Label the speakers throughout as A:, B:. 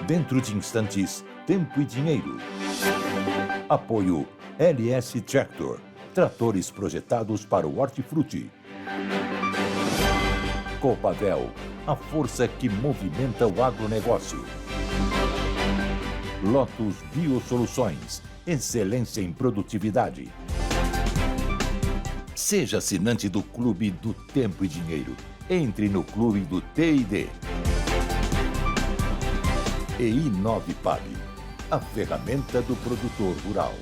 A: Dentro de instantes, Tempo e Dinheiro. Apoio LS Tractor, tratores projetados para o hortifruti. Copavel, a força que movimenta o agronegócio. Lotus Biosoluções, excelência em produtividade. Seja assinante do Clube do Tempo e Dinheiro. Entre no Clube do T&D. E Inovipab, a ferramenta do produtor rural.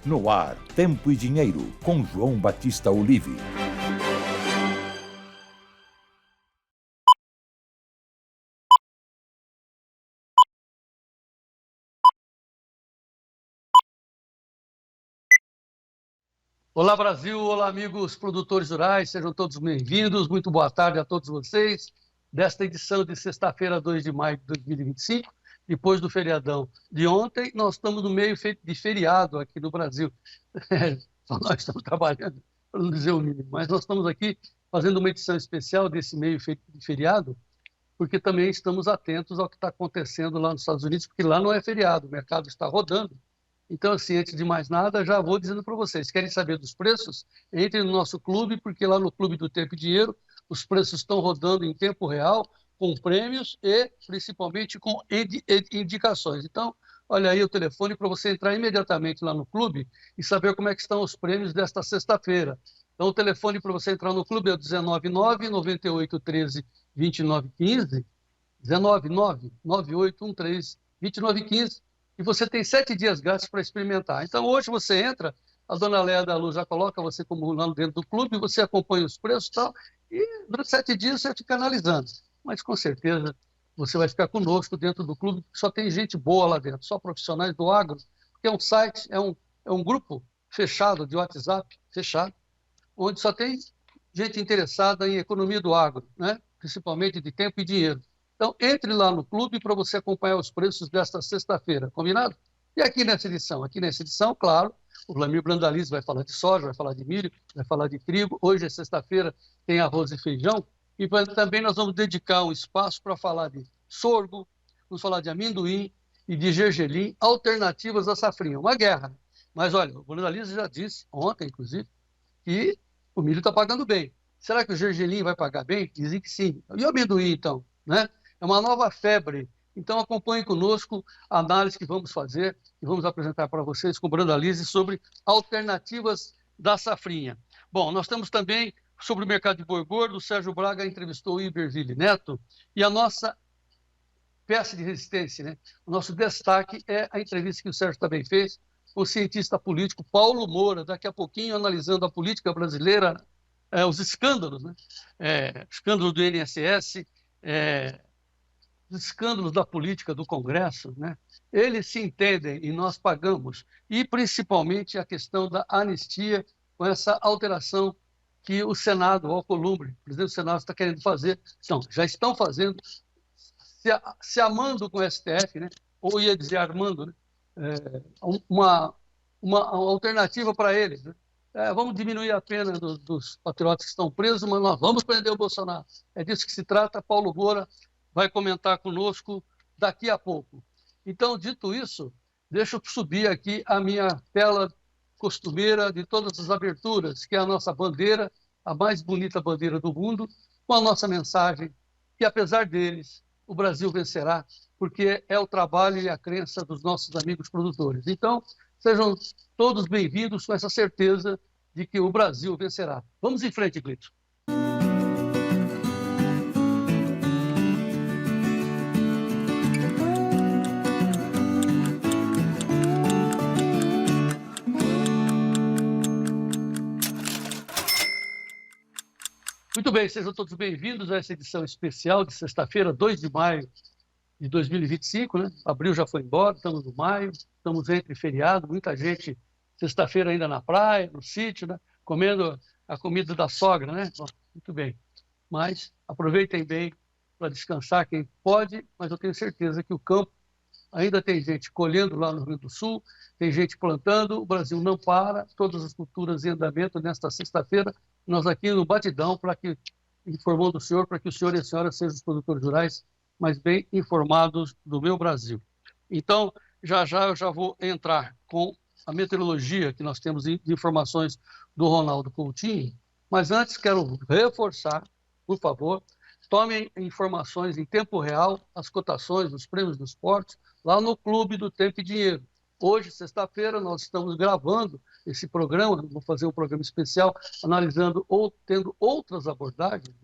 A: No ar, Tempo e Dinheiro, com João Batista Olive.
B: Olá, Brasil! Olá, amigos produtores rurais, sejam todos bem-vindos. Muito boa tarde a todos vocês desta edição de sexta-feira, 2 de maio de 2025. Depois do feriadão de ontem, nós estamos no meio de feriado aqui no Brasil. Só nós estamos trabalhando, para não dizer o mínimo, mas nós estamos aqui fazendo uma edição especial desse meio de feriado, porque também estamos atentos ao que está acontecendo lá nos Estados Unidos, porque lá não é feriado, o mercado está rodando. Então, assim, antes de mais nada, já vou dizendo para vocês, querem saber dos preços? Entrem no nosso clube, porque lá no Clube do Tempo e Dinheiro, os preços estão rodando em tempo real, com prêmios e, principalmente, com indicações. Então, olha aí o telefone para você entrar imediatamente lá no clube e saber como é que estão os prêmios desta sexta-feira. Então, o telefone para você entrar no clube é o 199-9813-2915, 199-9813-2915, e você tem 7 dias grátis para experimentar. Então, hoje você entra, a dona Léa da Luz já coloca você como lá dentro do clube, você acompanha os preços e tal, e durante 7 dias você fica analisando. Mas, com certeza, você vai ficar conosco dentro do clube, porque só tem gente boa lá dentro, só profissionais do agro, porque é um site, é um grupo fechado de WhatsApp, fechado, onde só tem gente interessada em economia do agro, né? Principalmente de tempo e dinheiro. Então, entre lá no clube para você acompanhar os preços desta sexta-feira, combinado? E aqui nessa edição, claro, o Vlamir Brandalize vai falar de soja, vai falar de milho, vai falar de trigo. Hoje é sexta-feira, tem arroz e feijão. E também nós vamos dedicar um espaço para falar de sorgo, vamos falar de amendoim e de gergelim, alternativas à safrinha. Uma guerra. Mas olha, o Brandalize já disse, ontem inclusive, que o milho está pagando bem. Será que o gergelim vai pagar bem? Dizem que sim. E o amendoim, então? Né? É uma nova febre. Então, acompanhe conosco a análise que vamos fazer e vamos apresentar para vocês com o Brandalize sobre alternativas da safrinha. Bom, nós temos também sobre o mercado de boi gordo. O Sérgio Braga entrevistou o Iberville Neto e a nossa peça de resistência, né? O nosso destaque é a entrevista que o Sérgio também fez com o cientista político Paulo Moura, daqui a pouquinho analisando a política brasileira, os escândalos, né? Escândalo do INSS, os escândalos da política do Congresso, né? Eles se entendem e nós pagamos. E, principalmente, a questão da anistia, com essa alteração que o Senado, o Alcolumbre, o presidente do Senado está querendo fazer. Não, já estão fazendo, se amando com o STF, né? Ou ia dizer armando, né? Uma alternativa para eles, né? Vamos diminuir a pena dos patriotas que estão presos, mas nós vamos prender o Bolsonaro. É disso que se trata. Paulo Moura vai comentar conosco daqui a pouco. Então, dito isso, deixa eu subir aqui a minha tela costumeira de todas as aberturas, que é a nossa bandeira, a mais bonita bandeira do mundo, com a nossa mensagem, que apesar deles, o Brasil vencerá, porque é o trabalho e a crença dos nossos amigos produtores. Então, sejam todos bem-vindos com essa certeza de que o Brasil vencerá. Vamos em frente, Glito. Muito bem, sejam todos bem-vindos a essa edição especial de sexta-feira, 2 de maio de 2025, né? Abril já foi embora, estamos no maio, estamos entre feriado, muita gente sexta-feira ainda na praia, no sítio, né? Comendo a comida da sogra, né? Bom, muito bem, mas aproveitem bem para descansar quem pode, mas eu tenho certeza que o campo ainda tem gente colhendo lá no Rio Grande do Sul, tem gente plantando, o Brasil não para, todas as culturas em andamento nesta sexta-feira, nós aqui no Batidão, para que informando o senhor para que o senhor e a senhora sejam os produtores rurais mais bem informados do meu Brasil. Então, já eu já vou entrar com a meteorologia que nós temos de informações do Ronaldo Coutinho, mas antes quero reforçar, por favor, tomem informações em tempo real, as cotações, os prêmios dos portos, lá no Clube do Tempo e Dinheiro. Hoje, sexta-feira, nós estamos gravando esse programa, vou fazer um programa especial, analisando ou tendo outras abordagens.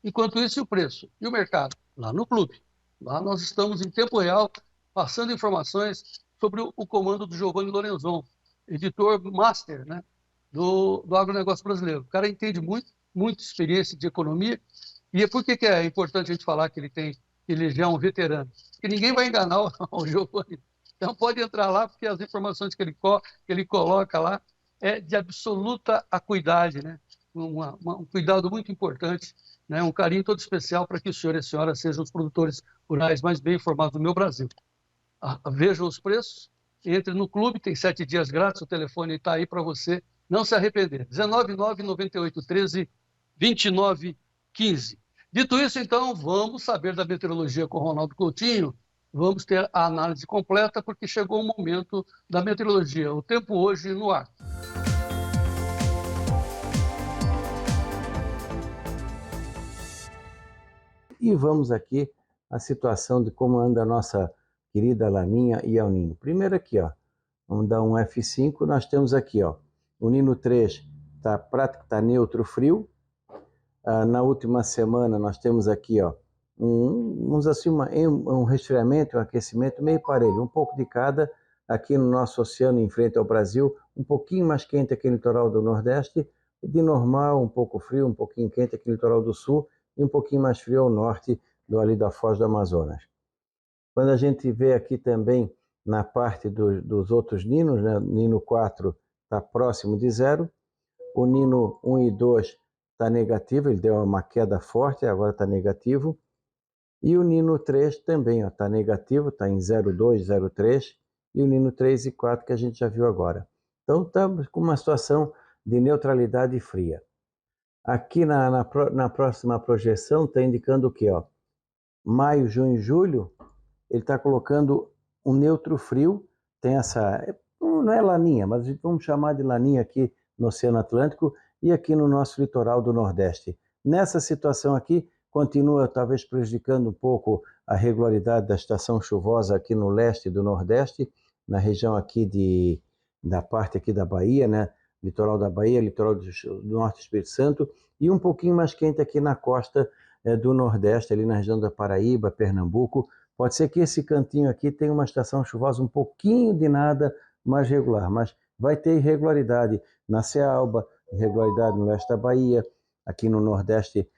B: Enquanto isso, o preço e o mercado, lá no clube. Lá nós estamos em tempo real, passando informações sobre o comando do Giovanni Lorenzon, editor master, né, do agronegócio brasileiro. O cara entende muita experiência de economia. E por que é importante a gente falar que ele já é um veterano? Porque ninguém vai enganar o Giovanni. Então pode entrar lá, porque as informações que ele coloca lá é de absoluta acuidade, né? Um cuidado muito importante, né? Um carinho todo especial para que o senhor e a senhora sejam os produtores rurais mais bem informados do meu Brasil. Vejam os preços, entre no clube, tem 7 dias grátis, o telefone está aí para você não se arrepender. 19998132915. Dito isso, então, vamos saber da meteorologia com o Ronaldo Coutinho. Vamos ter a análise completa, porque chegou o momento da meteorologia. O tempo hoje no ar.
C: E vamos aqui à situação de como anda a nossa querida Laninha e El Niño. Primeiro aqui, ó, vamos dar um F5, nós temos aqui, ó, o Nino 3 tá neutro frio. Na última semana nós temos aqui, ó, vamos assim, um resfriamento, um aquecimento meio parelho, um pouco de cada aqui no nosso oceano em frente ao Brasil, um pouquinho mais quente aqui no litoral do Nordeste, de normal, um pouco frio, um pouquinho quente aqui no litoral do Sul e um pouquinho mais frio ao norte ali da Foz do Amazonas. Quando a gente vê aqui também na parte dos outros ninos, né, Nino 4 está próximo de zero, o Nino 1 e 2 está negativo, ele deu uma queda forte, agora está negativo. E o Nino 3 também está negativo, está em 0,2, 0,3. E o Nino 3 e 4 que a gente já viu agora. Então estamos com uma situação de neutralidade fria. Aqui na próxima projeção está indicando o quê? Ó? Maio, junho e julho, ele está colocando um neutro frio. Tem essa, não é laninha, mas vamos chamar de laninha aqui no Oceano Atlântico e aqui no nosso litoral do Nordeste. Nessa situação aqui, continua talvez prejudicando um pouco a regularidade da estação chuvosa aqui no leste do Nordeste, na região aqui da parte aqui da Bahia, né? Litoral da Bahia, litoral do Norte do Espírito Santo, e um pouquinho mais quente aqui na costa do Nordeste, ali na região da Paraíba, Pernambuco. Pode ser que esse cantinho aqui tenha uma estação chuvosa um pouquinho de nada mais regular, mas vai ter irregularidade na Cealba, irregularidade no leste da Bahia, aqui no Nordeste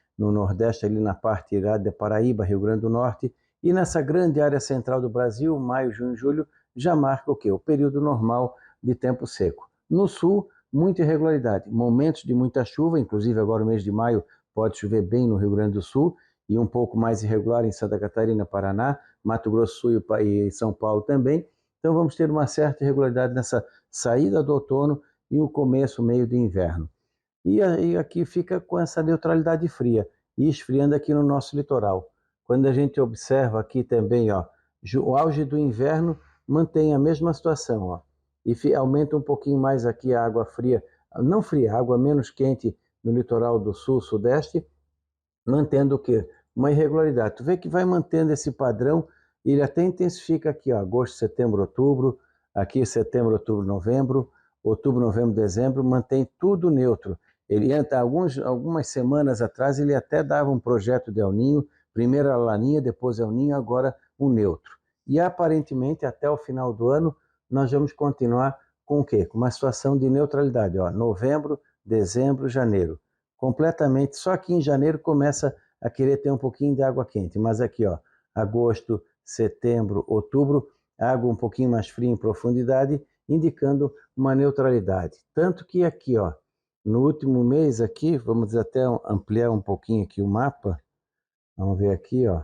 C: ali na parte da Paraíba, Rio Grande do Norte, e nessa grande área central do Brasil, maio, junho e julho, já marca o quê? O período normal de tempo seco. No sul, muita irregularidade, momentos de muita chuva, inclusive agora no mês de maio pode chover bem no Rio Grande do Sul, e um pouco mais irregular em Santa Catarina, Paraná, Mato Grosso do Sul e São Paulo também. Então vamos ter uma certa irregularidade nessa saída do outono e o começo, meio de inverno. E aqui fica com essa neutralidade fria, e esfriando aqui no nosso litoral. Quando a gente observa aqui também, ó, o auge do inverno mantém a mesma situação, ó, e aumenta um pouquinho mais aqui a água fria, não fria, água menos quente no litoral do sul, sudeste, mantendo o quê? Uma irregularidade. Tu vê que vai mantendo esse padrão, e ele até intensifica aqui, ó, agosto, setembro, outubro, aqui setembro, outubro, novembro, dezembro, mantém tudo neutro. Ele entra algumas semanas atrás, ele até dava um projeto de El Niño, primeiro a Laninha, depois El Niño, agora um neutro. E aparentemente até o final do ano nós vamos continuar com o quê? Com uma situação de neutralidade, ó, novembro, dezembro, janeiro. Completamente, só que em janeiro começa a querer ter um pouquinho de água quente, mas aqui, ó, agosto, setembro, outubro, água um pouquinho mais fria em profundidade, indicando uma neutralidade. Tanto que aqui, ó, no último mês aqui, vamos até ampliar um pouquinho aqui o mapa, vamos ver aqui, ó,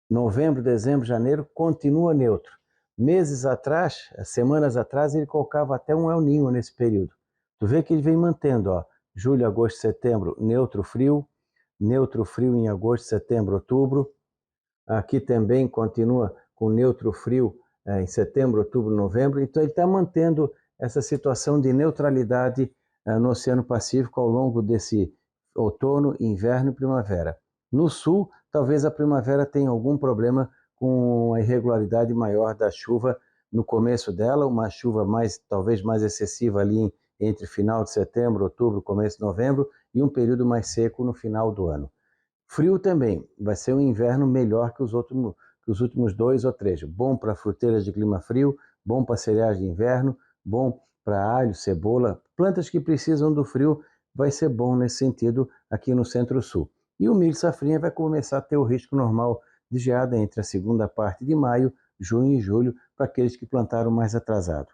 C: novembro, dezembro, janeiro, continua neutro. Meses atrás, semanas atrás, ele colocava até um El Niño nesse período. Tu vê que ele vem mantendo, ó, julho, agosto, setembro, neutro frio em agosto, setembro, outubro. Aqui também continua com neutro frio em setembro, outubro, novembro. Então ele está mantendo essa situação de neutralidade no Oceano Pacífico ao longo desse outono, inverno e primavera. No sul, talvez a primavera tenha algum problema com a irregularidade maior da chuva no começo dela, uma chuva talvez mais excessiva ali entre final de setembro, outubro, começo de novembro, e um período mais seco no final do ano. Frio também, vai ser um inverno melhor que os últimos 2 ou 3. Bom para fruteiras de clima frio, bom para cereais de inverno, bom para alho, cebola, plantas que precisam do frio, vai ser bom nesse sentido aqui no Centro-Sul. E o milho safrinha vai começar a ter o risco normal de geada entre a segunda parte de maio, junho e julho, para aqueles que plantaram mais atrasado.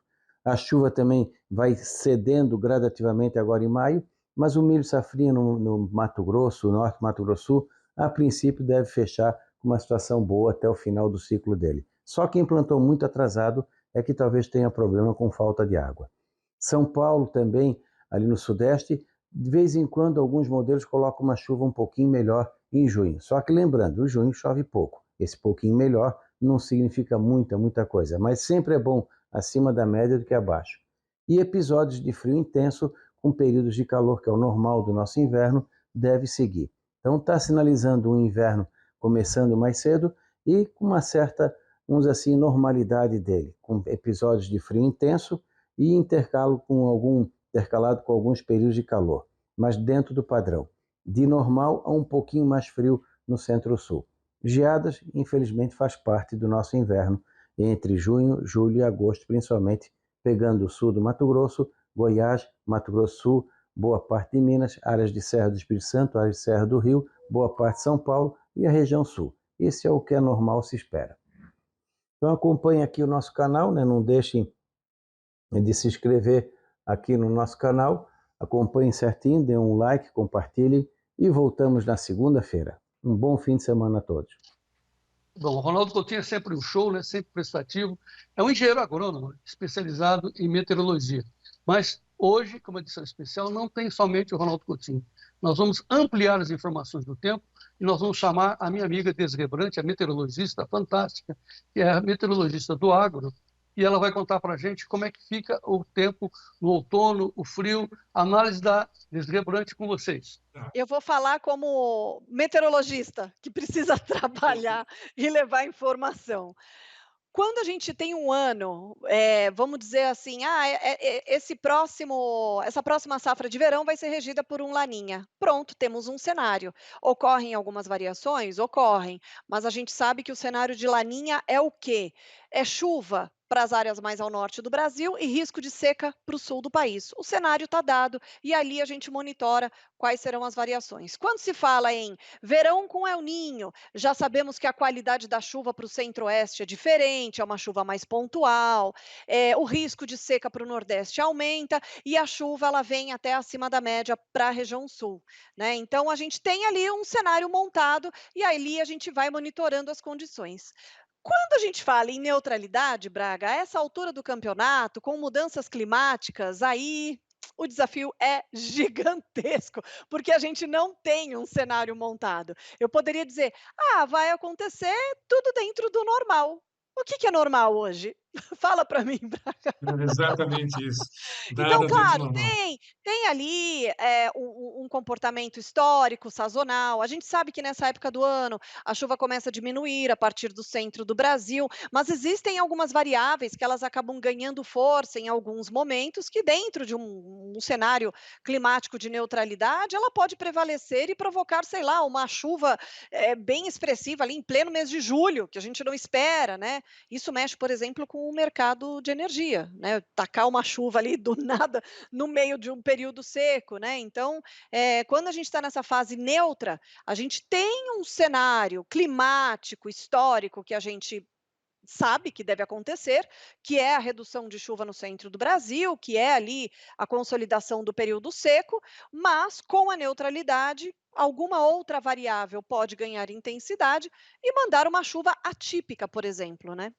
C: A chuva também vai cedendo gradativamente agora em maio, mas o milho safrinha no Mato Grosso, norte do Mato Grosso Sul, a princípio deve fechar com uma situação boa até o final do ciclo dele. Só quem plantou muito atrasado é que talvez tenha problema com falta de água. São Paulo também, ali no sudeste, de vez em quando alguns modelos colocam uma chuva um pouquinho melhor em junho. Só que lembrando, em junho chove pouco. Esse pouquinho melhor não significa muita coisa, mas sempre é bom acima da média do que abaixo. E episódios de frio intenso com períodos de calor, que é o normal do nosso inverno, deve seguir. Então está sinalizando um inverno começando mais cedo e com uma certa, vamos dizer assim, normalidade dele, com episódios de frio intenso e intercalado com alguns períodos de calor, mas dentro do padrão, de normal a um pouquinho mais frio no Centro-Sul. Geadas, infelizmente, faz parte do nosso inverno, entre junho, julho e agosto, principalmente pegando o sul do Mato Grosso, Goiás, Mato Grosso do Sul, boa parte de Minas, áreas de Serra do Espírito Santo, áreas de Serra do Rio, boa parte de São Paulo e a região sul. Esse é o que é normal, se espera. Então acompanhe aqui o nosso canal, né? Não deixem de se inscrever aqui no nosso canal, acompanhem certinho, dê um like, compartilhem e voltamos na segunda-feira. Um bom fim de semana a todos.
B: Bom, o Ronaldo Coutinho é sempre um show, né? Sempre prestativo. É um engenheiro agrônomo, especializado em meteorologia. Mas hoje, como edição especial, não tem somente o Ronaldo Coutinho. Nós vamos ampliar as informações do tempo e nós vamos chamar a minha amiga Desirê Brant, a meteorologista fantástica, que é a meteorologista do agro, e ela vai contar para a gente como é que fica o tempo no outono, o frio, análise da Desirê Brant com vocês.
D: Eu vou falar como meteorologista, que precisa trabalhar e levar informação. Quando a gente tem um ano, vamos dizer assim, essa próxima safra de verão vai ser regida por um Laninha. Pronto, temos um cenário. Ocorrem algumas variações? Ocorrem, mas a gente sabe que o cenário de Laninha é o quê? É chuva para as áreas mais ao norte do Brasil e risco de seca para o sul do país. O cenário está dado e ali a gente monitora quais serão as variações. Quando se fala em verão com El Ninho, já sabemos que a qualidade da chuva para o centro-oeste é diferente, é uma chuva mais pontual, o risco de seca para o nordeste aumenta e a chuva ela vem até acima da média para a região sul, né? Então a gente tem ali um cenário montado e ali a gente vai monitorando as condições. Quando a gente fala em neutralidade, Braga, a essa altura do campeonato, com mudanças climáticas, aí o desafio é gigantesco, porque a gente não tem um cenário montado. Eu poderia dizer, vai acontecer tudo dentro do normal. O que é normal hoje? Fala para mim, Braga.
E: É exatamente isso.
D: Então,
E: Nada dentro do
D: claro,
E: normal.
D: tem ali um comportamento histórico, sazonal. A gente sabe que nessa época do ano a chuva começa a diminuir a partir do centro do Brasil, mas existem algumas variáveis que elas acabam ganhando força em alguns momentos, que dentro de um cenário climático de neutralidade, ela pode prevalecer e provocar, sei lá, uma chuva bem expressiva ali em pleno mês de julho, que a gente não espera, né? Isso mexe, por exemplo, com o mercado de energia, né? Tacar uma chuva ali do nada no meio de um período seco, né? Então, quando a gente está nessa fase neutra, a gente tem um cenário climático, histórico, que a gente sabe que deve acontecer, que é a redução de chuva no centro do Brasil, que é ali a consolidação do período seco, mas com a neutralidade, alguma outra variável pode ganhar intensidade e mandar uma chuva atípica, por exemplo, né?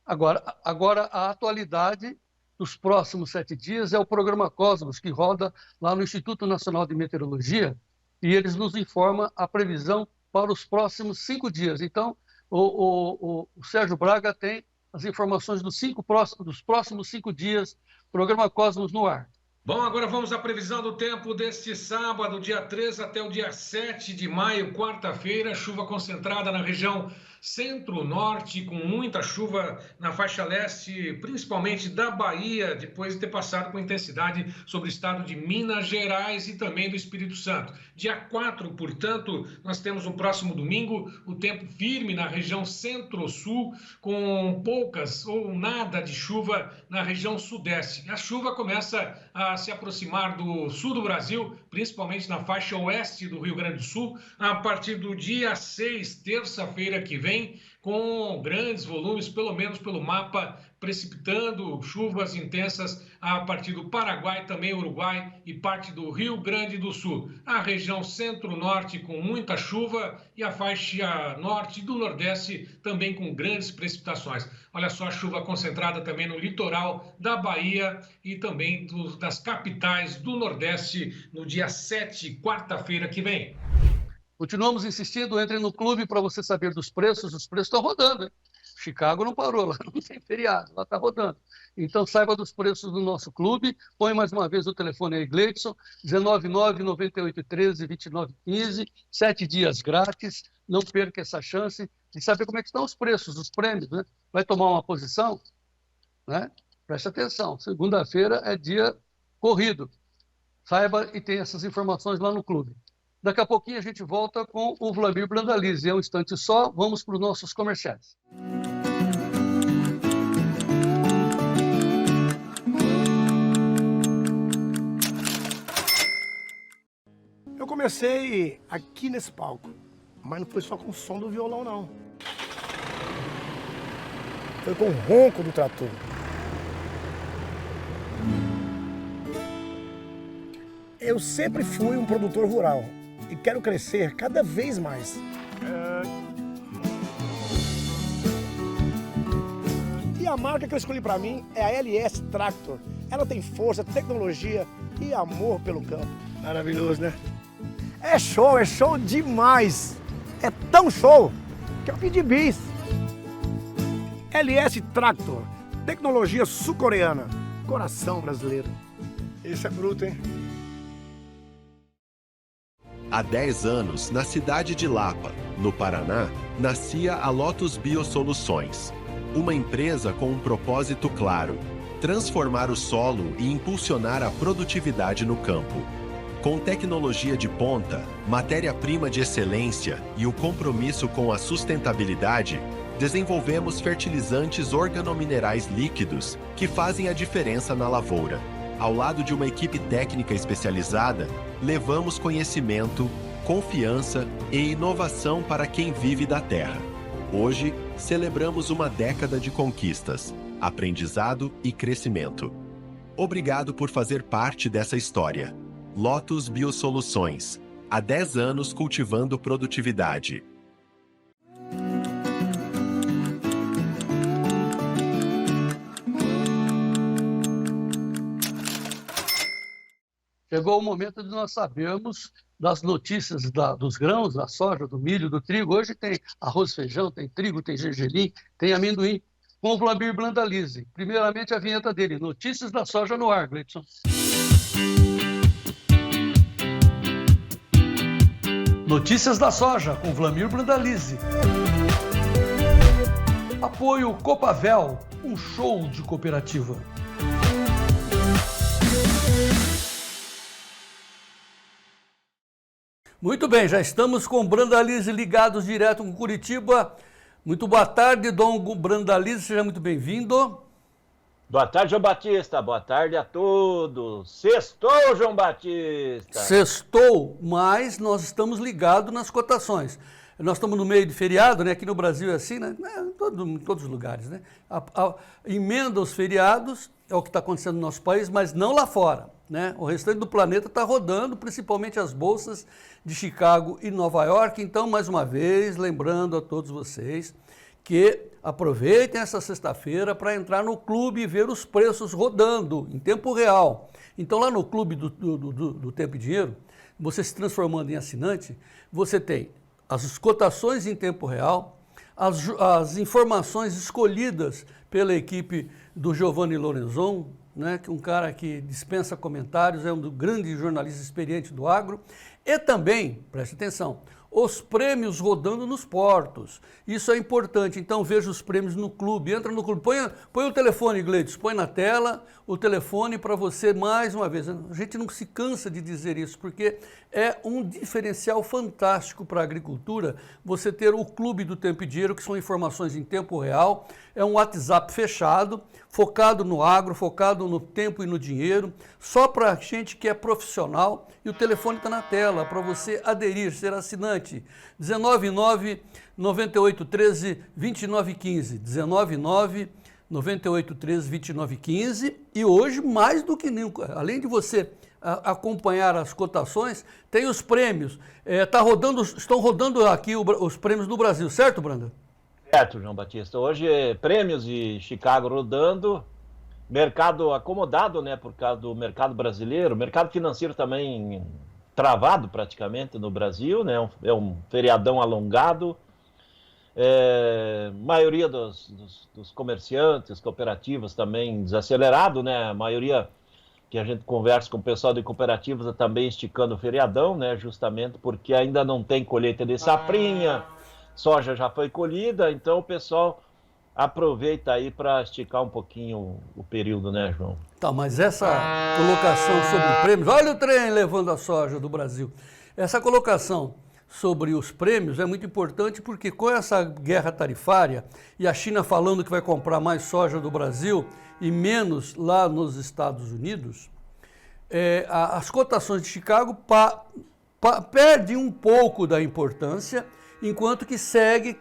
B: Agora, a atualidade dos próximos 7 dias é o programa Cosmos, que roda lá no Instituto Nacional de Meteorologia, e eles nos informam a previsão para os próximos 5 dias. Então, o Sérgio Braga tem as informações dos próximos 5 dias, programa Cosmos no ar.
E: Bom, agora vamos à previsão do tempo deste sábado, dia 3 até o dia 7 de maio, quarta-feira. Chuva concentrada na região centro-norte, com muita chuva na faixa leste, principalmente da Bahia, depois de ter passado com intensidade sobre o estado de Minas Gerais e também do Espírito Santo. Dia 4, portanto, nós temos no próximo domingo o tempo firme na região centro-sul, com poucas ou nada de chuva na região sudeste. A chuva começa a se aproximar do sul do Brasil, principalmente na faixa oeste do Rio Grande do Sul, a partir do dia 6, terça-feira que vem, com grandes volumes, pelo menos pelo mapa, precipitando chuvas intensas a partir do Paraguai, também Uruguai e parte do Rio Grande do Sul. A região centro-norte com muita chuva e a faixa norte do Nordeste também com grandes precipitações. Olha só a chuva concentrada também no litoral da Bahia e também das capitais do Nordeste no dia 7, quarta-feira que vem.
B: Continuamos insistindo, entre no clube para você saber dos preços. Os preços estão rodando, hein? Chicago não parou, lá não tem feriado, lá está rodando. Então saiba dos preços do nosso clube. Põe mais uma vez o telefone aí, Gleidson, 199-9813-2915, 7 dias grátis. Não perca essa chance de saber como é que estão os preços, os prêmios, né? Vai tomar uma posição, né? Preste atenção, segunda-feira é dia corrido. Saiba e tenha essas informações lá no clube. Daqui a pouquinho a gente volta com o Vlamir Brandalize. É um instante só, vamos para os nossos comerciais.
F: Eu comecei aqui nesse palco, mas não foi só com o som do violão, não. Foi com o ronco do trator. Eu sempre fui um produtor rural e quero crescer cada vez mais. E a marca que eu escolhi para mim é a LS Tractor. Ela tem força, tecnologia e amor pelo campo. Maravilhoso, né? É show demais! É tão show que eu pedi bis. LS Tractor, tecnologia sul-coreana, coração brasileiro. Esse é bruto, hein?
G: Há 10 anos, na cidade de Lapa, no Paraná, nascia a Lotus Biosoluções, uma empresa com um propósito claro: transformar o solo e impulsionar a produtividade no campo. Com tecnologia de ponta, matéria-prima de excelência e o compromisso com a sustentabilidade, desenvolvemos fertilizantes organominerais líquidos que fazem a diferença na lavoura. Ao lado de uma equipe técnica especializada, levamos conhecimento, confiança e inovação para quem vive da terra. Hoje, celebramos uma década de conquistas, aprendizado e crescimento. Obrigado por fazer parte dessa história. Lotus Biosoluções. Há 10 anos cultivando produtividade.
B: Chegou o momento de nós sabermos das notícias dos grãos, da soja, do milho, do trigo. Hoje tem arroz, feijão, tem trigo, tem gergelim, tem amendoim, com o Vlamir Brandalize. Primeiramente a vinheta dele, Notícias da Soja no ar, Gleidson. Notícias da Soja, com Vlamir Brandalize. Apoio Copavel, um show de cooperativa. Muito bem, já estamos com Brandalize ligados direto com Curitiba. Muito boa tarde, Dom Brandalize, seja muito bem-vindo.
H: Boa tarde, João Batista. Boa tarde a todos. Sextou, João Batista.
B: Sextou, mas nós estamos ligados nas cotações. Nós estamos no meio de feriado, né? Aqui no Brasil é assim, né? Em todos os lugares, né? Emenda os feriados, é o que está acontecendo no nosso país, mas não lá fora, né? O restante do planeta está rodando, principalmente as bolsas de Chicago e Nova York. Então, mais uma vez, lembrando a todos vocês que aproveitem essa sexta-feira para entrar no clube e ver os preços rodando em tempo real. Então, lá no clube do Tempo e Dinheiro, você se transformando em assinante, você tem as cotações em tempo real, as informações escolhidas pela equipe do Giovanni Lorenzon, né, que é um cara que dispensa comentários, é um dos grandes jornalistas experientes do agro, e também, preste atenção, os prêmios rodando nos portos. Isso é importante, então veja os prêmios no clube, entra no clube, põe o telefone, Gleides, põe na tela o telefone para você, mais uma vez, a gente não se cansa de dizer isso, porque é um diferencial fantástico para a agricultura, você ter o Clube do Tempo e Dinheiro, que são informações em tempo real, é um WhatsApp fechado, focado no agro, focado no tempo e no dinheiro, só para gente que é profissional, e o telefone está na tela para você aderir, ser assinante. 199-9813-2915, 199-9813-2915, e hoje, mais do que nunca, além de você acompanhar as cotações, tem os prêmios. Estão rodando aqui os prêmios no Brasil, certo, Branda?
H: Certo, João Batista. Hoje, prêmios de Chicago rodando, mercado acomodado, né, por causa do mercado brasileiro, mercado financeiro também travado praticamente no Brasil, né, é um feriadão alongado, maioria dos comerciantes, cooperativas também desacelerado, né, a maioria que a gente conversa com o pessoal de cooperativas também esticando o feriadão, né, justamente porque ainda não tem colheita de safrinha, soja já foi colhida, então o pessoal aproveita aí para esticar um pouquinho o período, né, João?
B: Tá, mas essa colocação sobre prêmios, olha o trem levando a soja do Brasil. Essa colocação sobre os prêmios é muito importante porque com essa guerra tarifária e a China falando que vai comprar mais soja do Brasil e menos lá nos Estados Unidos, as cotações de Chicago perdem um pouco da importância, enquanto que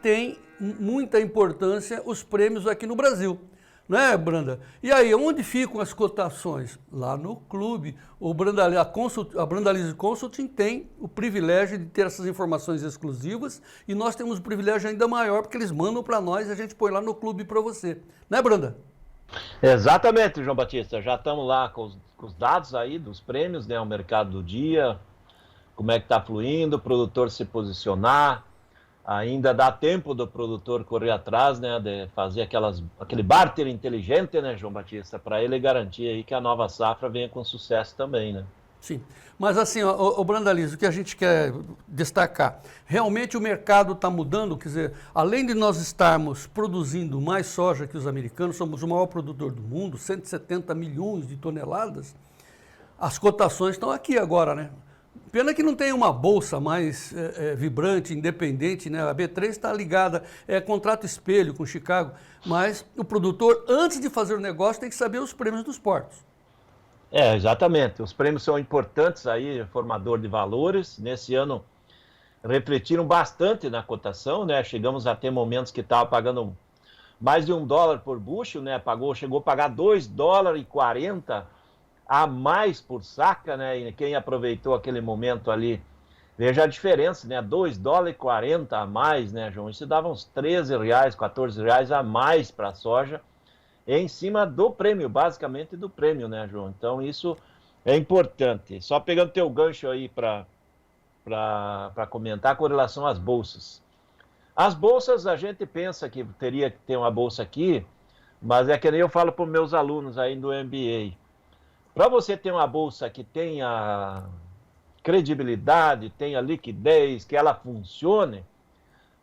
B: tem muita importância os prêmios aqui no Brasil. Né, Branda? E aí, onde ficam as cotações? Lá no clube. A Brandalize Consulting tem o privilégio de ter essas informações exclusivas e nós temos um privilégio ainda maior porque eles mandam para nós e a gente põe lá no clube para você. Né, Branda?
H: Exatamente, João Batista. Já estamos lá com os dados aí dos prêmios, né, o mercado do dia, como é que está fluindo, o produtor se posicionar. Ainda dá tempo do produtor correr atrás, né, de fazer aquele barter inteligente, né, João Batista, para ele garantir aí que a nova safra venha com sucesso também, né?
B: Sim, mas assim, o Brandalize, o que a gente quer destacar, realmente o mercado está mudando, quer dizer, além de nós estarmos produzindo mais soja que os americanos, somos o maior produtor do mundo, 170 milhões de toneladas, as cotações estão aqui agora, né? Pena que não tem uma bolsa mais vibrante, independente, né? A B3 está ligada, é contrato espelho com Chicago, mas o produtor, antes de fazer o negócio, tem que saber os prêmios dos portos.
H: Exatamente. Os prêmios são importantes aí, formador de valores. Nesse ano, refletiram bastante na cotação, né? Chegamos a ter momentos que estava pagando mais de $1 por bushel, né? Chegou a pagar $2,40 a mais por saca, né? E quem aproveitou aquele momento ali, veja a diferença, né? $2,40 a mais, né, João? Isso dava uns R$13, R$14 a mais para a soja, em cima do prêmio, basicamente do prêmio, né, João? Então isso é importante. Só pegando teu gancho aí para comentar com relação às bolsas. As bolsas, a gente pensa que teria que ter uma bolsa aqui, mas é que nem eu falo para os meus alunos aí do MBA. Para você ter uma bolsa que tenha credibilidade, tenha liquidez, que ela funcione,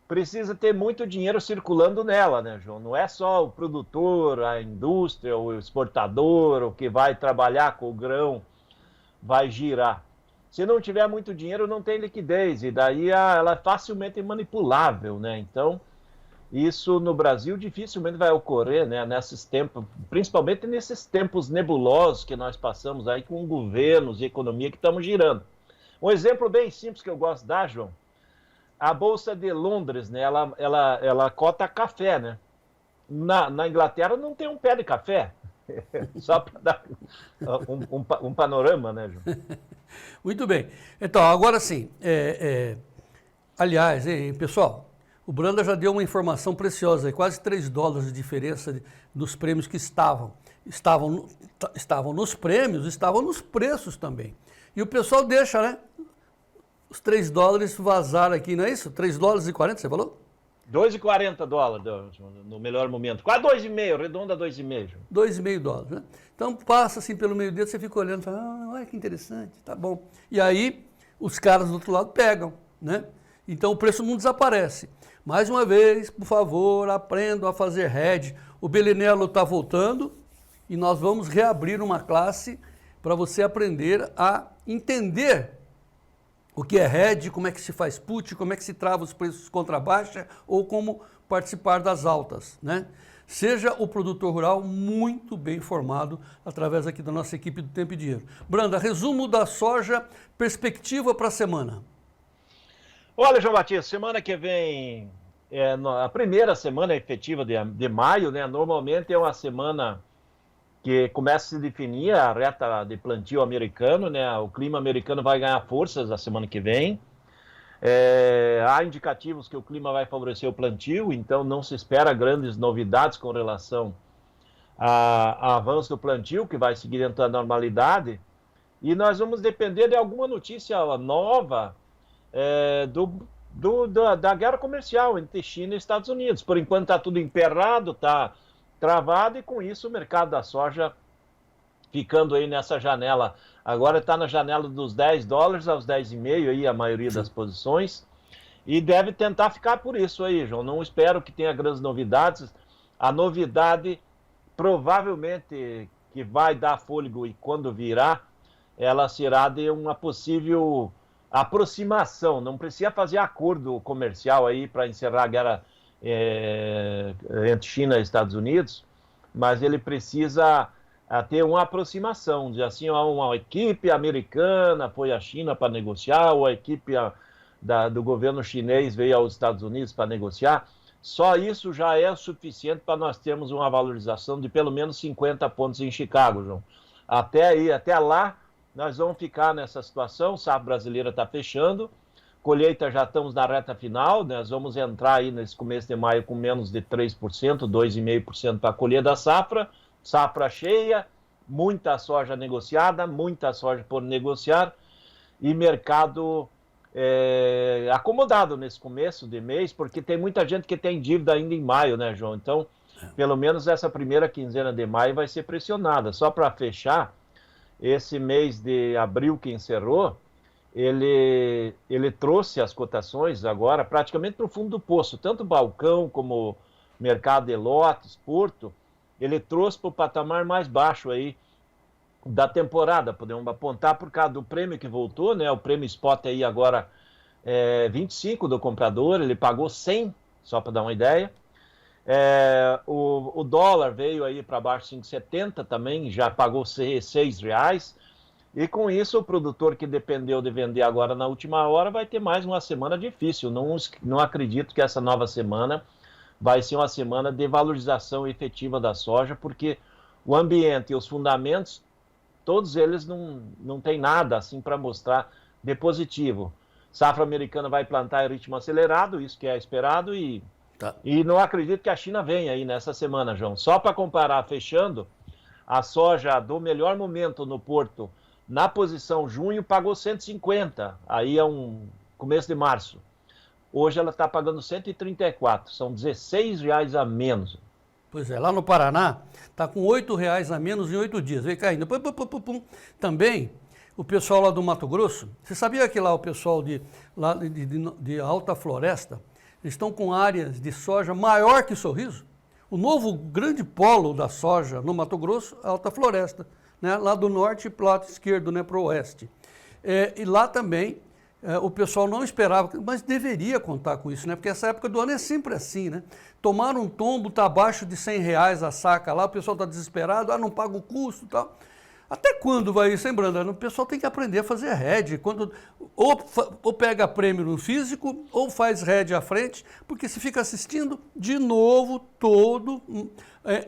H: precisa ter muito dinheiro circulando nela, né, João? Não é só o produtor, a indústria, o exportador, o que vai trabalhar com o grão, vai girar. Se não tiver muito dinheiro, não tem liquidez, e daí ela é facilmente manipulável, né? Então, isso no Brasil dificilmente vai ocorrer, né, nesses tempos, principalmente nesses tempos nebulosos que nós passamos aí com governos e economia que estamos girando. Um exemplo bem simples que eu gosto de dar, João, a Bolsa de Londres, né, ela cota café, né? Na Inglaterra não tem um pé de café, só para dar um panorama, né, João?
B: Muito bem. Então, agora sim, aliás, pessoal, O Branda já deu uma informação preciosa, quase $3 de diferença dos prêmios que estavam. Estavam nos prêmios, estavam nos preços também. E o pessoal deixa, né? Os $3 vazar aqui, não é isso? $3,40, você falou?
H: $2,40 no melhor momento. Quase 2,5, redonda 2,5.
B: $2,5, né? Então passa assim pelo meio dedo, você fica olhando e fala, olha que interessante, tá bom. E aí os caras do outro lado pegam, né? Então o preço não desaparece. Mais uma vez, por favor, aprendam a fazer hedge. O Belinello está voltando e nós vamos reabrir uma classe para você aprender a entender o que é hedge, como é que se faz put, como é que se trava os preços contra a baixa ou como participar das altas, né? Seja o produtor rural muito bem informado através aqui da nossa equipe do Tempo e Dinheiro. Branda, resumo da soja, perspectiva para a semana.
H: Olha, João Batista, semana que vem, a primeira semana efetiva de maio, né? Normalmente é uma semana que começa a se definir a reta de plantio americano, né? O clima americano vai ganhar forças a semana que vem. Há indicativos que o clima vai favorecer o plantio, então não se espera grandes novidades com relação ao avanço do plantio, que vai seguir dentro da normalidade. E nós vamos depender de alguma notícia nova da guerra comercial entre China e Estados Unidos. Por enquanto está tudo emperrado, está travado, e com isso o mercado da soja ficando aí nessa janela. Agora está na janela dos $10 aos 10,5 aí a maioria das posições, e deve tentar ficar por isso aí, João. Não espero que tenha grandes novidades. A novidade provavelmente que vai dar fôlego, e quando virá, ela será de uma possível aproximação. Não precisa fazer acordo comercial aí para encerrar a guerra entre China e Estados Unidos, mas ele precisa ter uma aproximação, de assim, uma equipe americana foi à China para negociar, ou a equipe do governo chinês veio aos Estados Unidos para negociar. Só isso já é suficiente para nós termos uma valorização de pelo menos 50 pontos em Chicago, João. Até lá, nós vamos ficar nessa situação. O safra brasileira está fechando, colheita já estamos na reta final, né? Nós vamos entrar aí nesse começo de maio com menos de 3%, 2,5% para colher da safra cheia, muita soja negociada, muita soja por negociar, e mercado acomodado nesse começo de mês, porque tem muita gente que tem dívida ainda em maio, né, João? Então, pelo menos essa primeira quinzena de maio vai ser pressionada. Só para fechar, esse mês de abril que encerrou, ele trouxe as cotações agora praticamente para o fundo do poço, tanto balcão como mercado de lotes, Porto, ele trouxe para o patamar mais baixo aí da temporada. Podemos apontar por causa do prêmio que voltou, né? O prêmio spot aí agora é 25 do comprador, ele pagou 100, só para dar uma ideia. O dólar veio aí para baixo 5,70 também, já pagou R$6. E com isso o produtor que dependeu de vender agora na última hora vai ter mais uma semana difícil. Não acredito que essa nova semana vai ser uma semana de valorização efetiva da soja, porque o ambiente e os fundamentos, todos eles não tem nada assim para mostrar de positivo. Safra americana vai plantar em ritmo acelerado, isso que é esperado, e não acredito que a China venha aí nessa semana, João. Só para comparar, fechando, a soja do melhor momento no Porto, na posição junho, pagou 150, aí é começo de março. Hoje ela está pagando 134, são R$16 a menos.
B: Pois é, lá no Paraná está com R$8 a menos em 8 dias, vem caindo. Também o pessoal lá do Mato Grosso, você sabia que lá o pessoal de Alta Floresta, eles estão com áreas de soja maior que Sorriso? O novo grande polo da soja no Mato Grosso é a Alta Floresta, né? Lá do norte para o lado esquerdo, né, para o oeste. E lá também o pessoal não esperava, mas deveria contar com isso, né? Porque essa época do ano é sempre assim, né? Tomar um tombo, está abaixo de R$100 a saca lá, o pessoal está desesperado, não paga o custo e tal. Até quando vai isso, hein, Branda? O pessoal tem que aprender a fazer hedge. Ou pega prêmio no físico, ou faz hedge à frente, porque se fica assistindo de novo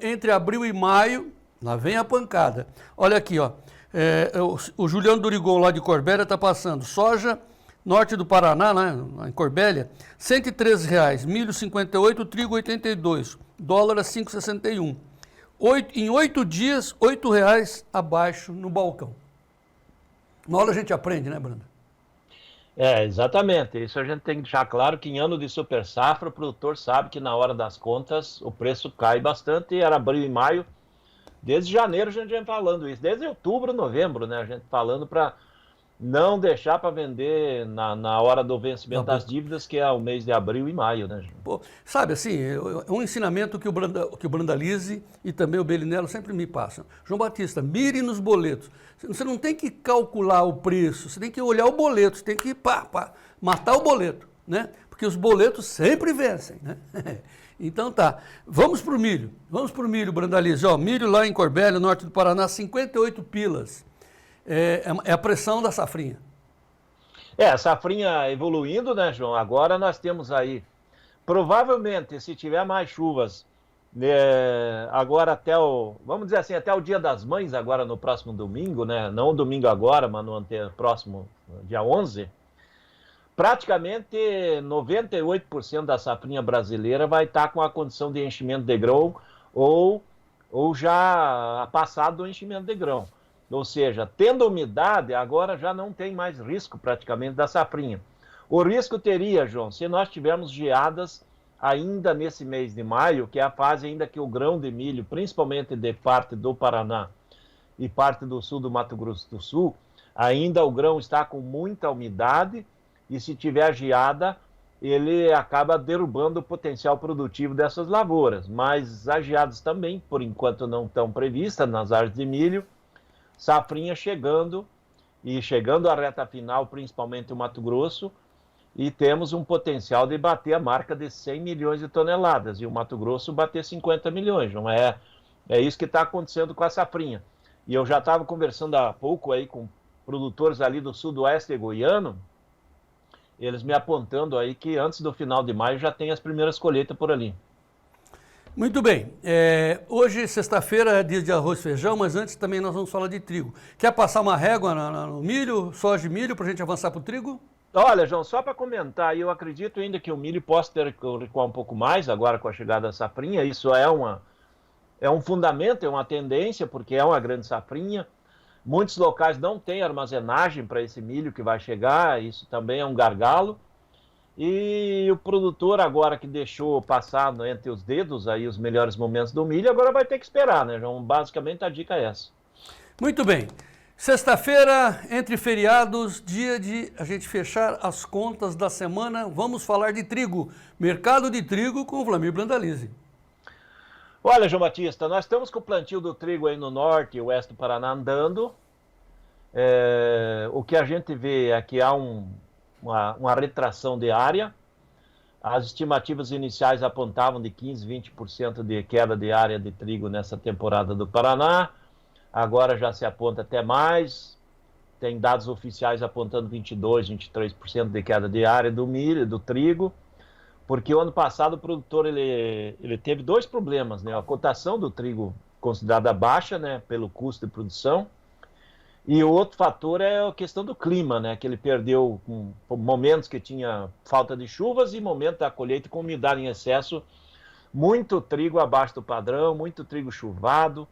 B: entre abril e maio, lá vem a pancada. Olha aqui, ó. O Juliano Durigon lá de Corbera está passando soja norte do Paraná, né, em Corbélia, R$ 113,00, milho 58, trigo 82, dólar a 5,61. Em 8 dias, R$ 8,00 abaixo no balcão. Uma hora a gente aprende, né, Branda?
H: Exatamente. Isso a gente tem que deixar claro que em ano de super safra, o produtor sabe que na hora das contas o preço cai bastante, e era abril e maio. Desde janeiro a gente vem falando isso, desde outubro, novembro, né? A gente falando para não deixar para vender na hora do vencimento das dívidas, que é o mês de abril e maio, né?
B: Pô, sabe, assim, é um ensinamento que o Brandalize e também o Belinello sempre me passam. João Batista, mire nos boletos. Você não tem que calcular o preço, você tem que olhar o boleto, você tem que matar o boleto, né? Porque os boletos sempre vencem, né? Então tá, vamos para o milho, Brandalize. Ó, milho lá em Corbélia, norte do Paraná, 58 pilas. É a pressão da safrinha.
H: A safrinha evoluindo, né, João? Agora nós temos aí, provavelmente, se tiver mais chuvas, agora vamos dizer assim, até o Dia das Mães, agora no próximo domingo, né? Não o domingo agora, mas no próximo dia 11, praticamente 98% da safrinha brasileira vai estar com a condição de enchimento de grão ou já passado do enchimento de grão. Ou seja, tendo umidade, agora já não tem mais risco praticamente da safrinha. O risco teria, João, se nós tivermos geadas ainda nesse mês de maio, que é a fase ainda que o grão de milho, principalmente de parte do Paraná e parte do sul do Mato Grosso do Sul, ainda o grão está com muita umidade, e se tiver geada, ele acaba derrubando o potencial produtivo dessas lavouras. Mas as geadas também, por enquanto, não estão previstas nas áreas de milho. Safrinha chegando à reta final, principalmente o Mato Grosso, e temos um potencial de bater a marca de 100 milhões de toneladas, e o Mato Grosso bater 50 milhões, não é? É isso que está acontecendo com a safrinha. E eu já estava conversando há pouco aí com produtores ali do sudoeste goiano, eles me apontando aí que antes do final de maio já tem as primeiras colheitas por ali.
B: Muito bem, hoje, sexta-feira, é dia de arroz e feijão, mas antes também nós vamos falar de trigo. Quer passar uma régua no milho, soja e milho, para a gente avançar para o trigo?
H: Olha, João, só para comentar, eu acredito ainda que o milho possa ter que recuar um pouco mais agora com a chegada da safrinha. Isso é um fundamento, é uma tendência, porque é uma grande safrinha. Muitos locais não têm armazenagem para esse milho que vai chegar, isso também é um gargalo. E o produtor agora que deixou passar entre os dedos aí os melhores momentos do milho, agora vai ter que esperar, né, João? Basicamente a dica é essa.
B: Muito bem. Sexta-feira, entre feriados, dia de a gente fechar as contas da semana, vamos falar de trigo. Mercado de trigo com o Vlamir Brandalize.
H: Olha, João Batista, nós estamos com o plantio do trigo aí no norte e oeste do Paraná andando. O que a gente vê é que há uma retração de área. As estimativas iniciais apontavam de 15%, 20% de queda de área de trigo nessa temporada do Paraná. Agora já se aponta até mais. Tem dados oficiais apontando 22%, 23% de queda de área do milho, do trigo. Porque o ano passado o produtor ele teve dois problemas, né? A cotação do trigo considerada baixa, né, pelo custo de produção. E o outro fator é a questão do clima, né? Que ele perdeu momentos que tinha falta de chuvas e momentos da colheita com umidade em excesso. Muito trigo abaixo do padrão, muito trigo chuvado,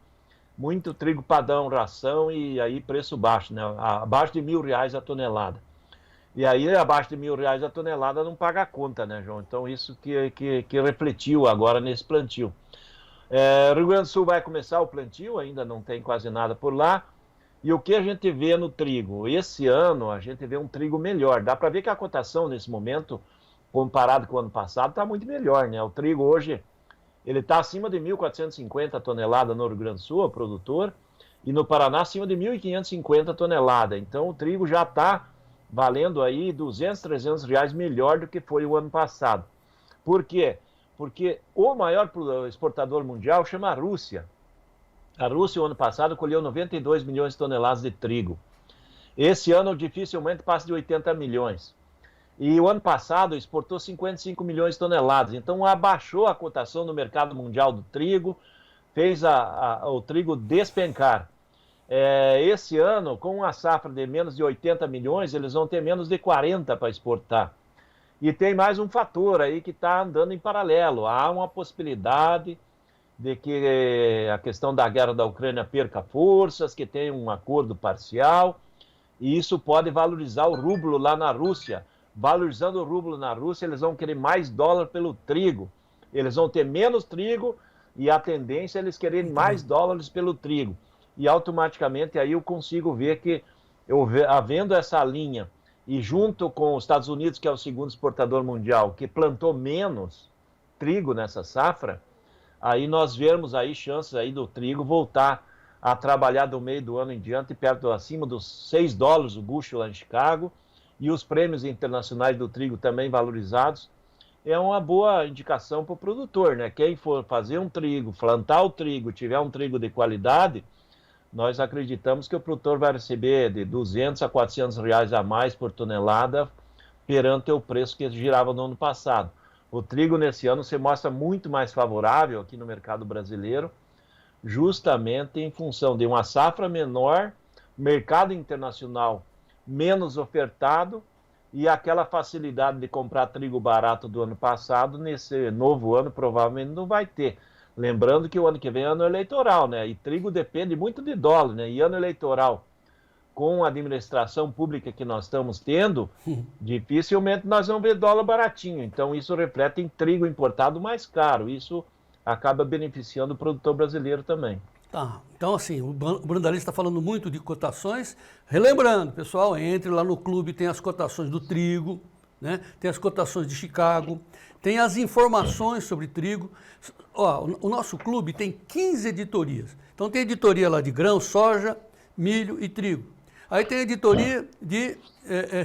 H: muito trigo padrão ração e aí preço baixo, né? Abaixo de R$1.000 a tonelada. E aí abaixo de R$1.000 a tonelada não paga a conta, né, João? Então isso que refletiu agora nesse plantio. Rio Grande do Sul vai começar o plantio, ainda não tem quase nada por lá. E o que a gente vê no trigo? Esse ano a gente vê um trigo melhor. Dá para ver que a cotação nesse momento, comparado com o ano passado, está muito melhor, né? O trigo hoje ele está acima de 1.450 toneladas no Rio Grande do Sul, o produtor, e no Paraná acima de 1.550 toneladas. Então o trigo já está valendo aí R$200, R$300 melhor do que foi o ano passado. Por quê? Porque o maior exportador mundial chama a Rússia. A Rússia, o ano passado, colheu 92 milhões de toneladas de trigo. Esse ano, dificilmente passa de 80 milhões. E o ano passado, exportou 55 milhões de toneladas. Então, abaixou a cotação no mercado mundial do trigo, fez o trigo despencar. esse ano, com uma safra de menos de 80 milhões, eles vão ter menos de 40 para exportar. E tem mais um fator aí que está andando em paralelo. Há uma possibilidade de que a questão da guerra da Ucrânia perca forças, que tenha um acordo parcial, e isso pode valorizar o rublo lá na Rússia. Valorizando o rublo na Rússia, eles vão querer mais dólar pelo trigo. Eles vão ter menos trigo e a tendência é eles quererem mais dólares pelo trigo. E automaticamente aí eu consigo ver que, havendo essa linha, e junto com os Estados Unidos, que é o segundo exportador mundial, que plantou menos trigo nessa safra, aí nós vemos aí chances aí do trigo voltar a trabalhar do meio do ano em diante, acima dos $6 o bushel lá em Chicago, e os prêmios internacionais do trigo também valorizados. É uma boa indicação para o produtor, né? Quem for fazer um trigo, plantar o trigo, tiver um trigo de qualidade, nós acreditamos que o produtor vai receber de 200 a 400 reais a mais por tonelada perante o preço que girava no ano passado. O trigo nesse ano se mostra muito mais favorável aqui no mercado brasileiro, justamente em função de uma safra menor, mercado internacional menos ofertado e aquela facilidade de comprar trigo barato do ano passado, nesse novo ano provavelmente não vai ter. Lembrando que o ano que vem é ano eleitoral, né? E trigo depende muito de dólar, né? E ano eleitoral, com a administração pública que nós estamos tendo, dificilmente nós vamos ver dólar baratinho. Então isso reflete em trigo importado mais caro. Isso acaba beneficiando o produtor brasileiro também.
B: Tá, então assim, o Brandalize está falando muito de cotações. Relembrando, pessoal, entre lá no clube, tem as cotações do trigo, né? Tem as cotações de Chicago, tem as informações sobre trigo. Ó, o nosso clube tem 15 editorias. Então tem editoria lá de grão, soja, milho e trigo. Aí tem editoria de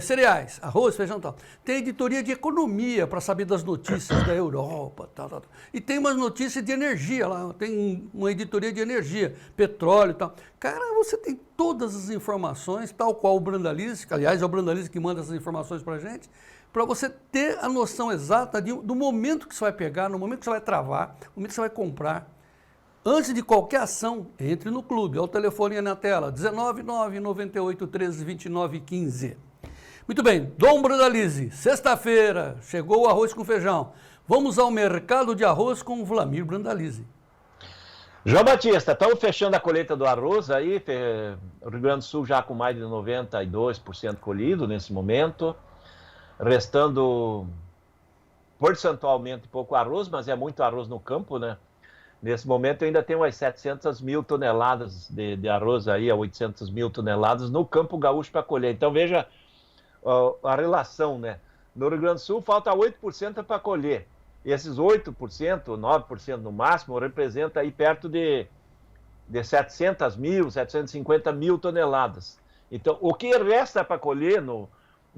B: cereais, arroz, feijão e tal. Tem editoria de economia para saber das notícias da Europa, tal. E tem umas notícias de energia lá, tem uma editoria de energia, petróleo e tal. Cara, você tem todas as informações, tal qual o Brandalize, que aliás é o Brandalize que manda essas informações para a gente, para você ter a noção exata do momento que você vai pegar, no momento que você vai travar, no momento que você vai comprar. Antes de qualquer ação, entre no clube. Olha o telefone aí na tela, 19998132915. Muito bem, Dom Brandalize, sexta-feira, chegou o arroz com feijão. Vamos ao mercado de arroz com o Vlamir Brandalize.
H: João Batista, estamos fechando a colheita do arroz aí, o Rio Grande do Sul já com mais de 92% colhido nesse momento, restando percentualmente pouco arroz, mas é muito arroz no campo, né? Nesse momento eu ainda tenho umas 700 mil toneladas de arroz aí, a 800 mil toneladas no campo gaúcho para colher. Então veja a relação, né? No Rio Grande do Sul falta 8% para colher. E esses 8%, 9% no máximo, representa aí perto de 700 mil, 750 mil toneladas. Então o que resta para colher no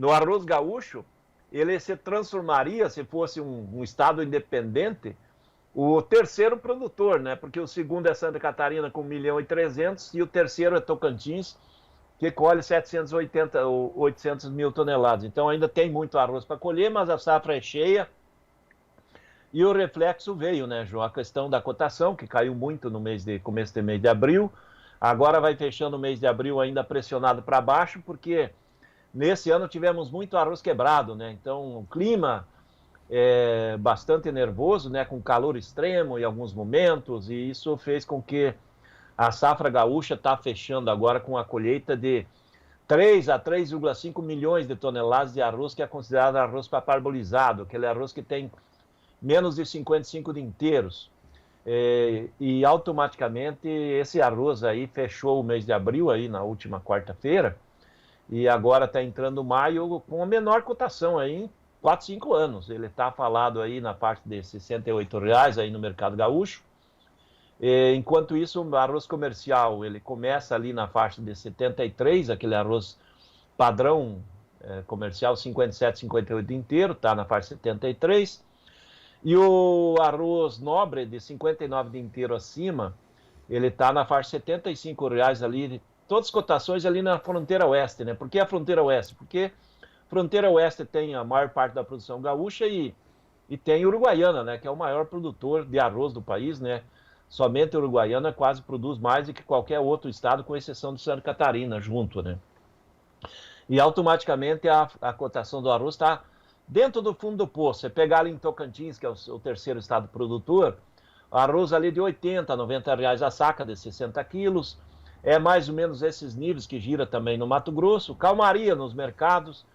H: arroz gaúcho, ele se transformaria, se fosse um estado independente, o terceiro produtor, né? Porque o segundo é Santa Catarina com 1.300.000 e o terceiro é Tocantins, que colhe 780 ou 800 mil toneladas. Então ainda tem muito arroz para colher, mas a safra é cheia. E o reflexo veio, né, João? A questão da cotação, que caiu muito no começo do mês de abril. Agora vai fechando o mês de abril ainda pressionado para baixo, porque nesse ano tivemos muito arroz quebrado, né? Então o clima é bastante nervoso, né, com calor extremo em alguns momentos, e isso fez com que a safra gaúcha está fechando agora com a colheita de 3 a 3,5 milhões de toneladas de arroz, que é considerado arroz parbolizado, aquele arroz que tem menos de 55 de inteiros. E automaticamente esse arroz aí fechou o mês de abril aí na última quarta-feira, e agora está entrando maio com a menor cotação aí, 4, 5 anos. Ele está falado aí na parte de R$ 68 aí no mercado gaúcho. Enquanto isso, o arroz comercial, ele começa ali na faixa de 73, aquele arroz padrão comercial 57, 58 inteiro, está na faixa de 73. E o arroz nobre de 59 de inteiro acima, ele está na faixa de R$ 75 ali, todas as cotações ali na fronteira oeste, né? Por que a fronteira oeste? Porque fronteira oeste tem a maior parte da produção gaúcha e tem Uruguaiana, né, que é o maior produtor de arroz do país, né? Somente a Uruguaiana quase produz mais do que qualquer outro estado, com exceção de Santa Catarina, junto, né? E automaticamente a cotação do arroz está dentro do fundo do poço. Você pegar ali em Tocantins, que é o terceiro estado produtor, arroz ali de 80, 90 reais a saca de 60 quilos. É mais ou menos esses níveis que gira também no Mato Grosso. Calmaria nos mercados.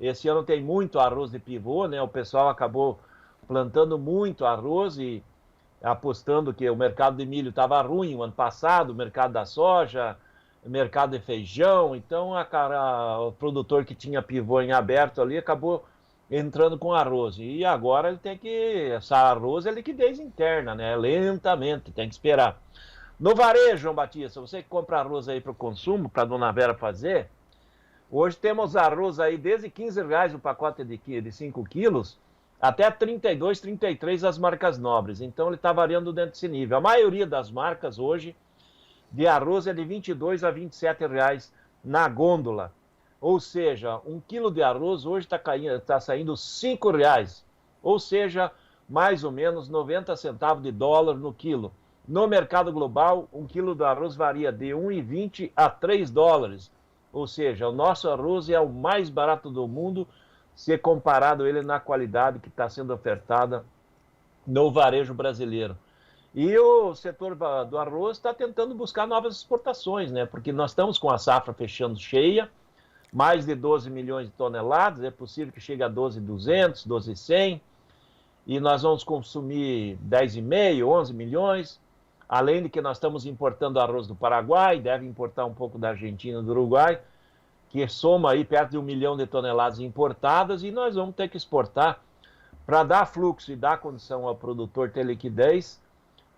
H: Esse ano tem muito arroz de pivô, né? O pessoal acabou plantando muito arroz e apostando que o mercado de milho estava ruim o ano passado, o mercado da soja, o mercado de feijão. Então, o produtor que tinha pivô em aberto ali acabou entrando com arroz. E agora ele tem que... Esse arroz é liquidez interna, né? Lentamente, tem que esperar. No varejo, João Batista, você que compra arroz aí para o consumo, para a dona Vera fazer, hoje temos arroz aí desde R$15 o pacote de 5 quilos, até 32, 33 as marcas nobres. Então ele está variando dentro desse nível. A maioria das marcas hoje de arroz é de 22 a 27 reais na gôndola. Ou seja, 1 quilo de arroz hoje está saindo 5 reais. Ou seja, mais ou menos 90 centavos de dólar no quilo. No mercado global, 1 quilo de arroz varia de 1,20 a 3 dólares. Ou seja, o nosso arroz é o mais barato do mundo, se comparado ele na qualidade que está sendo ofertada no varejo brasileiro. E o setor do arroz está tentando buscar novas exportações, né? Porque nós estamos com a safra fechando cheia, mais de 12 milhões de toneladas, é possível que chegue a 12.200, 12.100, e nós vamos consumir 10,5, 11 milhões, além de que nós estamos importando arroz do Paraguai, deve importar um pouco da Argentina e do Uruguai, que soma aí perto de 1 milhão de toneladas importadas, e nós vamos ter que exportar, para dar fluxo e dar condição ao produtor ter liquidez,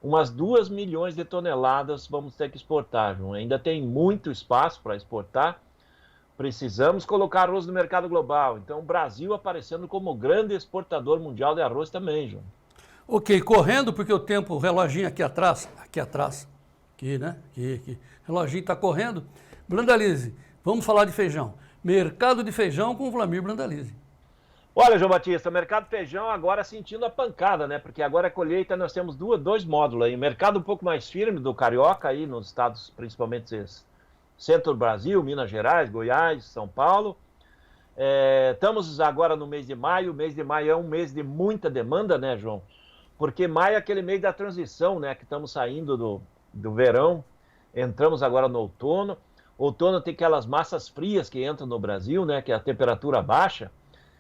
H: umas 2 milhões de toneladas vamos ter que exportar, João. Ainda tem muito espaço para exportar, precisamos colocar arroz no mercado global. Então o Brasil aparecendo como grande exportador mundial de arroz também, João.
B: Ok, correndo, porque o tempo, o reloginho aqui atrás, né? Aqui. O reloginho está correndo. Brandalize, vamos falar de feijão. Mercado de feijão com o Vlamir Brandalize.
H: Olha, João Batista, o mercado de feijão agora sentindo a pancada, né? Porque agora a colheita nós temos dois módulos aí. Mercado um pouco mais firme do Carioca aí nos estados, principalmente centro do Brasil, Minas Gerais, Goiás, São Paulo. Estamos agora no mês de maio. O mês de maio é um mês de muita demanda, né, João? Porque maio é aquele mês da transição, né? Que estamos saindo do verão, entramos agora no outono. Outono tem aquelas massas frias que entram no Brasil, né? Que é a temperatura baixa.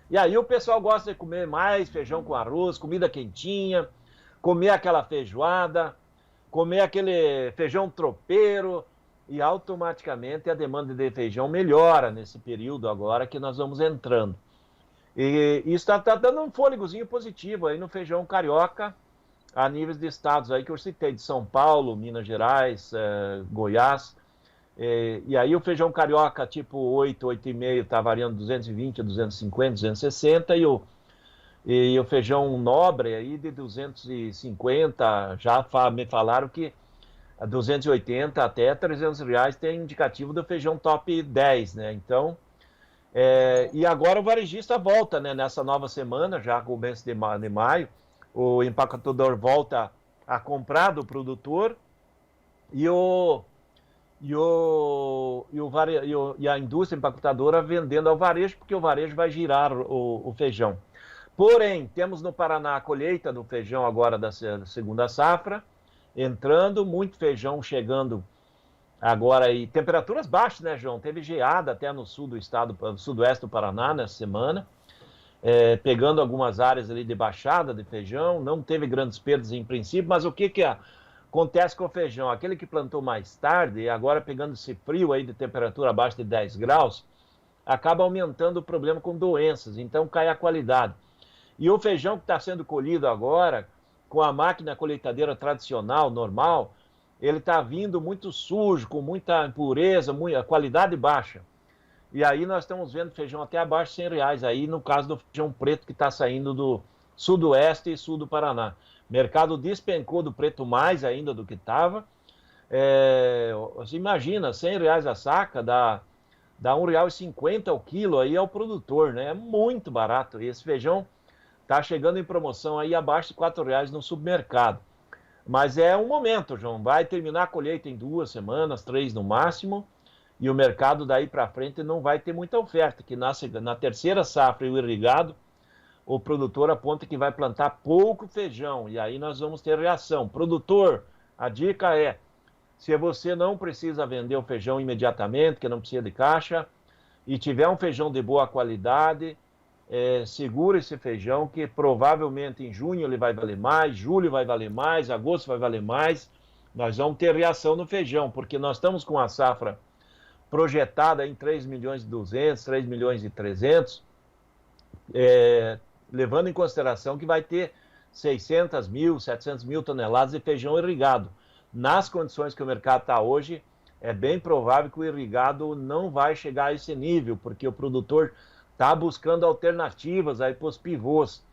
H: E aí o pessoal gosta de comer mais feijão com arroz, comida quentinha, comer aquela feijoada, comer aquele feijão tropeiro, e automaticamente a demanda de feijão melhora nesse período agora que nós vamos entrando. E isso está dando um fôlegozinho positivo aí no feijão carioca, a níveis de estados aí que eu citei, de São Paulo, Minas Gerais, Goiás. E aí o feijão carioca tipo 8, 8,5 está variando 220, 250, 260, e o feijão nobre aí de 250, já me falaram que 280 até 300 reais tem indicativo do feijão top 10, né? Então, e agora o varejista volta, né? Nessa nova semana, já com o mês de maio, o empacotador volta a comprar do produtor e a indústria empacotadora vendendo ao varejo, porque o varejo vai girar o feijão. Porém, temos no Paraná a colheita do feijão agora da segunda safra, entrando, muito feijão chegando agora, e temperaturas baixas, né, João? Teve geada até no sul do estado, no sudoeste do Paraná nessa semana, pegando algumas áreas ali de baixada de feijão, não teve grandes perdas em princípio, mas o que acontece com o feijão? Aquele que plantou mais tarde, e agora pegando esse frio aí de temperatura abaixo de 10 graus, acaba aumentando o problema com doenças, então cai a qualidade. E o feijão que está sendo colhido agora, com a máquina colheitadeira tradicional, normal, ele está vindo muito sujo, com muita impureza, muita qualidade baixa. E aí nós estamos vendo feijão até abaixo de 100 reais, aí no caso do feijão preto que está saindo do sudoeste e sul do Paraná. Mercado despencou do preto mais ainda do que estava. Você imagina, 100 reais a saca, dá R$1,50 o quilo aí ao produtor, né? É muito barato. E esse feijão está chegando em promoção aí abaixo de R$4 no supermercado. Mas é um momento, João. Vai terminar a colheita em 2 semanas, 3 no máximo, e o mercado daí para frente não vai ter muita oferta, que na terceira safra e o irrigado, o produtor aponta que vai plantar pouco feijão, e aí nós vamos ter reação. Produtor, a dica é, se você não precisa vender o feijão imediatamente, que não precisa de caixa, e tiver um feijão de boa qualidade, segura esse feijão, que provavelmente em junho ele vai valer mais, julho vai valer mais, agosto vai valer mais. Nós vamos ter reação no feijão, porque nós estamos com a safra projetada em 3 milhões e 200, 3 milhões e 300, levando em consideração que vai ter 600 mil, 700 mil toneladas de feijão irrigado. Nas condições que o mercado está hoje, é bem provável que o irrigado não vai chegar a esse nível, porque o produtor está buscando alternativas aí para os pivôs.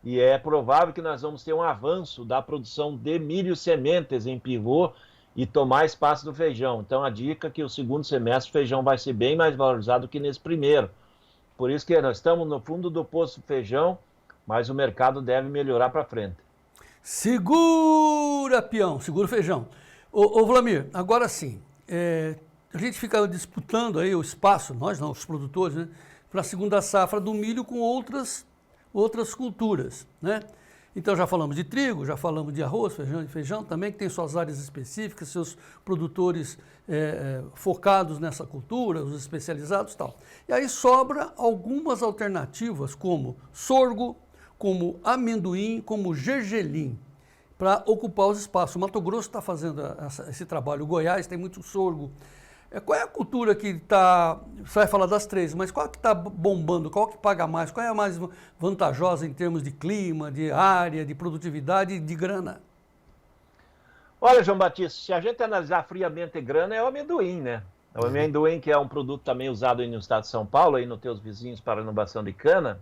H: E é provável que nós vamos ter um avanço da produção de milho sementes em pivô e tomar espaço do feijão. Então a dica é que o segundo semestre o feijão vai ser bem mais valorizado que nesse primeiro. Por isso que nós estamos no fundo do poço do feijão, mas o mercado deve melhorar para frente.
I: Segura, peão, segura o feijão. Ô Vlamir, agora sim, a gente fica disputando aí o espaço, nós não, os produtores, né, para a segunda safra do milho com outras culturas, né? Então já falamos de trigo, já falamos de arroz, feijão também, que tem suas áreas específicas, seus produtores focados nessa cultura, os especializados e tal. E aí sobra algumas alternativas como sorgo, como amendoim, como gergelim, para ocupar os espaços. O Mato Grosso está fazendo esse trabalho, o Goiás tem muito sorgo. Qual é a cultura que está, você vai falar das 3, mas qual que está bombando, qual que paga mais, qual é a mais vantajosa em termos de clima, de área, de produtividade e de grana?
H: Olha, João Batista, se a gente analisar friamente grana, é o amendoim, né? O amendoim, que é um produto também usado aí no estado de São Paulo, aí nos teus vizinhos para renovação de cana,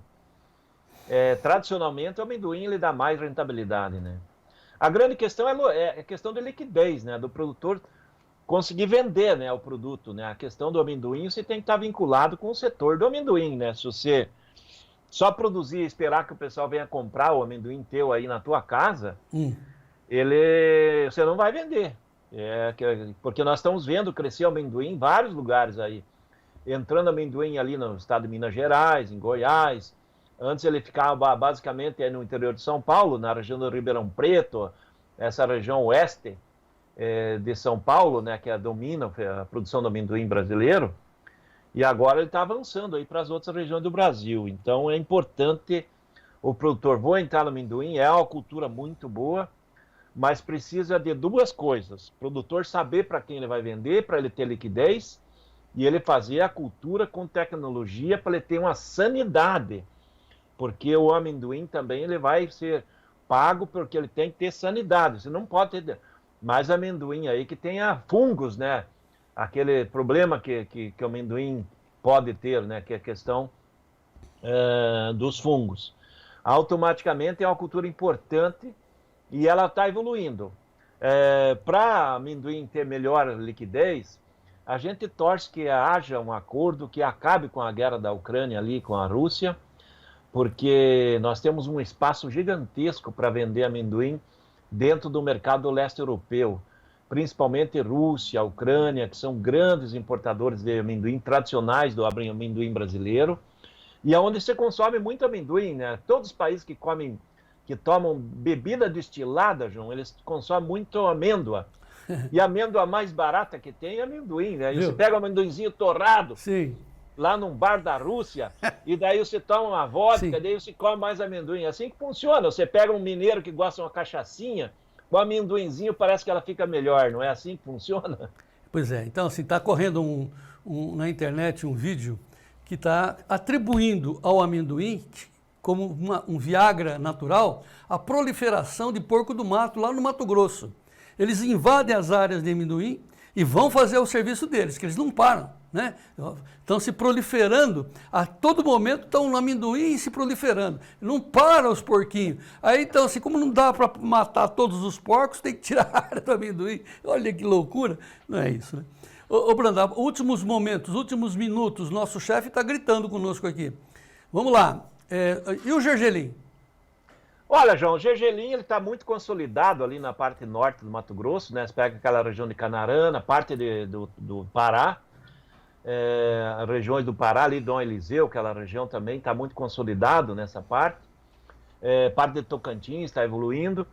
H: tradicionalmente o amendoim ele dá mais rentabilidade, né? A grande questão é a questão de liquidez, né? Do produtor conseguir vender, né, o produto, né? A questão do amendoim, você tem que estar vinculado com o setor do amendoim, né? Se você só produzir e esperar que o pessoal venha comprar o amendoim teu aí na tua casa, você não vai vender. Porque nós estamos vendo crescer o amendoim em vários lugares aí. Entrando amendoim ali no estado de Minas Gerais, em Goiás. Antes ele ficava basicamente no interior de São Paulo, na região do Ribeirão Preto, essa região oeste de São Paulo, né, que domina a produção do amendoim brasileiro, e agora ele está avançando aí para as outras regiões do Brasil. Então é importante o produtor entrar no amendoim, é uma cultura muito boa, mas precisa de 2 coisas: o produtor saber para quem ele vai vender, para ele ter liquidez, e ele fazer a cultura com tecnologia para ele ter uma sanidade, porque o amendoim também ele vai ser pago porque ele tem que ter sanidade. Você não pode ter mais amendoim aí que tenha fungos, né? Aquele problema que o amendoim pode ter, né? Que é a questão dos fungos. Automaticamente é uma cultura importante e ela está evoluindo. Para amendoim ter melhor liquidez, a gente torce que haja um acordo que acabe com a guerra da Ucrânia ali com a Rússia, porque nós temos um espaço gigantesco para vender amendoim dentro do mercado do leste europeu, principalmente Rússia, Ucrânia, que são grandes importadores de amendoim tradicionais do amendoim brasileiro, e aonde se consome muito amendoim, né? Todos os países que tomam bebida destilada, João, eles consomem muito amêndoa. E a amêndoa mais barata que tem é amendoim, né? E você pega o amendoinzinho torrado,
I: sim,
H: lá num bar da Rússia, e daí você toma uma vodka, sim, daí você come mais amendoim. É assim que funciona. Você pega um mineiro que gosta de uma cachaçinha, com amendoinzinho parece que ela fica melhor. Não é assim que funciona?
I: Pois é. Então, assim, está correndo na internet um vídeo que está atribuindo ao amendoim, como um Viagra natural, a proliferação de porco do mato lá no Mato Grosso. Eles invadem as áreas de amendoim e vão fazer o serviço deles, que eles não param, né? Estão se proliferando, a todo momento estão no amendoim se proliferando, não param os porquinhos. Aí então, assim, como não dá para matar todos os porcos, tem que tirar a área do amendoim. Olha que loucura, não é isso, né? Ô Brandão, últimos momentos, últimos minutos, nosso chefe está gritando conosco aqui. Vamos lá, e o gergelim?
H: Olha, João, o gergelim ele está muito consolidado ali na parte norte do Mato Grosso, né? Você pega aquela região de Canarana, parte do Pará, regiões do Pará, ali, Dom Eliseu, aquela região também está muito consolidado nessa parte. Parte de Tocantins está evoluindo.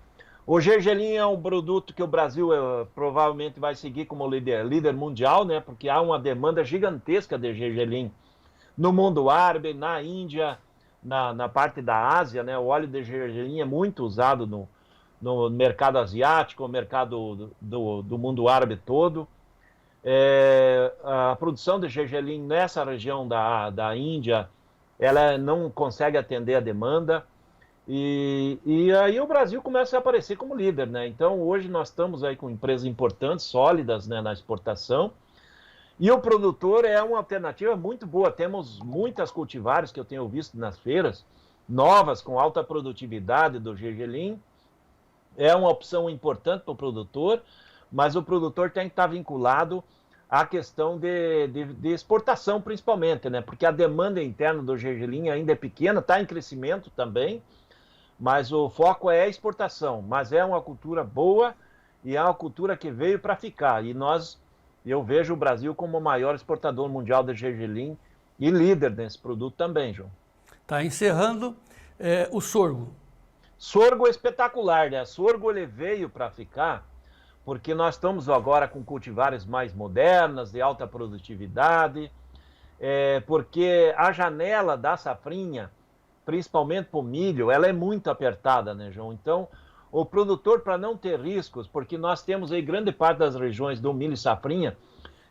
H: O gergelim é um produto que o Brasil provavelmente vai seguir como líder mundial, né? Porque há uma demanda gigantesca de gergelim no mundo árabe, na Índia, na parte da Ásia, né? O óleo de gergelim é muito usado no mercado asiático, no mercado do mundo árabe todo. A produção de gergelim nessa região da Índia, ela não consegue atender a demanda. E aí o Brasil começa a aparecer como líder, né? Então hoje nós estamos aí com empresas importantes, sólidas, né, na exportação. E o produtor é uma alternativa muito boa. Temos muitas cultivares que eu tenho visto nas feiras, novas, com alta produtividade do gergelim. É uma opção importante para o produtor, mas o produtor tem que estar vinculado à questão de exportação, principalmente, né? Porque a demanda interna do gergelim ainda é pequena, está em crescimento também, mas o foco é a exportação. Mas é uma cultura boa e é uma cultura que veio para ficar. E eu vejo o Brasil como o maior exportador mundial de gergelim e líder nesse produto também, João.
I: Tá encerrando o sorgo.
H: Sorgo é espetacular, né? Sorgo ele veio para ficar porque nós estamos agora com cultivares mais modernas, de alta produtividade, porque a janela da safrinha, principalmente para o milho, ela é muito apertada, né, João? Então, o produtor, para não ter riscos, porque nós temos aí grande parte das regiões do milho e safrinha,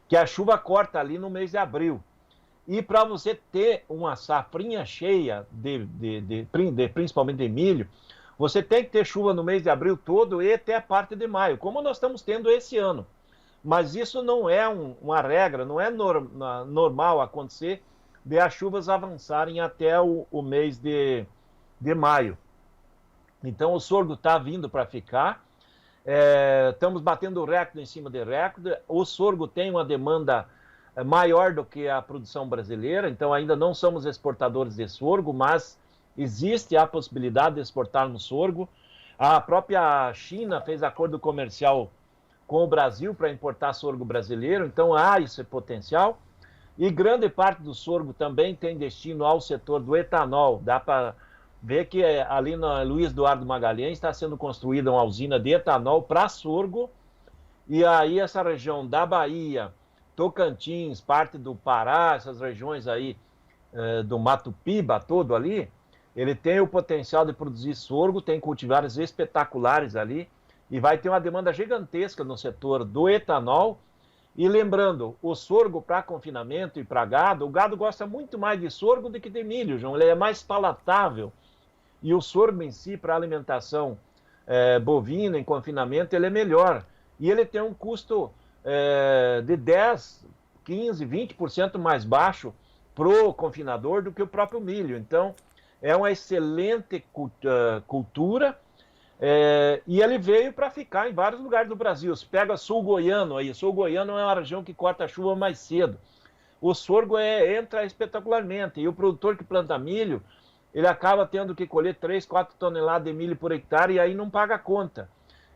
H: que a chuva corta ali no mês de abril. E para você ter uma safrinha cheia, principalmente de milho, você tem que ter chuva no mês de abril todo e até a parte de maio, como nós estamos tendo esse ano. Mas isso não é uma regra, não é normal acontecer de as chuvas avançarem até o mês de maio. Então o sorgo está vindo para ficar, estamos batendo recorde em cima de recorde. O sorgo tem uma demanda maior do que a produção brasileira, então ainda não somos exportadores de sorgo, mas existe a possibilidade de exportarmos sorgo. A própria China fez acordo comercial com o Brasil para importar sorgo brasileiro, então há esse potencial. E grande parte do sorgo também tem destino ao setor do etanol. Dá para ver que ali na Luiz Eduardo Magalhães está sendo construída uma usina de etanol para sorgo. E aí essa região da Bahia, Tocantins, parte do Pará, essas regiões aí do Mato Piba todo ali, ele tem o potencial de produzir sorgo, tem cultivares espetaculares ali e vai ter uma demanda gigantesca no setor do etanol. E lembrando, o sorgo para confinamento e para gado, o gado gosta muito mais de sorgo do que de milho, João. Ele é mais palatável. E o sorgo em si, para alimentação bovina, em confinamento, ele é melhor. E ele tem um custo de 10, 15, 20% mais baixo para o confinador do que o próprio milho. Então, é uma excelente cultura. E ele veio para ficar em vários lugares do Brasil. Você pega sul goiano aí, sul goiano é uma região que corta a chuva mais cedo. O sorgo entra espetacularmente, e o produtor que planta milho, ele acaba tendo que colher 3, 4 toneladas de milho por hectare e aí não paga a conta.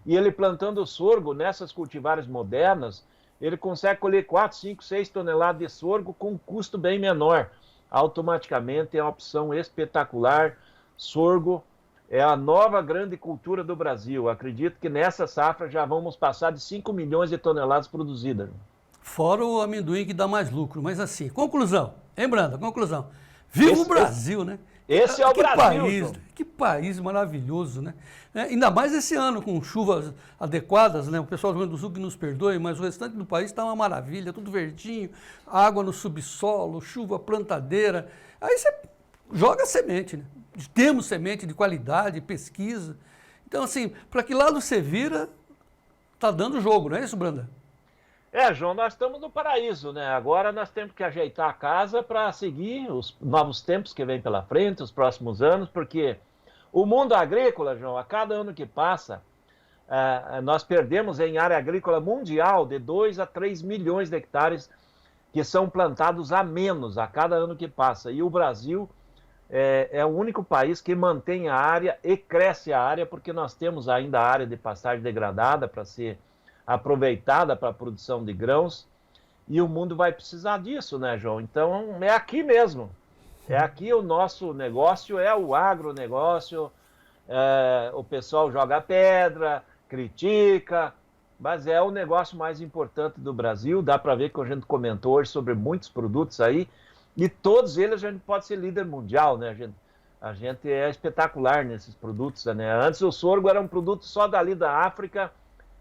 H: E ele plantando sorgo nessas cultivares modernas, ele consegue colher 4, 5, 6 toneladas de sorgo com um custo bem menor. Automaticamente é uma opção espetacular. Sorgo é a nova grande cultura do Brasil. Acredito que nessa safra já vamos passar de 5 milhões de toneladas produzidas.
I: Fora o amendoim que dá mais lucro. Mas assim, conclusão. Hein, Branda? Conclusão. Viva o Brasil, né?
H: Esse é o Brasil.
I: País, que país maravilhoso, né? Ainda mais esse ano, com chuvas adequadas, né? O pessoal do Rio Grande do Sul que nos perdoe, mas o restante do país está uma maravilha, tudo verdinho, água no subsolo, chuva plantadeira. Aí você joga semente, né? Temos semente de qualidade, pesquisa. Então, assim, para que lado você vira, tá dando jogo, não é isso, Branda?
H: João, nós estamos no paraíso, né? Agora nós temos que ajeitar a casa para seguir os novos tempos que vêm pela frente, os próximos anos, porque o mundo agrícola, João, a cada ano que passa, nós perdemos em área agrícola mundial de 2 a 3 milhões de hectares que são plantados a menos a cada ano que passa. E o Brasil é o único país que mantém a área e cresce a área, porque nós temos ainda a área de pastagem degradada para ser aproveitada para a produção de grãos, e o mundo vai precisar disso, né, João? Então, é aqui mesmo. É aqui o nosso negócio, é o agronegócio. O pessoal joga pedra, critica, mas é o negócio mais importante do Brasil. Dá para ver que a gente comentou hoje sobre muitos produtos aí, e todos eles a gente pode ser líder mundial, né? A gente é espetacular nesses produtos, né? Antes o sorgo era um produto só dali da África,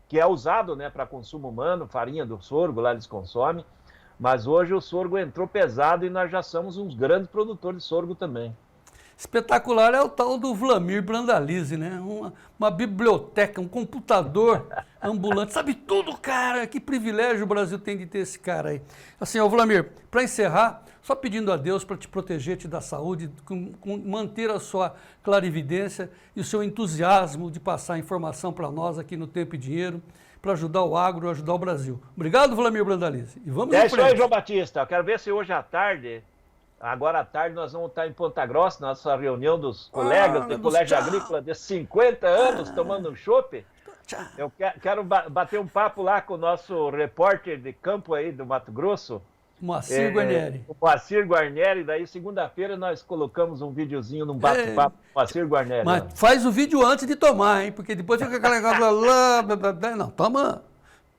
H: que é usado, né, para consumo humano, farinha do sorgo, lá eles consomem, mas hoje o sorgo entrou pesado e nós já somos uns grandes produtores de sorgo também.
I: Espetacular é o tal do Vlamir Brandalize, né? Uma biblioteca, um computador ambulante, sabe tudo, cara. Que privilégio o Brasil tem de ter esse cara aí. Assim, ó, Vlamir, para encerrar, só pedindo a Deus para te proteger, te dar saúde, manter a sua clarividência e o seu entusiasmo de passar informação para nós aqui no Tempo e Dinheiro, para ajudar o agro, ajudar o Brasil. Obrigado, Vlamir Brandalize. E vamos em frente.
H: É isso aí, João Batista. Eu quero ver se hoje à tarde... Agora à tarde nós vamos estar em Ponta Grossa, nossa reunião dos colegas do Colégio Agrícola de 50 anos, tomando um chopp. Eu quero bater um papo lá com o nosso repórter de campo aí do Mato Grosso.
I: Moacir Guarnieri.
H: O Moacir Guarnieri, daí segunda-feira nós colocamos um videozinho num bate-papo com o Moacir Guarnieri.
I: Mas faz o vídeo antes de tomar, hein? Porque depois fica aquela coisa lá, não, toma,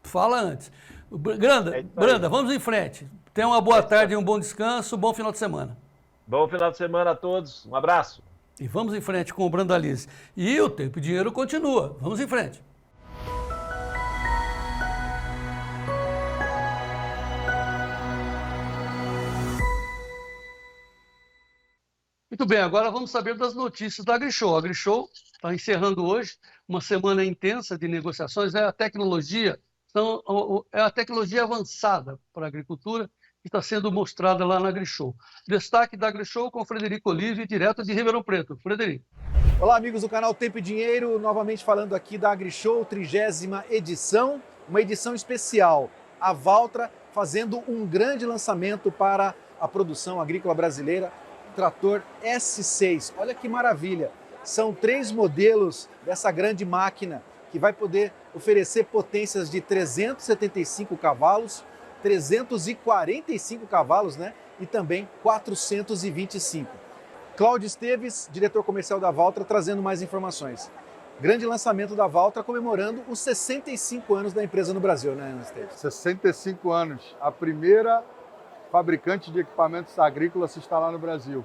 I: fala antes. Branda, vamos em frente. Tenha uma boa tarde, um bom descanso, bom final de semana.
H: Bom final de semana a todos, um abraço.
I: E vamos em frente com o Brandalize. E o Tempo e Dinheiro continua, vamos em frente. Muito bem, agora vamos saber das notícias da AgriShow. A AgriShow está encerrando hoje uma semana intensa de negociações. É a tecnologia avançada para a agricultura que está sendo mostrada lá na AgriShow. Destaque da AgriShow com Frederico Olive, direto de Ribeirão Preto. Frederico.
J: Olá, amigos do canal Tempo e Dinheiro, novamente falando aqui da AgriShow, 30ª edição, uma edição especial. A Valtra fazendo um grande lançamento para a produção agrícola brasileira, o trator S6. Olha que maravilha! São 3 modelos dessa grande máquina que vai poder oferecer potências de 375 cavalos, 345 cavalos, né? E também 425. Cláudio Esteves, diretor comercial da Valtra, trazendo mais informações. Grande lançamento da Valtra comemorando os 65 anos da empresa no Brasil, né, Esteves?
K: 65 anos. A primeira fabricante de equipamentos agrícolas a se instalar no Brasil.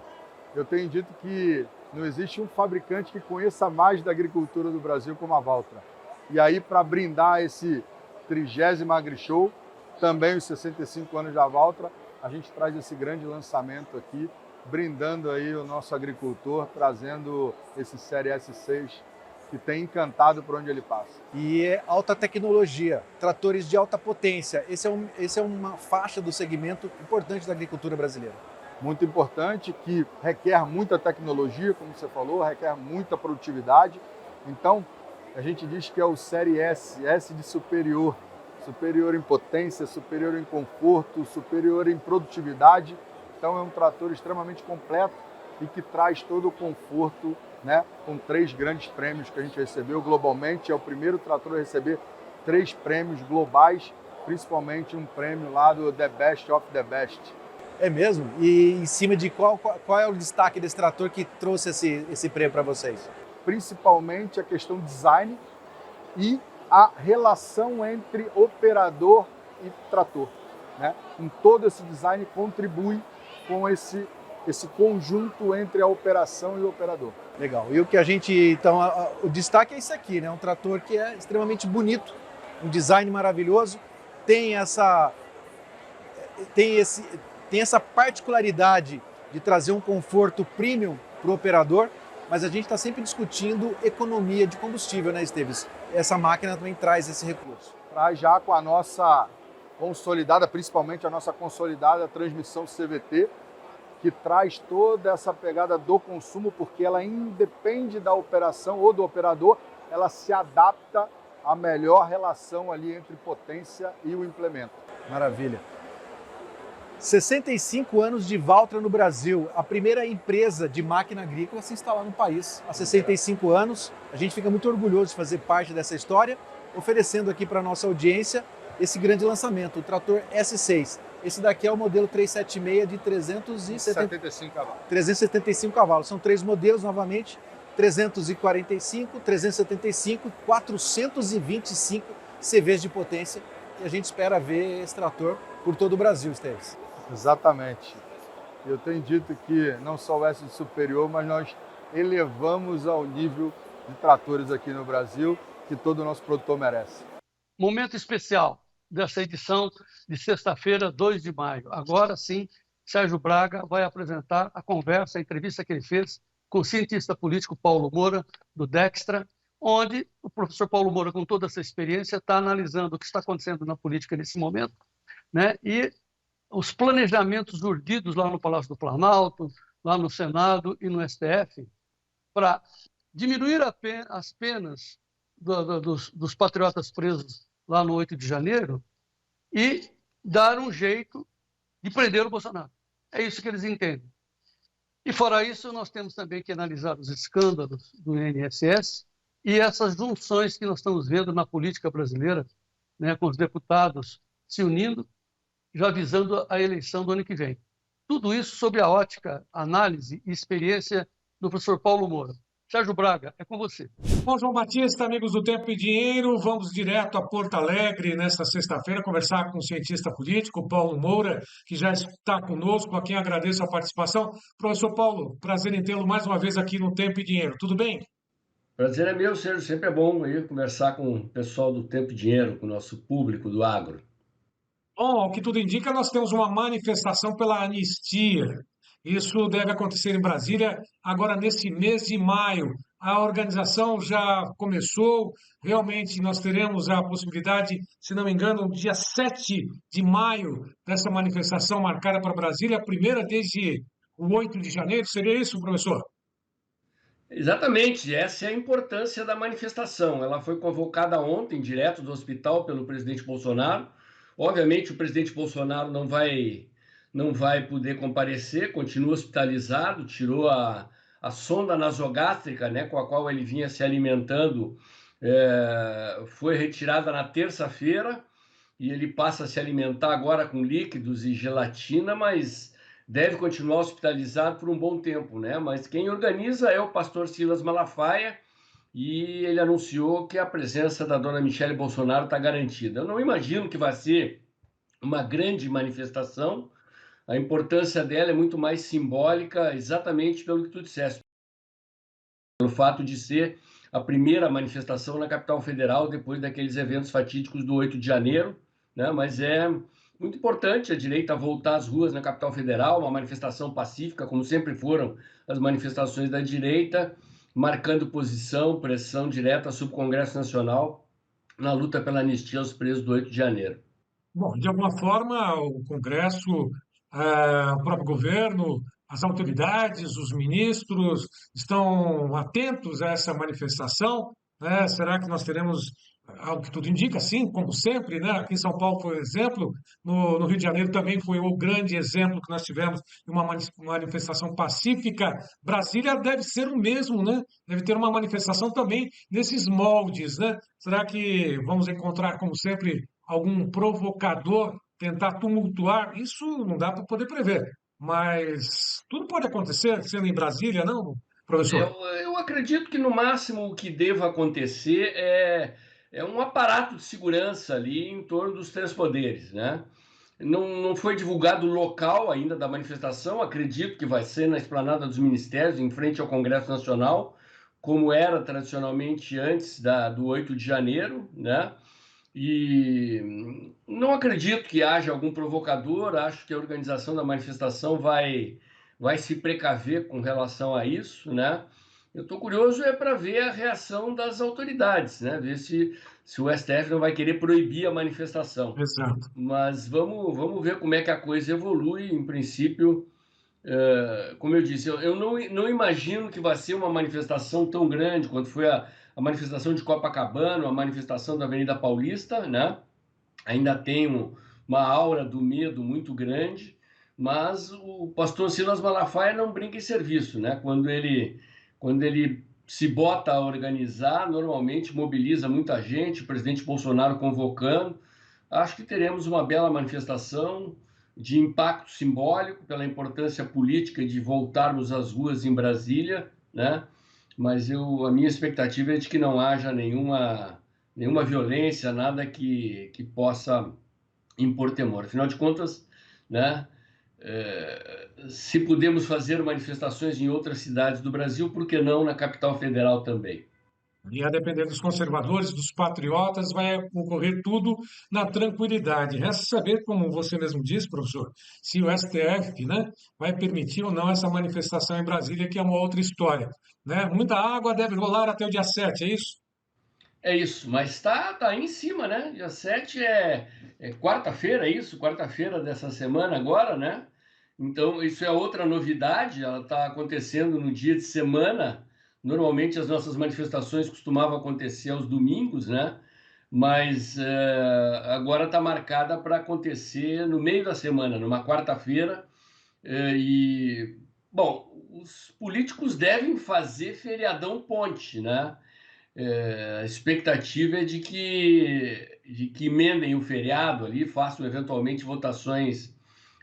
K: Eu tenho dito que não existe um fabricante que conheça mais da agricultura do Brasil como a Valtra. E aí, para brindar esse 30º AgriShow, também os 65 anos da Valtra, a gente traz esse grande lançamento aqui, brindando aí o nosso agricultor, trazendo esse Série S6 que tem encantado por onde ele passa.
J: E é alta tecnologia, tratores de alta potência. Esse é uma faixa do segmento importante da agricultura brasileira.
K: Muito importante, que requer muita tecnologia, como você falou, requer muita produtividade. Então, a gente diz que é o Série S, S de superior. Superior em potência, superior em conforto, superior em produtividade. Então é um trator extremamente completo e que traz todo o conforto, né, com 3 grandes prêmios que a gente recebeu globalmente. É o primeiro trator a receber 3 prêmios globais, principalmente um prêmio lá do The Best of the Best.
J: É mesmo? E em cima de qual é o destaque desse trator que trouxe esse prêmio para vocês?
K: Principalmente a questão design e a relação entre operador e trator, né? Em todo esse design contribui com esse conjunto entre a operação e o operador.
J: Legal. E o que a gente, então, o destaque é isso aqui, né? Um trator que é extremamente bonito, um design maravilhoso, tem essa particularidade de trazer um conforto premium para o operador, mas a gente está sempre discutindo economia de combustível, né, Esteves? Essa máquina também traz esse recurso.
K: Traz já com a nossa consolidada, principalmente a nossa consolidada transmissão CVT, que traz toda essa pegada do consumo, porque ela independe da operação ou do operador, ela se adapta à melhor relação ali entre potência e o implemento.
J: Maravilha. 65 anos de Valtra no Brasil, a primeira empresa de máquina agrícola a se instalar no país. Há 65 anos, a gente fica muito orgulhoso de fazer parte dessa história, oferecendo aqui para a nossa audiência esse grande lançamento, o trator S6. Esse daqui é o modelo 376 de 375 cavalos. São 3 modelos, novamente, 345, 375 e 425 CVs de potência. E a gente espera ver esse trator por todo o Brasil, Esteves.
K: Exatamente. Eu tenho dito que não só o S de superior, mas nós elevamos ao nível de tratores aqui no Brasil que todo o nosso produtor merece.
B: Momento especial dessa edição de sexta-feira, 2 de maio. Agora sim, Sérgio Braga vai apresentar a conversa, a entrevista que ele fez com o cientista político Paulo Moura, do Dextra, onde o professor Paulo Moura, com toda essa experiência, está analisando o que está acontecendo na política nesse momento, né? E os planejamentos urdidos lá no Palácio do Planalto, lá no Senado e no STF, para diminuir as penas dos patriotas presos lá no 8 de janeiro e dar um jeito de prender o Bolsonaro. É isso que eles entendem. E fora isso, nós temos também que analisar os escândalos do INSS e essas junções que nós estamos vendo na política brasileira, né, com os deputados se unindo, já visando a eleição do ano que vem. Tudo isso sob a ótica, análise e experiência do professor Paulo Moura. Sérgio Braga, é com você.
E: Bom, João Batista, amigos do Tempo e Dinheiro, vamos direto a Porto Alegre nesta sexta-feira conversar com o cientista político Paulo Moura, que já está conosco, a quem agradeço a participação. Professor Paulo, prazer em tê-lo mais uma vez aqui no Tempo e Dinheiro. Tudo bem?
L: Prazer é meu, Sérgio. Sempre é bom aí conversar com o pessoal do Tempo e Dinheiro, com o nosso público do agro.
E: Bom, ao que tudo indica, nós temos uma manifestação pela anistia. Isso deve acontecer em Brasília agora nesse mês de maio. A organização já começou, realmente nós teremos a possibilidade, se não me engano, no dia 7 de maio, dessa manifestação marcada para Brasília, a primeira desde o 8 de janeiro. Seria isso, professor?
L: Exatamente, essa é a importância da manifestação. Ela foi convocada ontem, direto do hospital, pelo presidente Bolsonaro. Obviamente, o presidente Bolsonaro não vai poder comparecer, continua hospitalizado, tirou a sonda nasogástrica, né, com a qual ele vinha se alimentando, foi retirada na terça-feira e ele passa a se alimentar agora com líquidos e gelatina, mas deve continuar hospitalizado por um bom tempo, né? Mas quem organiza é o pastor Silas Malafaia e ele anunciou que a presença da dona Michele Bolsonaro está garantida. Eu não imagino que vai ser uma grande manifestação. A importância dela é muito mais simbólica, exatamente pelo que tu disseste, pelo fato de ser a primeira manifestação na capital federal depois daqueles eventos fatídicos do 8 de janeiro, né? Mas é muito importante a direita voltar às ruas na capital federal, uma manifestação pacífica, como sempre foram as manifestações da direita, marcando posição, pressão direta sobre o Congresso Nacional na luta pela anistia aos presos do 8 de janeiro.
E: Bom, de alguma forma, o Congresso, o próprio governo, as autoridades, os ministros estão atentos a essa manifestação, né? Será que nós teremos, algo que tudo indica, sim, como sempre, né? Aqui em São Paulo foi um exemplo, no Rio de Janeiro também foi o grande exemplo que nós tivemos de uma manifestação pacífica. Brasília deve ser o mesmo, né? Deve ter uma manifestação também nesses moldes, né? Será que vamos encontrar, como sempre, algum provocador tentar tumultuar? Isso não dá para poder prever, mas tudo pode acontecer sendo em Brasília, não, professor?
L: Eu acredito que no máximo o que deva acontecer é um aparato de segurança ali em torno dos 3 poderes, né? Não foi divulgado o local ainda da manifestação, acredito que vai ser na Esplanada dos Ministérios, em frente ao Congresso Nacional, como era tradicionalmente antes do 8 de janeiro, né? E não acredito que haja algum provocador, acho que a organização da manifestação vai se precaver com relação a isso, né? Eu estou curioso para ver a reação das autoridades, né? Ver se o STF não vai querer proibir a manifestação.
E: Exato.
L: Mas vamos ver como é que a coisa evolui. Em princípio, como eu disse, eu não imagino que vai ser uma manifestação tão grande quanto foi a manifestação de Copacabana, a manifestação da Avenida Paulista, né? Ainda tem uma aura do medo muito grande, mas o pastor Silas Malafaia não brinca em serviço, né? Quando ele se bota a organizar, normalmente mobiliza muita gente, o presidente Bolsonaro convocando. Acho que teremos uma bela manifestação de impacto simbólico pela importância política de voltarmos às ruas em Brasília, né? Mas a minha expectativa é de que não haja nenhuma violência, nada que possa impor temor. Afinal de contas, né? Se podemos fazer manifestações em outras cidades do Brasil, por que não na capital federal também?
E: E a depender dos conservadores, dos patriotas, vai ocorrer tudo na tranquilidade. Resta saber, como você mesmo disse, professor, se o STF, né, vai permitir ou não essa manifestação em Brasília, que é uma outra história, né? Muita água deve rolar até o dia 7, é isso?
L: É isso, mas tá aí em cima, né? Dia 7 é quarta-feira, é isso? Quarta-feira dessa semana agora, né? Então, isso é outra novidade, ela está acontecendo no dia de semana. Normalmente as nossas manifestações costumavam acontecer aos domingos, né? Mas agora está marcada para acontecer no meio da semana, numa quarta-feira. Bom, os políticos devem fazer feriadão ponte, né? A expectativa é de que emendem o feriado ali, façam eventualmente votações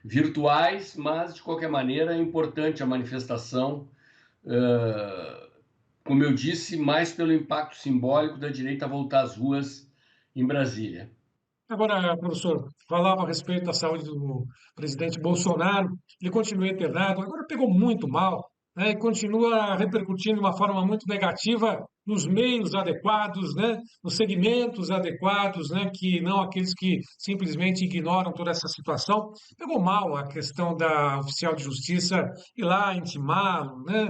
L: virtuais, mas de qualquer maneira é importante a manifestação, como eu disse, mais pelo impacto simbólico da direita voltar às ruas em Brasília.
E: Agora, professor, falava a respeito da saúde do presidente Bolsonaro, ele continua internado, agora pegou muito mal, né, e continua repercutindo de uma forma muito negativa nos meios adequados, né, nos segmentos adequados, né, que não aqueles que simplesmente ignoram toda essa situação. Pegou mal a questão da oficial de justiça ir lá intimá-lo, né,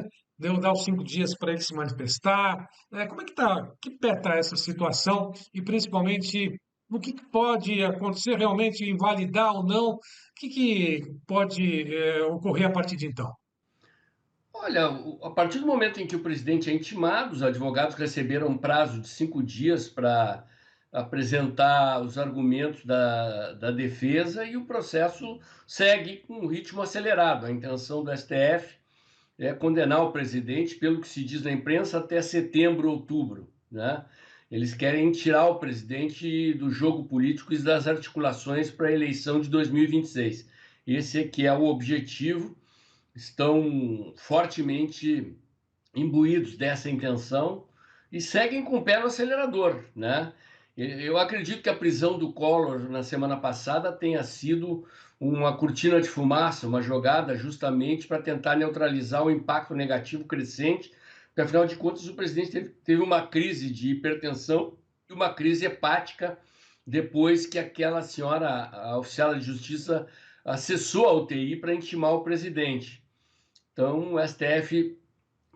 E: dar os 5 dias para ele se manifestar. Como é que tá, que pé está essa situação e principalmente no que pode acontecer realmente, invalidar ou não? O que pode ocorrer a partir de então?
L: Olha, a partir do momento em que o presidente é intimado, os advogados receberam um prazo de 5 dias para apresentar os argumentos da defesa e o processo segue com um ritmo acelerado. A intenção do STF é condenar o presidente, pelo que se diz na imprensa, até setembro, outubro, né? Eles querem tirar o presidente do jogo político e das articulações para a eleição de 2026. Esse aqui é o objetivo. Estão fortemente imbuídos dessa intenção e seguem com o pé no acelerador, né? Eu acredito que a prisão do Collor na semana passada tenha sido uma cortina de fumaça, uma jogada justamente para tentar neutralizar o impacto negativo crescente, porque afinal de contas o presidente teve uma crise de hipertensão e uma crise hepática depois que aquela senhora, a oficial de justiça, acessou a UTI para intimar o presidente. Então o STF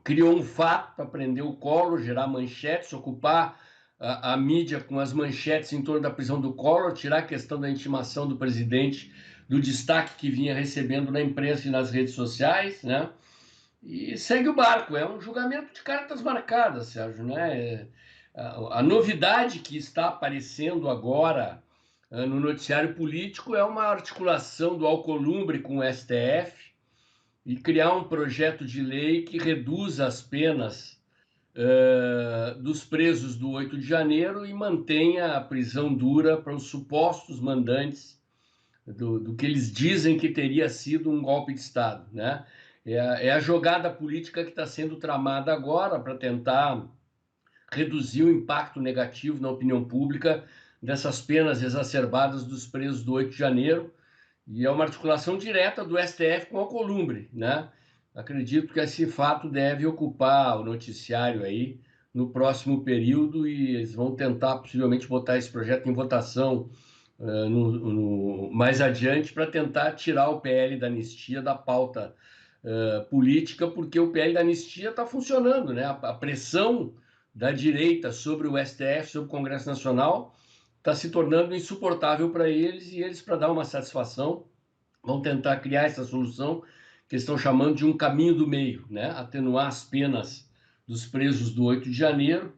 L: criou um fato para prender o Collor, gerar manchetes, ocupar a mídia com as manchetes em torno da prisão do Collor, tirar a questão da intimação do presidente do destaque que vinha recebendo na imprensa e nas redes sociais, né? E segue o barco. É um julgamento de cartas marcadas, Sérgio, né? A novidade que está aparecendo agora no noticiário político é uma articulação do Alcolumbre com o STF e criar um projeto de lei que reduza as penas dos presos do 8 de janeiro e mantenha a prisão dura para os supostos mandantes do que eles dizem que teria sido um golpe de Estado, né? É a jogada política que está sendo tramada agora para tentar reduzir o impacto negativo na opinião pública dessas penas exacerbadas dos presos do 8 de janeiro, e é uma articulação direta do STF com a Alcolumbre, né? Acredito que esse fato deve ocupar o noticiário aí no próximo período e eles vão tentar possivelmente botar esse projeto em votação mais adiante para tentar tirar o PL da anistia da pauta política, porque o PL da anistia está funcionando, né? A pressão da direita sobre o STF, sobre o Congresso Nacional, está se tornando insuportável para eles, e eles, para dar uma satisfação, vão tentar criar essa solução que estão chamando de um caminho do meio, né? Atenuar as penas dos presos do 8 de janeiro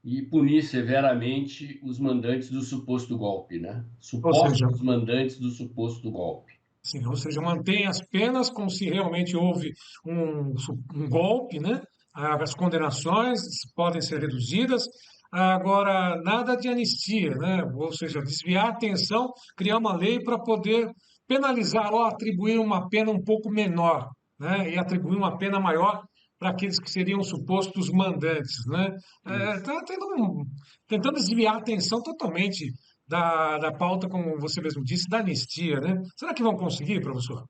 L: e punir severamente os mandantes do suposto golpe, né? Supostos mandantes do suposto golpe.
E: Sim, ou seja, mantém as penas como se realmente houve um golpe, né? As condenações podem ser reduzidas. Agora, nada de anistia, né? Ou seja, desviar a atenção, criar uma lei para poder penalizar ou atribuir uma pena um pouco menor, né? E atribuir uma pena maior para aqueles que seriam supostos mandantes, né? Está tentando desviar a atenção totalmente da pauta, como você mesmo disse, da anistia, né? Será que vão conseguir, professor?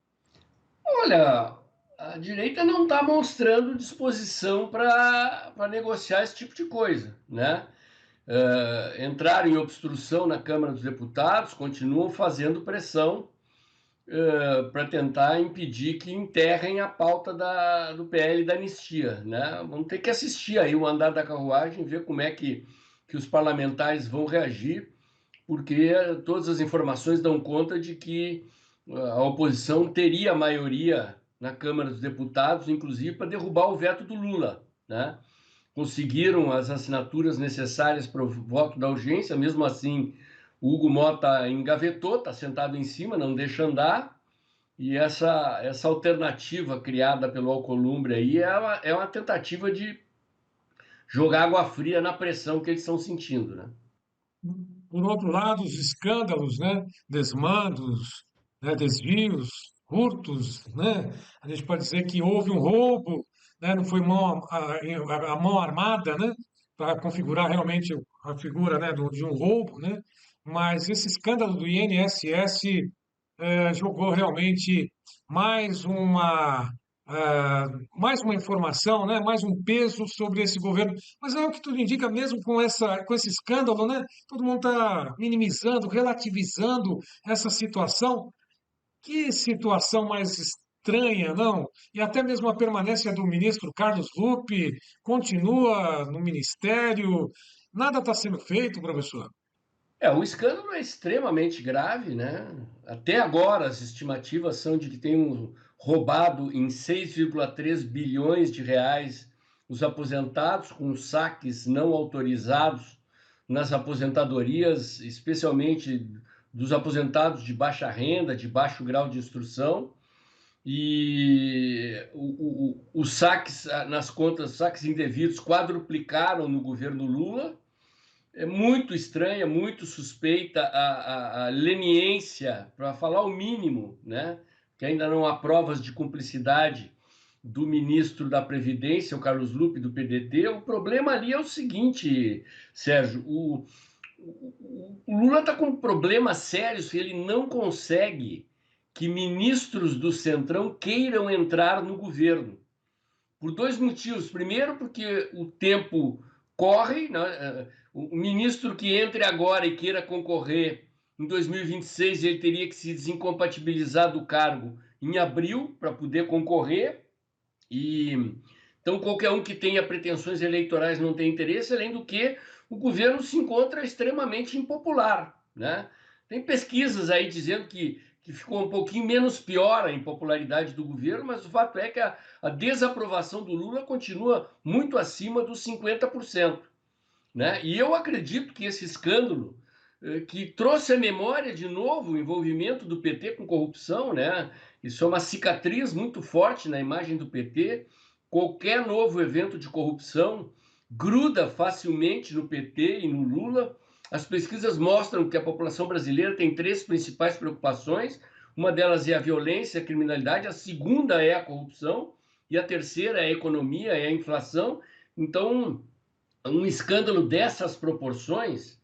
L: Olha, a direita não está mostrando disposição para negociar esse tipo de coisa, né? Entraram em obstrução na Câmara dos Deputados, continuam fazendo pressão para tentar impedir que enterrem a pauta do PL da anistia, né? Vamos ter que assistir aí o andar da carruagem, ver como é que os parlamentares vão reagir, porque todas as informações dão conta de que a oposição teria maioria na Câmara dos Deputados, inclusive para derrubar o veto do Lula, né? Conseguiram as assinaturas necessárias para o voto da urgência, mesmo assim o Hugo Mota engavetou, está sentado em cima, não deixa andar, e essa alternativa criada pelo Alcolumbre aí é uma tentativa de jogar água fria na pressão que eles estão sentindo, né?
E: Por outro lado, os escândalos, né? Desmandos, né? Desvios, furtos, né? A gente pode dizer que houve um roubo, né? Não foi a mão armada, né? Para configurar realmente a figura, né? De um roubo, né? Mas esse escândalo do INSS jogou realmente mais uma mais uma informação, né? Mais um peso sobre esse governo. Mas é o que tudo indica, mesmo com esse escândalo, né? Todo mundo está minimizando, relativizando essa situação. Que situação mais estranha, não? E até mesmo a permanência do ministro Carlos Lupe continua no ministério. Nada está sendo feito, professor.
L: O escândalo é extremamente grave, né? Até agora as estimativas são de que tenham roubado em 6,3 bilhões de reais os aposentados com saques não autorizados nas aposentadorias, especialmente dos aposentados de baixa renda, de baixo grau de instrução. E os saques nas contas, saques indevidos, quadruplicaram no governo Lula. É muito estranha, muito suspeita a leniência, para falar o mínimo, né? Que ainda não há provas de cumplicidade do ministro da Previdência, o Carlos Lupe, do PDT. O problema ali é o seguinte, Sérgio, o Lula está com problemas sérios se ele não consegue que ministros do Centrão queiram entrar no governo. Por dois motivos. Primeiro, porque o tempo corre, né? O ministro que entre agora e queira concorrer em 2026, ele teria que se desincompatibilizar do cargo em abril para poder concorrer. Então, qualquer um que tenha pretensões eleitorais não tem interesse, além do que o governo se encontra extremamente impopular, né? Tem pesquisas aí dizendo que ficou um pouquinho menos pior a impopularidade do governo, mas o fato é que a desaprovação do Lula continua muito acima dos 50%. Né? E eu acredito que esse escândalo, que trouxe à memória de novo o envolvimento do PT com corrupção, né? Isso é uma cicatriz muito forte na imagem do PT. Qualquer novo evento de corrupção gruda facilmente no PT e no Lula. As pesquisas mostram que a população brasileira tem três principais preocupações. Uma delas é a violência e a criminalidade, a segunda é a corrupção e a terceira é a economia, é a inflação. Então, um escândalo dessas proporções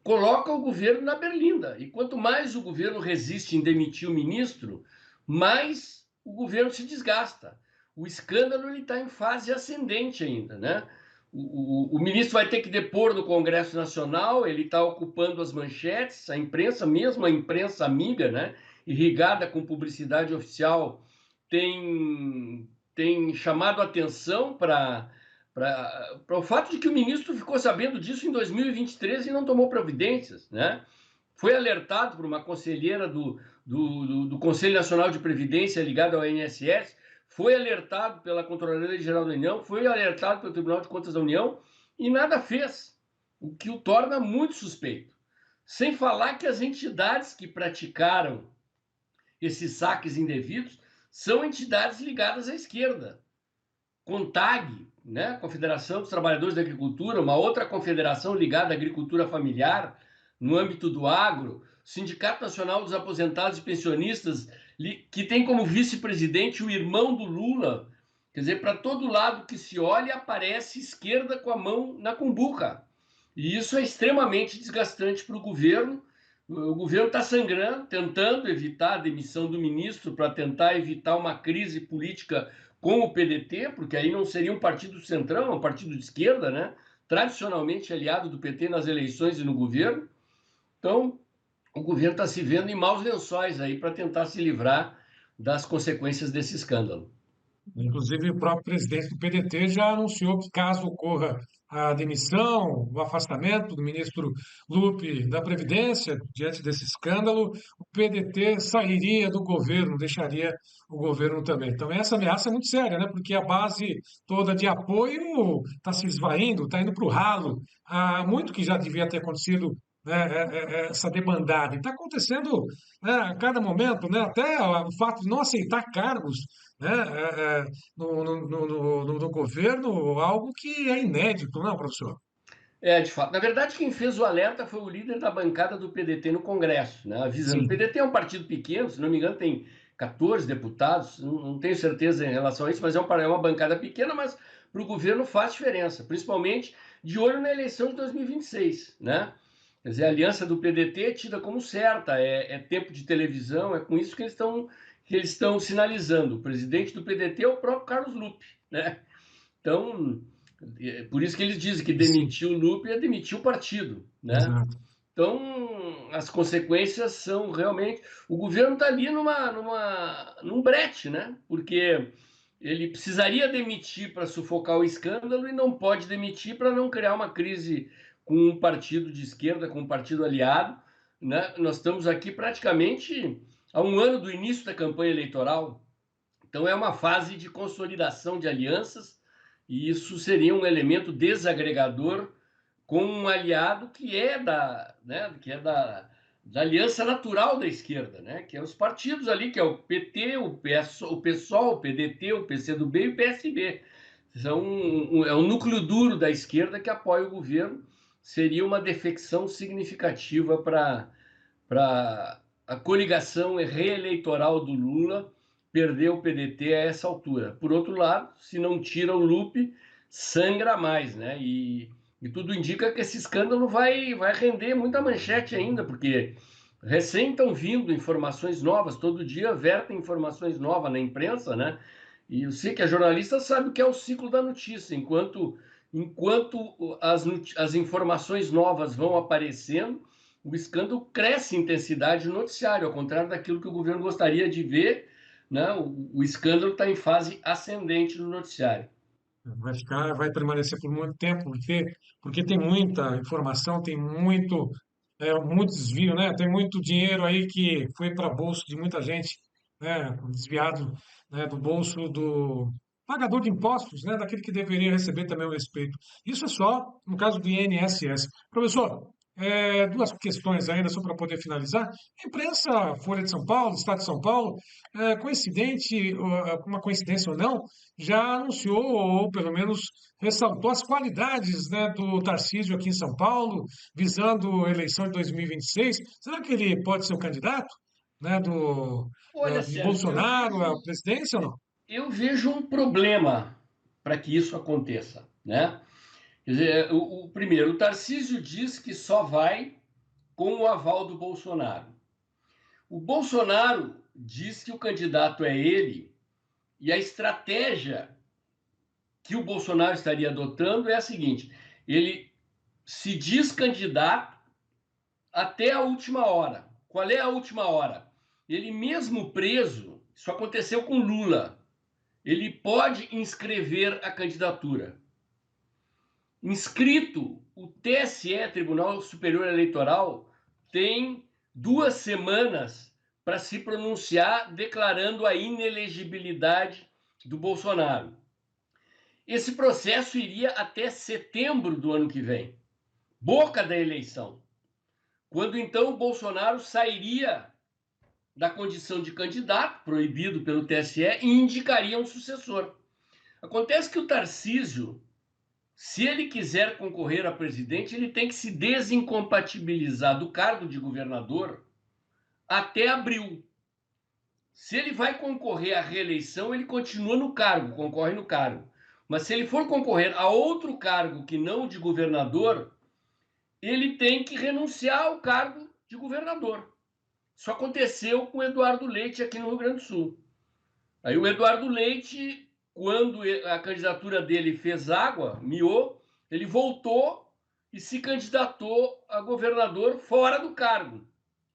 L: coloca o governo na berlinda. E quanto mais o governo resiste em demitir o ministro, mais o governo se desgasta. O escândalo está em fase ascendente ainda, né? O ministro vai ter que depor no Congresso Nacional, ele está ocupando as manchetes, a imprensa, mesmo a imprensa amiga, né, irrigada com publicidade oficial, tem chamado a atenção para o fato de que o ministro ficou sabendo disso em 2023 e não tomou providências, né? Foi alertado por uma conselheira do Conselho Nacional de Previdência ligado ao INSS, foi alertado pela Controladoria Geral da União, foi alertado pelo Tribunal de Contas da União e nada fez, o que o torna muito suspeito. Sem falar que as entidades que praticaram esses saques indevidos, são entidades ligadas à esquerda. CONTAG, né? Confederação dos Trabalhadores da Agricultura, uma outra confederação ligada à agricultura familiar, no âmbito do agro, Sindicato Nacional dos Aposentados e Pensionistas, que tem como vice-presidente o irmão do Lula. Quer dizer, para todo lado que se olha, aparece esquerda com a mão na cumbuca. E isso é extremamente desgastante para o governo. O governo está sangrando, tentando evitar a demissão do ministro para tentar evitar uma crise política com o PDT, porque aí não seria um partido centrão, é um partido de esquerda, né? Tradicionalmente aliado do PT nas eleições e no governo. Então, o governo está se vendo em maus lençóis aí para tentar se livrar das consequências desse escândalo.
E: Inclusive, o próprio presidente do PDT já anunciou que, caso ocorra a demissão, o afastamento do ministro Lupe da Previdência, diante desse escândalo, o PDT sairia do governo, deixaria o governo também. Então, essa ameaça é muito séria, né? Porque a base toda de apoio está se esvaindo, está indo para o ralo. Há muito que já devia ter acontecido, né, essa debandada. Está acontecendo, né, a cada momento, né? Até o fato de não aceitar cargos, né, no governo, algo que é inédito, não, professor?
L: De fato. Na verdade, quem fez o alerta foi o líder da bancada do PDT no Congresso, né, avisando.
E: Sim.
L: O PDT é um partido pequeno, se não me engano, tem 14 deputados, não tenho certeza em relação a isso, mas é uma bancada pequena, mas para o governo faz diferença, principalmente de olho na eleição de 2026, né? Quer dizer, a aliança do PDT é tida como certa, é tempo de televisão, é com isso que eles estão sinalizando. O presidente do PDT é o próprio Carlos Lupe, né? Então, por isso que eles dizem que demitir o Lupe é demitir o partido, né?
E: Exato.
L: Então, as consequências são realmente... O governo está ali num brete, né? Porque ele precisaria demitir para sufocar o escândalo e não pode demitir para não criar uma crise com um partido de esquerda, com um partido aliado, né? Nós estamos aqui praticamente há um ano do início da campanha eleitoral, então é uma fase de consolidação de alianças, e isso seria um elemento desagregador com um aliado que é da aliança natural da esquerda, né? Que é os partidos ali, que é o PT, o PSOL, o PDT, o PCdoB e o PSB. É um núcleo duro da esquerda que apoia o governo. Seria uma defecção significativa para a coligação reeleitoral do Lula perder o PDT a essa altura. Por outro lado, se não tira o Lupe, sangra mais, né? E tudo indica que esse escândalo vai render muita manchete ainda, porque recém estão vindo informações novas, todo dia vertem informações novas na imprensa, né? E eu sei que a jornalista sabe o que é o ciclo da notícia. Enquanto as informações novas vão aparecendo, o escândalo cresce em intensidade no noticiário, ao contrário daquilo que o governo gostaria de ver, né? O escândalo está em fase ascendente no noticiário.
E: Vai permanecer por muito tempo, porque tem muita informação, tem muito desvio, né? Tem muito dinheiro aí que foi para bolso de muita gente, né? Desviado, né, do bolso do pagador de impostos, né? Daquele que deveria receber também o respeito. Isso é só no caso do INSS. Professor, duas questões ainda só para poder finalizar. A imprensa, Folha de São Paulo, Estado de São Paulo, uma coincidência ou não, já anunciou, ou pelo menos ressaltou as qualidades, né, do Tarcísio aqui em São Paulo, visando a eleição de 2026. Será que ele pode ser o candidato, né,
L: Olha,
E: de
L: Sérgio,
E: Bolsonaro à presidência ou não?
L: Eu vejo um problema para que isso aconteça, né? Quer dizer, primeiro, o Tarcísio diz que só vai com o aval do Bolsonaro. O Bolsonaro diz que o candidato é ele, e a estratégia que o Bolsonaro estaria adotando é a seguinte: ele se diz candidato até a última hora. Qual é a última hora? Ele mesmo preso, isso aconteceu com Lula, ele pode inscrever a candidatura. Inscrito, o TSE, Tribunal Superior Eleitoral, tem 2 semanas para se pronunciar declarando a inelegibilidade do Bolsonaro. Esse processo iria até setembro do ano que vem, boca da eleição, quando então o Bolsonaro sairia da condição de candidato, proibido pelo TSE, e indicaria um sucessor. Acontece que o Tarcísio, se ele quiser concorrer a presidente, ele tem que se desincompatibilizar do cargo de governador até abril. Se ele vai concorrer à reeleição, ele continua no cargo, concorre no cargo. Mas se ele for concorrer a outro cargo que não de governador, ele tem que renunciar ao cargo de governador. Isso aconteceu com o Eduardo Leite aqui no Rio Grande do Sul. Aí o Eduardo Leite, quando a candidatura dele fez água, miou, ele voltou e se candidatou a governador fora do cargo.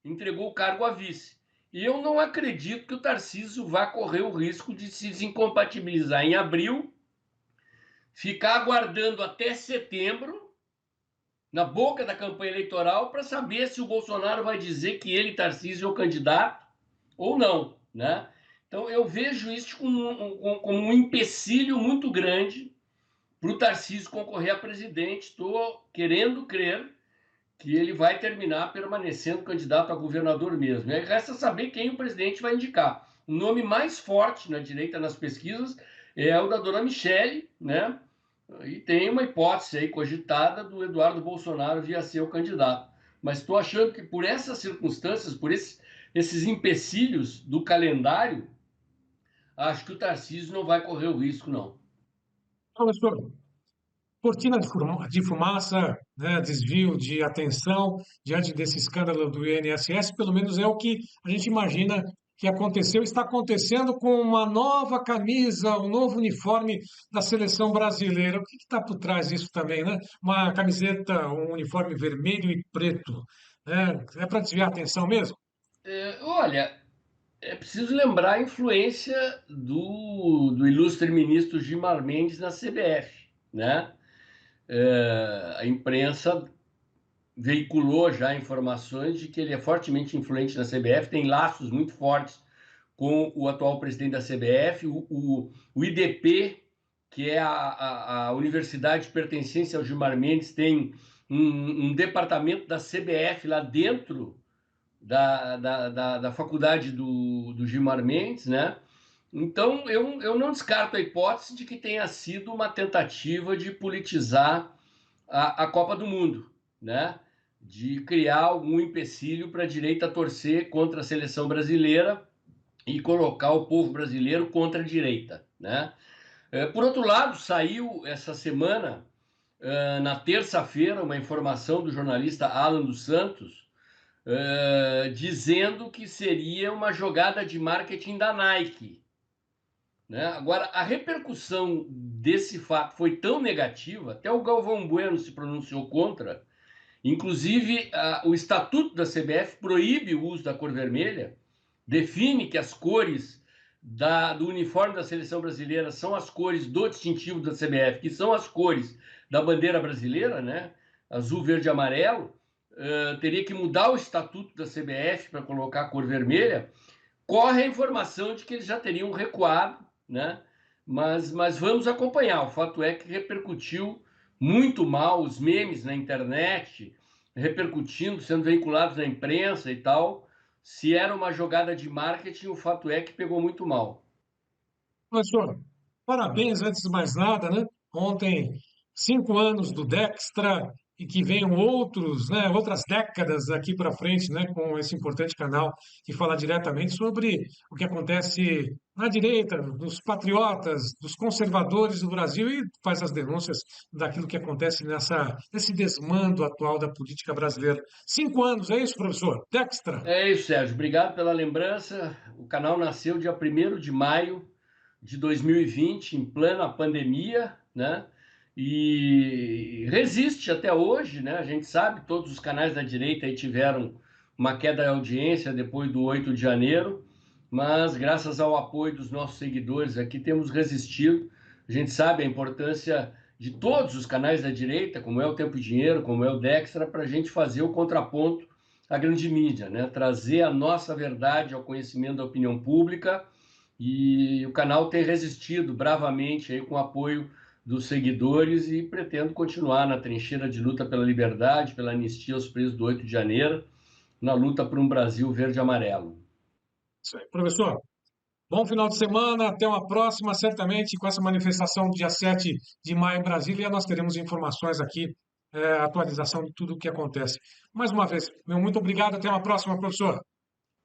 L: Entregou o cargo a vice. E eu não acredito que o Tarcísio vá correr o risco de se desincompatibilizar em abril, ficar aguardando até setembro, na boca da campanha eleitoral, para saber se o Bolsonaro vai dizer que ele, Tarcísio, é o candidato ou não, né? Então, eu vejo isso como um empecilho muito grande para o Tarcísio concorrer a presidente. Estou querendo crer que ele vai terminar permanecendo candidato a governador mesmo. E aí resta saber quem o presidente vai indicar. O nome mais forte na direita nas pesquisas é o da dona Michele, né? E tem uma hipótese aí cogitada do Eduardo Bolsonaro vir a ser o candidato. Mas estou achando que por essas circunstâncias, por esses empecilhos do calendário, acho que o Tarcísio não vai correr o risco, não.
E: Professor, cortina de fumaça, né, desvio de atenção diante desse escândalo do INSS, pelo menos é o que a gente imagina que aconteceu, está acontecendo com uma nova camisa, um novo uniforme da seleção brasileira. O que está por trás disso também, né? Uma camiseta, um uniforme vermelho e preto, né? É para desviar a atenção mesmo?
L: Olha, é preciso lembrar a influência do ilustre ministro Gilmar Mendes na CBF, né? A imprensa veiculou já informações de que ele é fortemente influente na CBF, tem laços muito fortes com o atual presidente da CBF, o IDP, que é a universidade pertencente ao Gilmar Mendes, tem um departamento da CBF lá dentro da faculdade do Gilmar Mendes, né? Então, eu não descarto a hipótese de que tenha sido uma tentativa de politizar a Copa do Mundo, né? De criar algum empecilho para a direita torcer contra a seleção brasileira e colocar o povo brasileiro contra a direita, né? Por outro lado, saiu essa semana, na terça-feira, uma informação do jornalista Alan dos Santos, dizendo que seria uma jogada de marketing da Nike, né? Agora, a repercussão desse fato foi tão negativa, até o Galvão Bueno se pronunciou contra. Inclusive, o Estatuto da CBF proíbe o uso da cor vermelha, define que as cores do uniforme da seleção brasileira são as cores do distintivo da CBF, que são as cores da bandeira brasileira, né? Azul, verde e amarelo. Teria que mudar o Estatuto da CBF para colocar a cor vermelha. Corre a informação de que eles já teriam recuado, né? Mas vamos acompanhar. O fato é que repercutiu muito mal, os memes na internet, repercutindo, sendo veiculados na imprensa e tal. Se era uma jogada de marketing, o fato é que pegou muito mal.
E: Professor, parabéns, antes de mais nada, né? Ontem, 5 anos do Dextra, e que venham outros, né, outras décadas aqui para frente, né, com esse importante canal que fala diretamente sobre o que acontece na direita, dos patriotas, dos conservadores do Brasil e faz as denúncias daquilo que acontece nesse desmando atual da política brasileira. 5 anos, é isso, professor? Dextra?
L: É isso, Sérgio. Obrigado pela lembrança. O canal nasceu dia 1º de maio de 2020, em plena pandemia, né? E resiste até hoje, né? A gente sabe, todos os canais da direita aí tiveram uma queda de audiência depois do 8 de janeiro, mas graças ao apoio dos nossos seguidores aqui temos resistido. A gente sabe a importância de todos os canais da direita, como é o Tempo e Dinheiro, como é o Dextra, para a gente fazer o contraponto à grande mídia, né? Trazer a nossa verdade ao conhecimento da opinião pública, e o canal tem resistido bravamente aí com o apoio dos seguidores e pretendo continuar na trincheira de luta pela liberdade, pela anistia aos presos do 8 de janeiro, na luta por um Brasil verde e amarelo.
E: Isso aí. Professor, bom final de semana, até uma próxima. Certamente com essa manifestação do dia 7 de maio em Brasília, nós teremos informações aqui, atualização de tudo o que acontece. Mais uma vez, meu muito obrigado, até uma próxima, professor.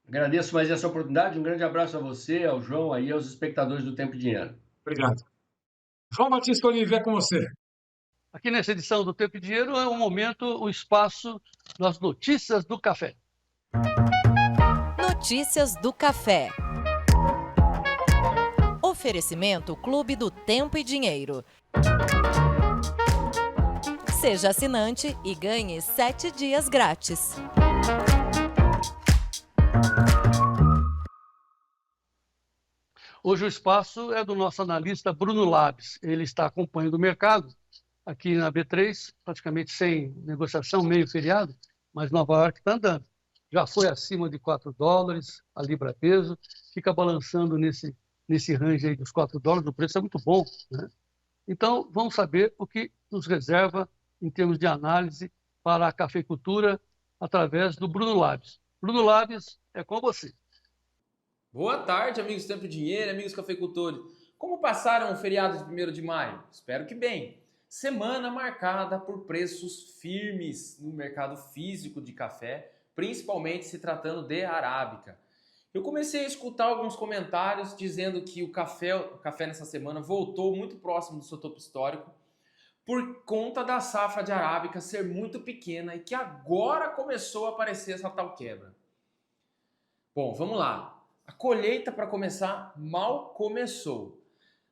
L: Agradeço mais essa oportunidade, um grande abraço a você, ao João aí, aos espectadores do Tempo e Dinheiro.
E: Obrigado. João Batista Oliveira, é com você.
B: Aqui nessa edição do Tempo e Dinheiro é o momento, o espaço das notícias do café.
M: Notícias do café. Oferecimento Clube do Tempo e Dinheiro. Seja assinante e ganhe 7 dias grátis.
B: Hoje o espaço é do nosso analista Bruno Labs. Ele está acompanhando o mercado aqui na B3, praticamente sem negociação, meio feriado, mas Nova York está andando. Já foi acima de $4 a libra peso, fica balançando nesse range aí dos $4, o preço é muito bom, né? Então, vamos saber o que nos reserva em termos de análise para a cafeicultura através do Bruno Labs. Bruno Labs, é com você.
N: Boa tarde, amigos do Tempo e Dinheiro, amigos cafeicultores. Como passaram o feriado de 1º de maio? Espero que bem. Semana marcada por preços firmes no mercado físico de café, principalmente se tratando de arábica. Eu comecei a escutar alguns comentários dizendo que o café nessa semana voltou muito próximo do seu topo histórico por conta da safra de arábica ser muito pequena e que agora começou a aparecer essa tal quebra. Bom, vamos lá. A colheita, para começar, mal começou.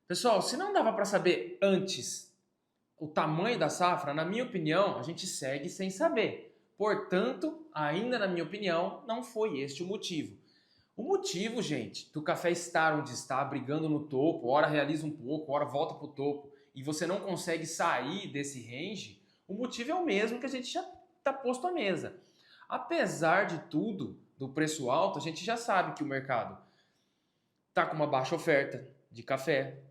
N: Pessoal, se não dava para saber antes o tamanho da safra, na minha opinião, a gente segue sem saber. Portanto, ainda na minha opinião, não foi este o motivo. O motivo, gente, do café estar onde está, brigando no topo, ora realiza um pouco, ora volta para o topo, e você não consegue sair desse range, o motivo é o mesmo que a gente já está posto à mesa. Apesar de tudo, do preço alto, a gente já sabe que o mercado está com uma baixa oferta de café.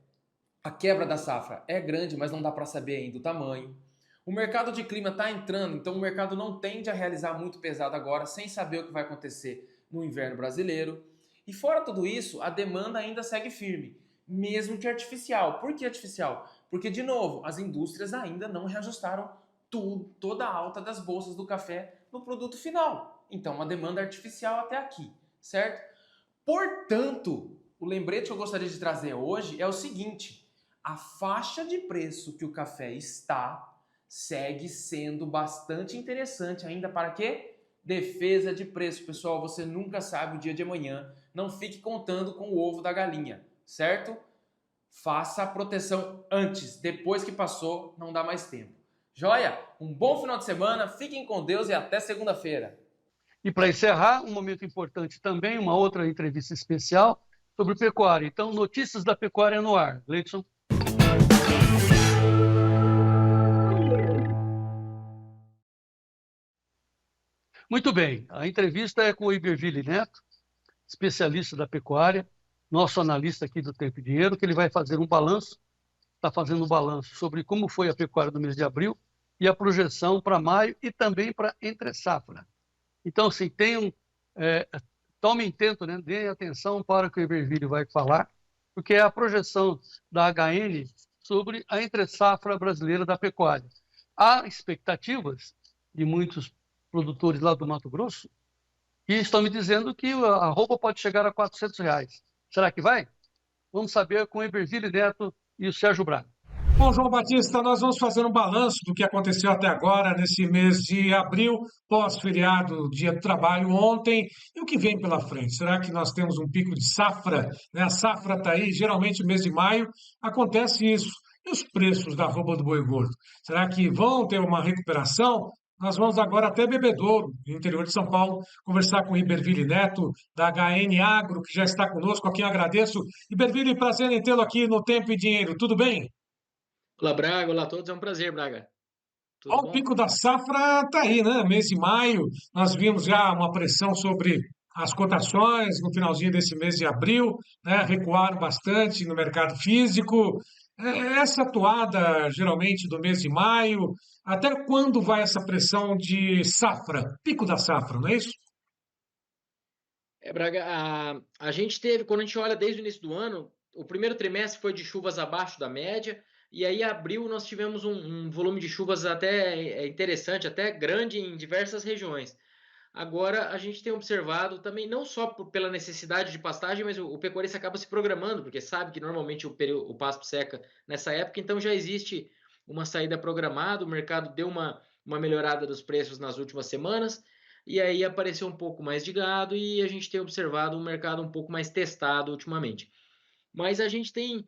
N: A quebra da safra é grande, mas não dá para saber ainda o tamanho. O mercado de clima está entrando, então o mercado não tende a realizar muito pesado agora, sem saber o que vai acontecer no inverno brasileiro. E fora tudo isso, a demanda ainda segue firme, mesmo que artificial. Por que artificial? Porque, de novo, as indústrias ainda não reajustaram toda a alta das bolsas do café no produto final. Então, uma demanda artificial até aqui, certo? Portanto, o lembrete que eu gostaria de trazer hoje é o seguinte: a faixa de preço que o café está segue sendo bastante interessante ainda para quê? Defesa de preço. Pessoal, você nunca sabe o dia de amanhã. Não fique contando com o ovo da galinha, certo? Faça a proteção antes, depois que passou, não dá mais tempo. Joia? Um bom final de semana, fiquem com Deus e até segunda-feira.
B: E para encerrar, um momento importante também, uma outra entrevista especial sobre pecuária. Então, notícias da pecuária no ar. Leidson. Muito bem, a entrevista é com o Iberville Neto, especialista da pecuária, nosso analista aqui do Tempo e Dinheiro, que ele vai fazer um balanço, está fazendo um balanço sobre como foi a pecuária do mês de abril e a projeção para maio e também para entre safra. Então, assim, tomem atento, né? Deem atenção para o que o Iberville vai falar, porque é a projeção da HN sobre a entre-safra brasileira da pecuária. Há expectativas de muitos produtores lá do Mato Grosso que estão me dizendo que a arroba pode chegar a R$400. Será que vai? Vamos saber com o Iberville Neto e o Sérgio Braga.
E: Bom, João Batista, nós vamos fazer um balanço do que aconteceu até agora, nesse mês de abril, pós-feriado, dia do trabalho ontem, e o que vem pela frente. Será que nós temos um pico de safra? Né? A safra está aí, geralmente no mês de maio acontece isso. E os preços da arroba do boi gordo? Será que vão ter uma recuperação? Nós vamos agora até Bebedouro, no interior de São Paulo, conversar com o Iberville Neto, da HN Agro, que já está conosco, a quem agradeço. Iberville, prazer em tê-lo aqui no Tempo e Dinheiro. Tudo bem?
O: Olá, Braga. Olá a todos. É um prazer, Braga. Tudo
E: O
O: bom?
E: pico da safra está aí, né? Mês de maio, nós vimos já uma pressão sobre as cotações no finalzinho desse mês de abril, né? Recuaram bastante no mercado físico. Essa atuada, geralmente, do mês de maio, até quando vai essa pressão de safra? Pico da safra, não é isso?
O: Braga, a gente teve, quando a gente olha desde o início do ano, o primeiro trimestre foi de chuvas abaixo da média, e aí abril nós tivemos um volume de chuvas até interessante, até grande em diversas regiões. Agora a gente tem observado também, não só pela necessidade de pastagem, mas o pecuarista acaba se programando, porque sabe que normalmente o pasto seca nessa época, então já existe uma saída programada, o mercado deu uma melhorada dos preços nas últimas semanas, e aí apareceu um pouco mais de gado e a gente tem observado um mercado um pouco mais testado ultimamente. Mas a gente tem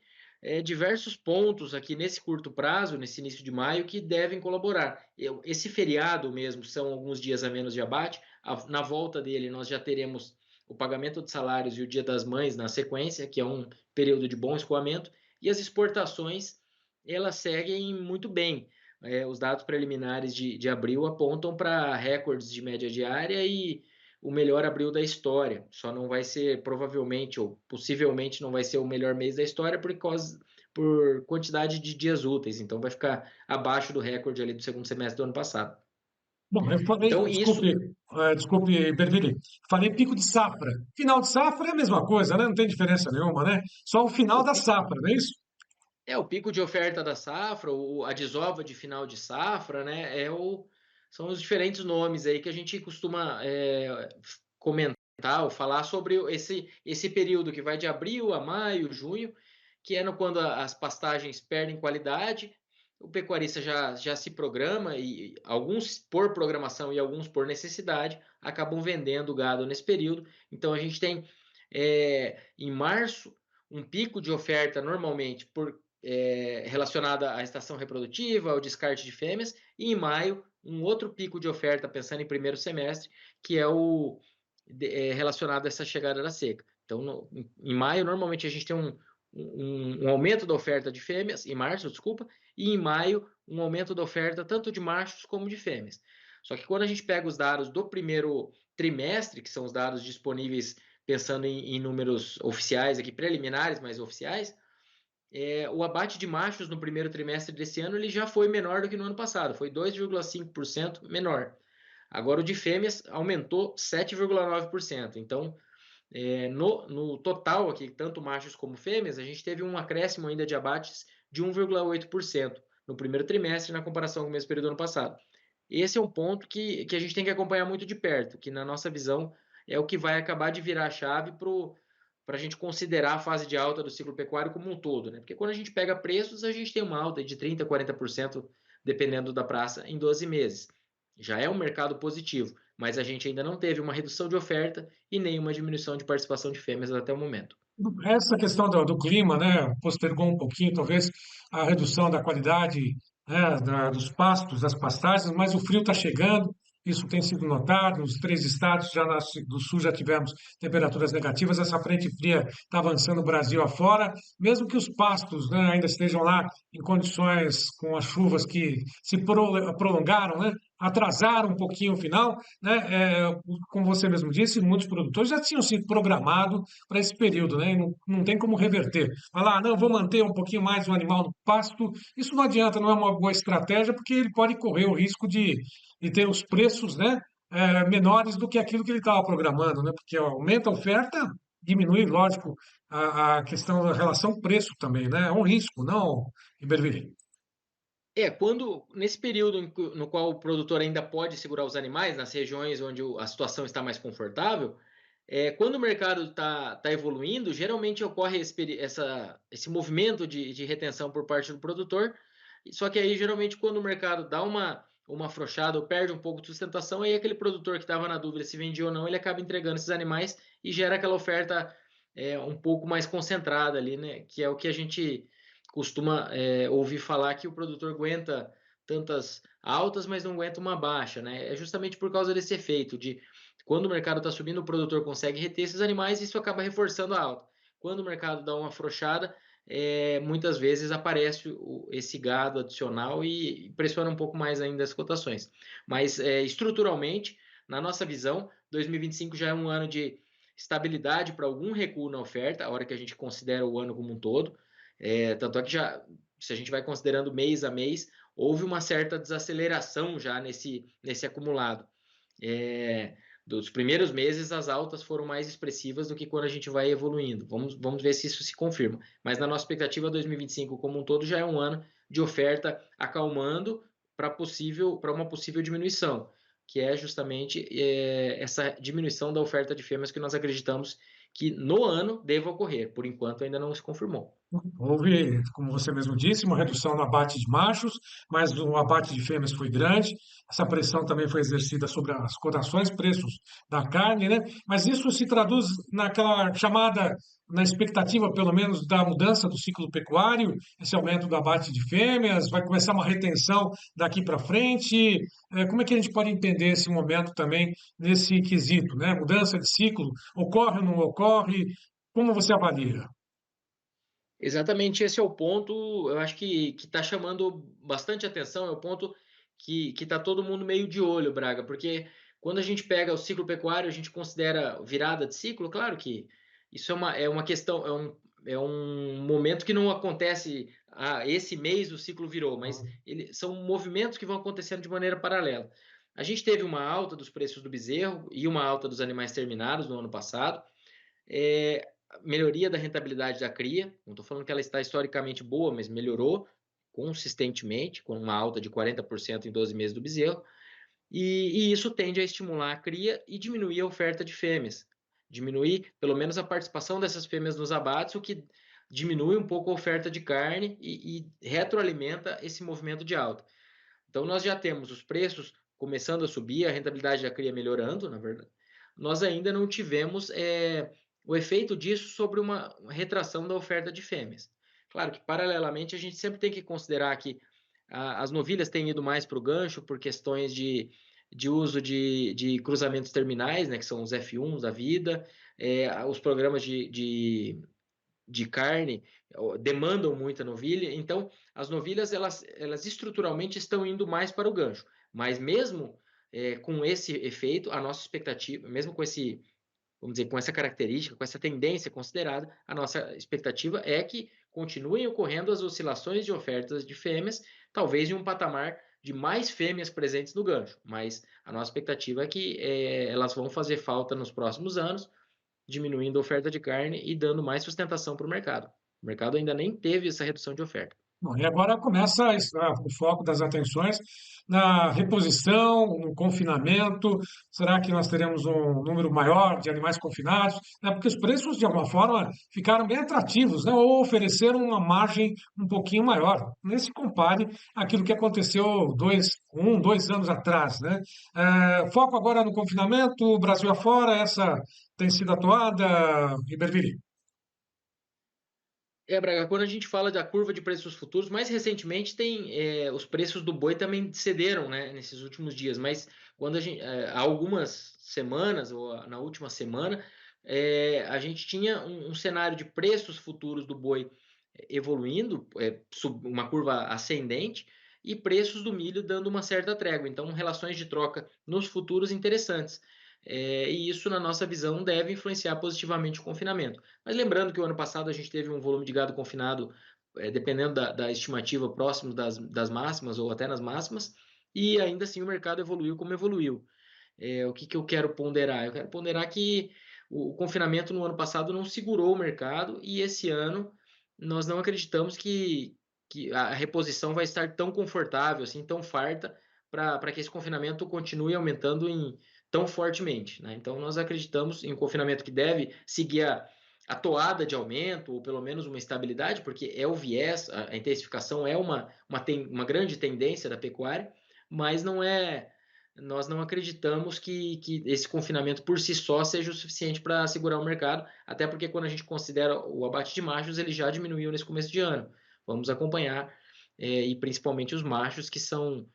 O: diversos pontos aqui nesse curto prazo, nesse início de maio, que devem colaborar. Esse feriado mesmo, são alguns dias a menos de abate, na volta dele nós já teremos o pagamento de salários e o Dia das Mães na sequência, que é um período de bom escoamento, e as exportações, elas seguem muito bem. Os dados preliminares de abril apontam para recordes de média diária e o melhor abril da história. Só não vai ser, provavelmente, ou possivelmente, não vai ser o melhor mês da história por quantidade de dias úteis. Então, vai ficar abaixo do recorde ali do segundo semestre do ano passado.
E: Bom, eu falei,
O: Então,
E: desculpe, Berville, falei pico de safra. Final de safra é a mesma coisa, né? Não tem diferença nenhuma, né? Só o final da safra, não é isso?
O: O pico de oferta da safra, a desova de final de safra, né? São os diferentes nomes aí que a gente costuma comentar ou falar sobre esse período que vai de abril a maio, junho, que é quando as pastagens perdem qualidade, o pecuarista já se programa, e alguns por programação e alguns por necessidade acabam vendendo gado nesse período. Então a gente tem em março um pico de oferta normalmente relacionada à estação reprodutiva, ao descarte de fêmeas, e em maio um outro pico de oferta, pensando em primeiro semestre, que é relacionado a essa chegada da seca. Então, em maio, normalmente a gente tem um aumento da oferta de fêmeas, em março, desculpa, e em maio um aumento da oferta tanto de machos como de fêmeas. Só que quando a gente pega os dados do primeiro trimestre, que são os dados disponíveis pensando em números oficiais aqui, preliminares, mas oficiais, o abate de machos no primeiro trimestre desse ano ele já foi menor do que no ano passado, foi 2,5% menor. Agora o de fêmeas aumentou 7,9%. Então, no total aqui, tanto machos como fêmeas, a gente teve um acréscimo ainda de abates de 1,8% no primeiro trimestre na comparação com o mesmo período do ano passado. Esse é um ponto que a gente tem que acompanhar muito de perto, que na nossa visão é o que vai acabar de virar a chave para a gente considerar a fase de alta do ciclo pecuário como um todo, né? Porque quando a gente pega preços, a gente tem uma alta de 30%, 40%, dependendo da praça, em 12 meses. Já é um mercado positivo, mas a gente ainda não teve uma redução de oferta e nenhuma diminuição de participação de fêmeas até o momento.
E: Essa questão do clima, né, postergou um pouquinho, talvez, a redução da qualidade, né, dos pastos, das pastagens, mas o frio está chegando, isso tem sido notado, nos 3 estados do sul já tivemos temperaturas negativas, essa frente fria está avançando o Brasil afora, mesmo que os pastos, né, ainda estejam lá em condições com as chuvas que se prolongaram, né, atrasaram um pouquinho o final, né, como você mesmo disse, muitos produtores já tinham se programado para esse período, né, e não tem como reverter. Falar, não, vou manter um pouquinho mais o animal no pasto, isso não adianta, não é uma boa estratégia, porque ele pode correr o risco de ter os preços, né, menores do que aquilo que ele estava programando, né, porque aumenta a oferta, diminui, lógico, a questão da relação preço também, né, é um risco, não, Iberville?
O: Nesse período no qual o produtor ainda pode segurar os animais, nas regiões onde a situação está mais confortável, quando o mercado está evoluindo, geralmente ocorre esse movimento de retenção por parte do produtor, só que aí geralmente quando o mercado dá uma afrouxada ou perde um pouco de sustentação, aí aquele produtor que estava na dúvida se vendia ou não, ele acaba entregando esses animais e gera aquela oferta um pouco mais concentrada ali, né? Que é o que a gente costuma ouvir falar, que o produtor aguenta tantas altas, mas não aguenta uma baixa, né? É justamente por causa desse efeito de quando o mercado está subindo, o produtor consegue reter esses animais e isso acaba reforçando a alta. Quando o mercado dá uma afrouxada, muitas vezes aparece esse gado adicional e pressiona um pouco mais ainda as cotações. Mas estruturalmente, na nossa visão, 2025 já é um ano de estabilidade para algum recuo na oferta, a hora que a gente considera o ano como um todo. Tanto é que se a gente vai considerando mês a mês, houve uma certa desaceleração já nesse acumulado. dos primeiros meses, as altas foram mais expressivas do que quando a gente vai evoluindo. Vamos ver se isso se confirma. Mas na nossa expectativa, 2025 como um todo já é um ano de oferta acalmando para uma possível diminuição, que é justamente essa diminuição da oferta de fêmeas que nós acreditamos que no ano deva ocorrer. Por enquanto ainda não se confirmou.
E: Houve, como você mesmo disse, uma redução no abate de machos, mas o abate de fêmeas foi grande. Essa pressão também foi exercida sobre as cotações, preços da carne, né? Mas isso se traduz naquela chamada, na expectativa, pelo menos, da mudança do ciclo pecuário, esse aumento do abate de fêmeas, vai começar uma retenção daqui para frente. Como é que a gente pode entender esse momento também nesse quesito, né? Mudança de ciclo, ocorre ou não ocorre? Como você avalia?
O: Exatamente, esse é o ponto, eu acho que está chamando bastante atenção, é o ponto que está todo mundo meio de olho, Braga, porque quando a gente pega o ciclo pecuário, a gente considera virada de ciclo, claro que isso é uma questão, é um momento que não acontece, esse mês o ciclo virou, mas são movimentos que vão acontecendo de maneira paralela. A gente teve uma alta dos preços do bezerro e uma alta dos animais terminados no ano passado, melhoria da rentabilidade da cria, não estou falando que ela está historicamente boa, mas melhorou consistentemente, com uma alta de 40% em 12 meses do bezerro, e isso tende a estimular a cria e diminuir a oferta de fêmeas, diminuir pelo menos a participação dessas fêmeas nos abates, o que diminui um pouco a oferta de carne e retroalimenta esse movimento de alta. Então nós já temos os preços começando a subir, a rentabilidade da cria melhorando, na verdade. Nós ainda não tivemos o efeito disso sobre uma retração da oferta de fêmeas. Claro que, paralelamente, a gente sempre tem que considerar que as novilhas têm ido mais para o gancho por questões de uso de cruzamentos terminais, né, que são os F1s da vida, os programas de carne demandam muita novilha, então as novilhas elas estruturalmente estão indo mais para o gancho, mas mesmo com esse efeito, a nossa expectativa, mesmo com esse, vamos dizer, com essa característica, com essa tendência considerada, a nossa expectativa é que continuem ocorrendo as oscilações de ofertas de fêmeas, talvez em um patamar de mais fêmeas presentes no gancho, mas a nossa expectativa é que elas vão fazer falta nos próximos anos, diminuindo a oferta de carne e dando mais sustentação para o mercado. O mercado ainda nem teve essa redução de oferta.
E: Bom, e agora começa o foco das atenções na reposição, no confinamento. Será que nós teremos um número maior de animais confinados? Porque os preços, de alguma forma, ficaram bem atrativos, né? Ou ofereceram uma margem um pouquinho maior. Nem se compare àquilo que aconteceu 2 anos atrás, né? Foco agora no confinamento, Brasil afora, essa tem sido atuada, Iberville.
O: Braga, quando a gente fala da curva de preços futuros, mais recentemente os preços do boi também cederam, né, nesses últimos dias, mas quando há algumas semanas, ou na última semana, a gente tinha um cenário de preços futuros do boi evoluindo, uma curva ascendente, e preços do milho dando uma certa trégua. Então, relações de troca nos futuros interessantes. E isso, na nossa visão, deve influenciar positivamente o confinamento. Mas lembrando que o ano passado a gente teve um volume de gado confinado, dependendo da estimativa, próximo das máximas ou até nas máximas, e ainda assim o mercado evoluiu como evoluiu. O que eu quero ponderar? Eu quero ponderar que o confinamento no ano passado não segurou o mercado e esse ano nós não acreditamos que a reposição vai estar tão confortável, assim, tão farta, para que esse confinamento continue aumentando tão fortemente, né? Então, nós acreditamos em um confinamento que deve seguir a toada de aumento, ou pelo menos uma estabilidade, porque é o viés, a intensificação é uma grande tendência da pecuária, mas nós não acreditamos que esse confinamento por si só seja o suficiente para segurar o mercado, até porque quando a gente considera o abate de machos, ele já diminuiu nesse começo de ano. Vamos acompanhar, e principalmente os machos que são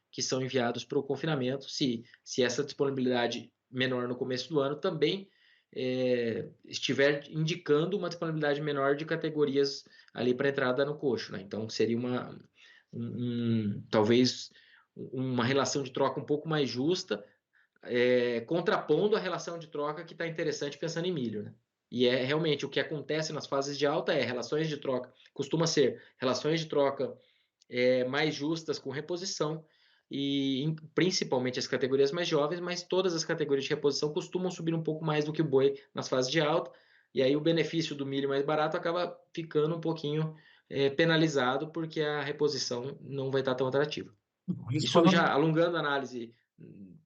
O: enviados para o confinamento, se essa disponibilidade menor no começo do ano também estiver indicando uma disponibilidade menor de categorias ali para entrada no coxo, né? Então seria talvez uma relação de troca um pouco mais justa, contrapondo a relação de troca que está interessante pensando em milho, né? E realmente o que acontece nas fases de alta relações de troca, costuma ser relações de troca mais justas com reposição, e principalmente as categorias mais jovens, mas todas as categorias de reposição costumam subir um pouco mais do que o boi nas fases de alta, e aí o benefício do milho mais barato acaba ficando um pouquinho penalizado, porque a reposição não vai estar tão atrativa. Isso já alongando a análise,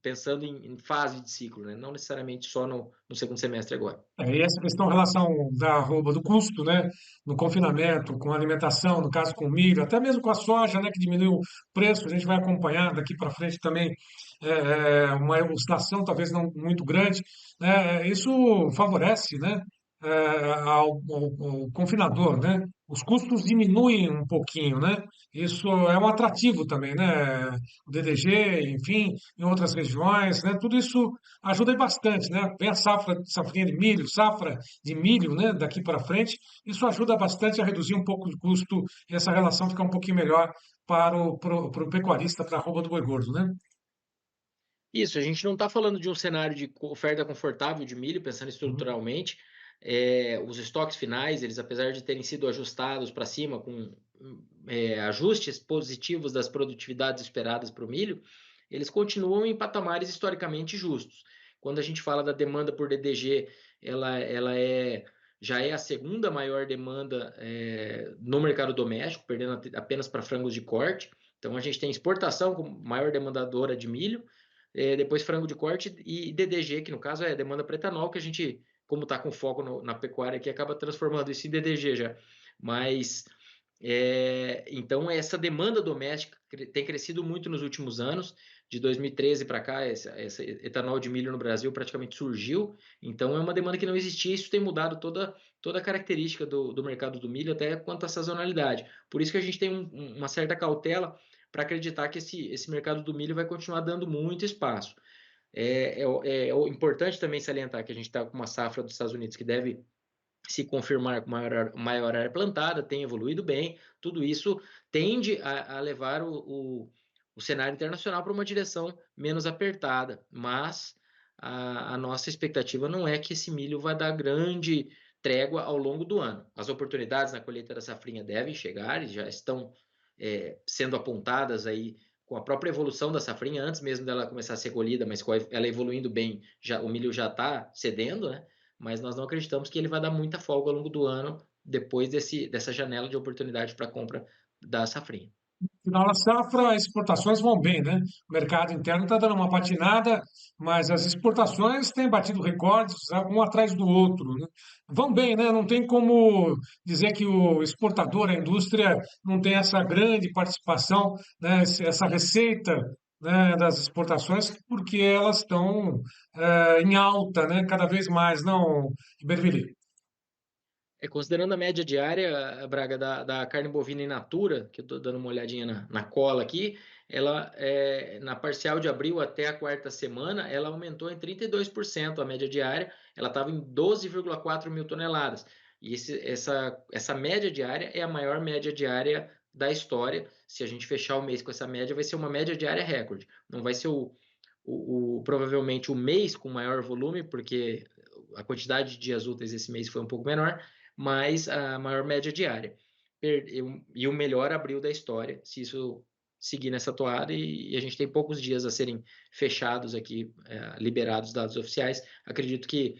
O: pensando em fase de ciclo, né? Não necessariamente só no segundo semestre agora.
E: E essa questão em relação da arroba do custo, né, no confinamento, com a alimentação, no caso com o milho, até mesmo com a soja, né, que diminuiu o preço, a gente vai acompanhar daqui para frente também uma oscilação talvez não muito grande, né, isso favorece, né, ao confinador, né, os custos diminuem um pouquinho, né, isso é um atrativo também, né, o DDG, enfim, em outras regiões, né, tudo isso ajuda bastante, né, vem a safrinha de milho, safra de milho, né, daqui para frente, isso ajuda bastante a reduzir um pouco o custo e essa relação ficar um pouquinho melhor para o pecuarista, para a arroba do boi gordo, né?
O: Isso, a gente não está falando de um cenário de oferta confortável de milho, pensando estruturalmente. Os estoques finais, eles apesar de terem sido ajustados para cima com ajustes positivos das produtividades esperadas para o milho, eles continuam em patamares historicamente justos. Quando a gente fala da demanda por DDG, já é a segunda maior demanda no mercado doméstico, perdendo apenas para frangos de corte. Então a gente tem exportação como maior demandadora de milho, depois frango de corte e DDG, que no caso é demanda para etanol, que a gente, como está com foco na pecuária aqui, acaba transformando isso em DDG já. Mas, então, essa demanda doméstica tem crescido muito nos últimos anos. De 2013 para cá, esse etanol de milho no Brasil praticamente surgiu. Então, é uma demanda que não existia. Isso tem mudado toda a característica do mercado do milho, até quanto à sazonalidade. Por isso que a gente tem uma certa cautela para acreditar que esse mercado do milho vai continuar dando muito espaço. É importante também salientar que a gente está com uma safra dos Estados Unidos que deve se confirmar com maior área plantada, tem evoluído bem, tudo isso tende a levar o cenário internacional para uma direção menos apertada, mas a nossa expectativa não é que esse milho vai dar grande trégua ao longo do ano. As oportunidades na colheita da safrinha devem chegar e já estão sendo apontadas aí com a própria evolução da safrinha, antes mesmo dela começar a ser colhida, mas com ela evoluindo bem, o milho já está cedendo, né? Mas nós não acreditamos que ele vai dar muita folga ao longo do ano, depois dessa janela de oportunidade para compra da safrinha.
E: No final da safra, as exportações vão bem, né? O mercado interno está dando uma patinada, mas as exportações têm batido recordes, um atrás do outro, né? Vão bem, né? Não tem como dizer que o exportador, a indústria, não tem essa grande participação, né? Essa receita, né, das exportações, porque elas estão em alta, né? Cada vez mais, não, Iberville?
O: Considerando a média diária, Braga, da carne bovina in natura, que eu estou dando uma olhadinha na cola aqui, ela, na parcial de abril até a quarta semana, ela aumentou em 32% a média diária, ela estava em 12,4 mil toneladas. E essa média diária é a maior média diária da história. Se a gente fechar o mês com essa média, vai ser uma média diária recorde. Não vai ser provavelmente o mês com maior volume, porque a quantidade de dias úteis esse mês foi um pouco menor, mas a maior média diária. E o melhor abril da história, se isso seguir nessa toada, e a gente tem poucos dias a serem fechados aqui, liberados dados oficiais. Acredito que,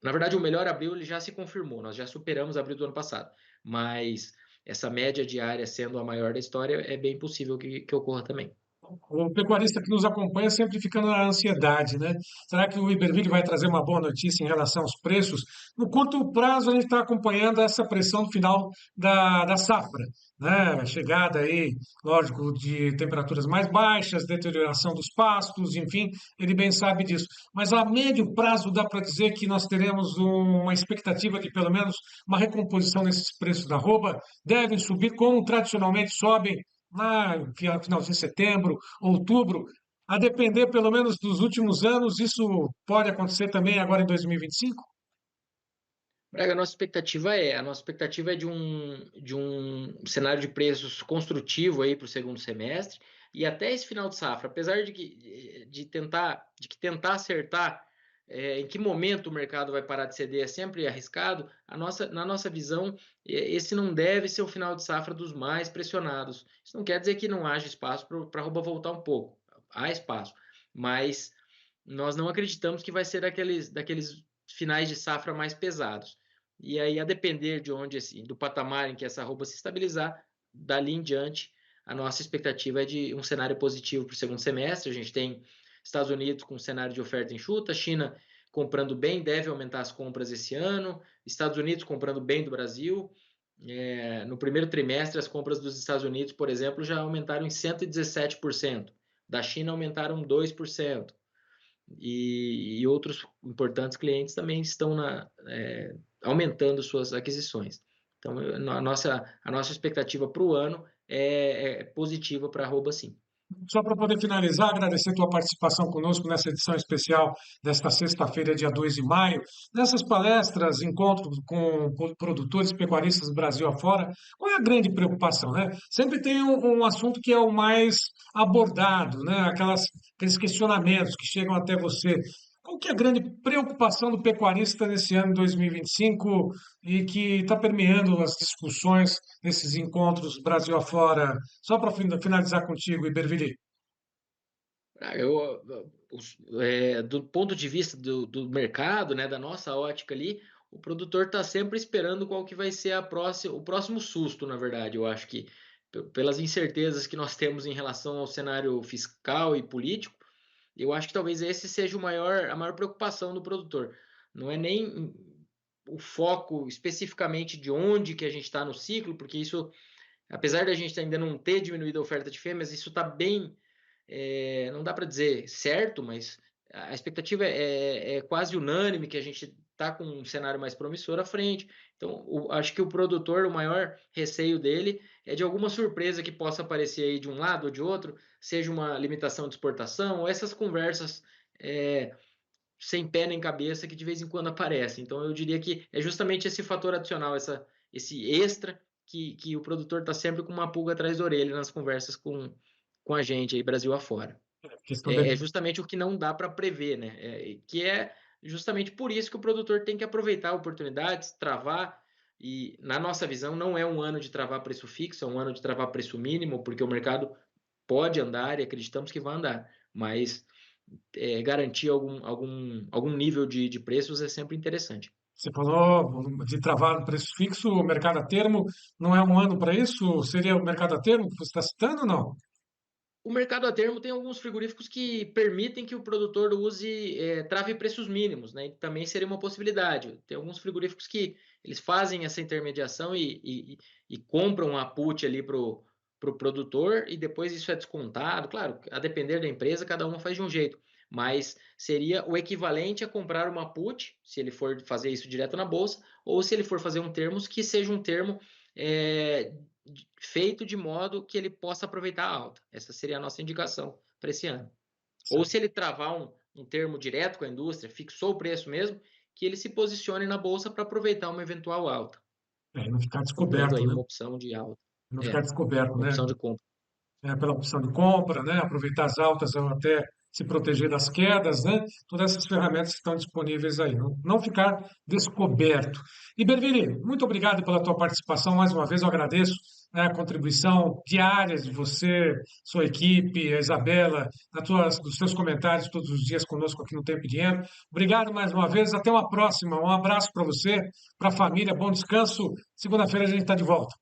O: na verdade, o melhor abril ele já se confirmou, nós já superamos abril do ano passado, mas essa média diária sendo a maior da história, é bem possível que ocorra também.
E: O pecuarista que nos acompanha sempre ficando na ansiedade, né? Será que o Iberville vai trazer uma boa notícia em relação aos preços? No curto prazo, a gente está acompanhando essa pressão final da safra, né? A chegada aí, lógico, de temperaturas mais baixas, deterioração dos pastos, enfim, ele bem sabe disso. Mas a médio prazo dá para dizer que nós teremos uma expectativa de pelo menos uma recomposição nesses preços da arroba, devem subir como tradicionalmente sobem finalzinho de setembro, outubro, a depender pelo menos dos últimos anos, isso pode acontecer também agora em 2025?
O: Braga, a nossa expectativa é de um cenário de preços construtivo aí para o segundo semestre e até esse final de safra, apesar de que tentar acertar em que momento o mercado vai parar de ceder, é sempre arriscado. Na nossa visão, esse não deve ser o final de safra dos mais pressionados. Isso não quer dizer que não haja espaço para a arroba voltar um pouco. Há espaço, mas nós não acreditamos que vai ser daqueles finais de safra mais pesados. E aí, a depender de onde, assim, do patamar em que essa arroba se estabilizar, dali em diante, a nossa expectativa é de um cenário positivo para o segundo semestre. A gente tem Estados Unidos com um cenário de oferta enxuta, China comprando bem, deve aumentar as compras esse ano, Estados Unidos comprando bem do Brasil. No primeiro trimestre, as compras dos Estados Unidos, por exemplo, já aumentaram em 117%. Da China aumentaram 2%. E outros importantes clientes também estão aumentando suas aquisições. Então, a nossa expectativa para o ano é positiva para a arroba, sim.
E: Só para poder finalizar, agradecer a tua participação conosco nessa edição especial desta sexta-feira, dia 2 de maio. Nessas palestras, encontros com produtores pecuaristas do Brasil afora, qual é a grande preocupação, né? Sempre tem um assunto que é o mais abordado, né? Aqueles questionamentos que chegam até você. Qual que é a grande preocupação do pecuarista nesse ano 2025 e que está permeando as discussões nesses encontros Brasil afora? Só para finalizar contigo, Iberville.
O: Do ponto de vista do mercado, né, da nossa ótica ali, o produtor está sempre esperando qual que vai ser o próximo susto, na verdade. Eu acho que, pelas incertezas que nós temos em relação ao cenário fiscal e político, eu acho que talvez esse seja a maior preocupação do produtor. Não é nem o foco especificamente de onde que a gente está no ciclo, porque isso, apesar da gente ainda não ter diminuído a oferta de fêmeas, isso está bem, não dá para dizer certo, mas a expectativa é quase unânime que a gente está com um cenário mais promissor à frente. Então, acho que o produtor, o maior receio dele é de alguma surpresa que possa aparecer aí de um lado ou de outro, seja uma limitação de exportação, ou essas conversas sem pé nem cabeça que de vez em quando aparecem. Então, eu diria que é justamente esse fator adicional, esse extra, que o produtor está sempre com uma pulga atrás da orelha nas conversas com a gente aí, Brasil afora. É justamente o que não dá para prever, né? Que é justamente por isso que o produtor tem que aproveitar oportunidades, travar, e na nossa visão não é um ano de travar preço fixo, é um ano de travar preço mínimo, porque o mercado pode andar e acreditamos que vai andar, mas garantir algum nível de preços é sempre interessante.
E: Você falou de travar no preço fixo, o mercado a termo, não é um ano para isso? Seria o mercado a termo que você está citando ou não?
O: O mercado a termo tem alguns frigoríficos que permitem que o produtor trave preços mínimos, né? E também seria uma possibilidade. Tem alguns frigoríficos que eles fazem essa intermediação e compram a put ali para o produtor e depois isso é descontado. Claro, a depender da empresa, cada uma faz de um jeito, mas seria o equivalente a comprar uma put, se ele for fazer isso direto na bolsa, ou se ele for fazer um termo que seja um termo feito de modo que ele possa aproveitar a alta. Essa seria a nossa indicação para esse ano. Ou se ele travar um termo direto com a indústria, fixou o preço mesmo, que ele se posicione na bolsa para aproveitar uma eventual alta.
E: Não ficar descoberto,
O: aí
E: né?
O: uma opção de alta.
E: Não ficar descoberto,
O: uma
E: né?
O: Opção de compra.
E: Pela opção de compra, né? Aproveitar as altas ou até se proteger das quedas, né? Todas essas ferramentas estão disponíveis aí. Não ficar descoberto. Iberville, muito obrigado pela tua participação. Mais uma vez, eu agradeço, né, a contribuição diária de você, sua equipe, a Isabela, dos seus comentários todos os dias conosco aqui no Tempo e Dinheiro. Obrigado mais uma vez. Até uma próxima. Um abraço para você, para a família. Bom descanso. Segunda-feira a gente está de volta.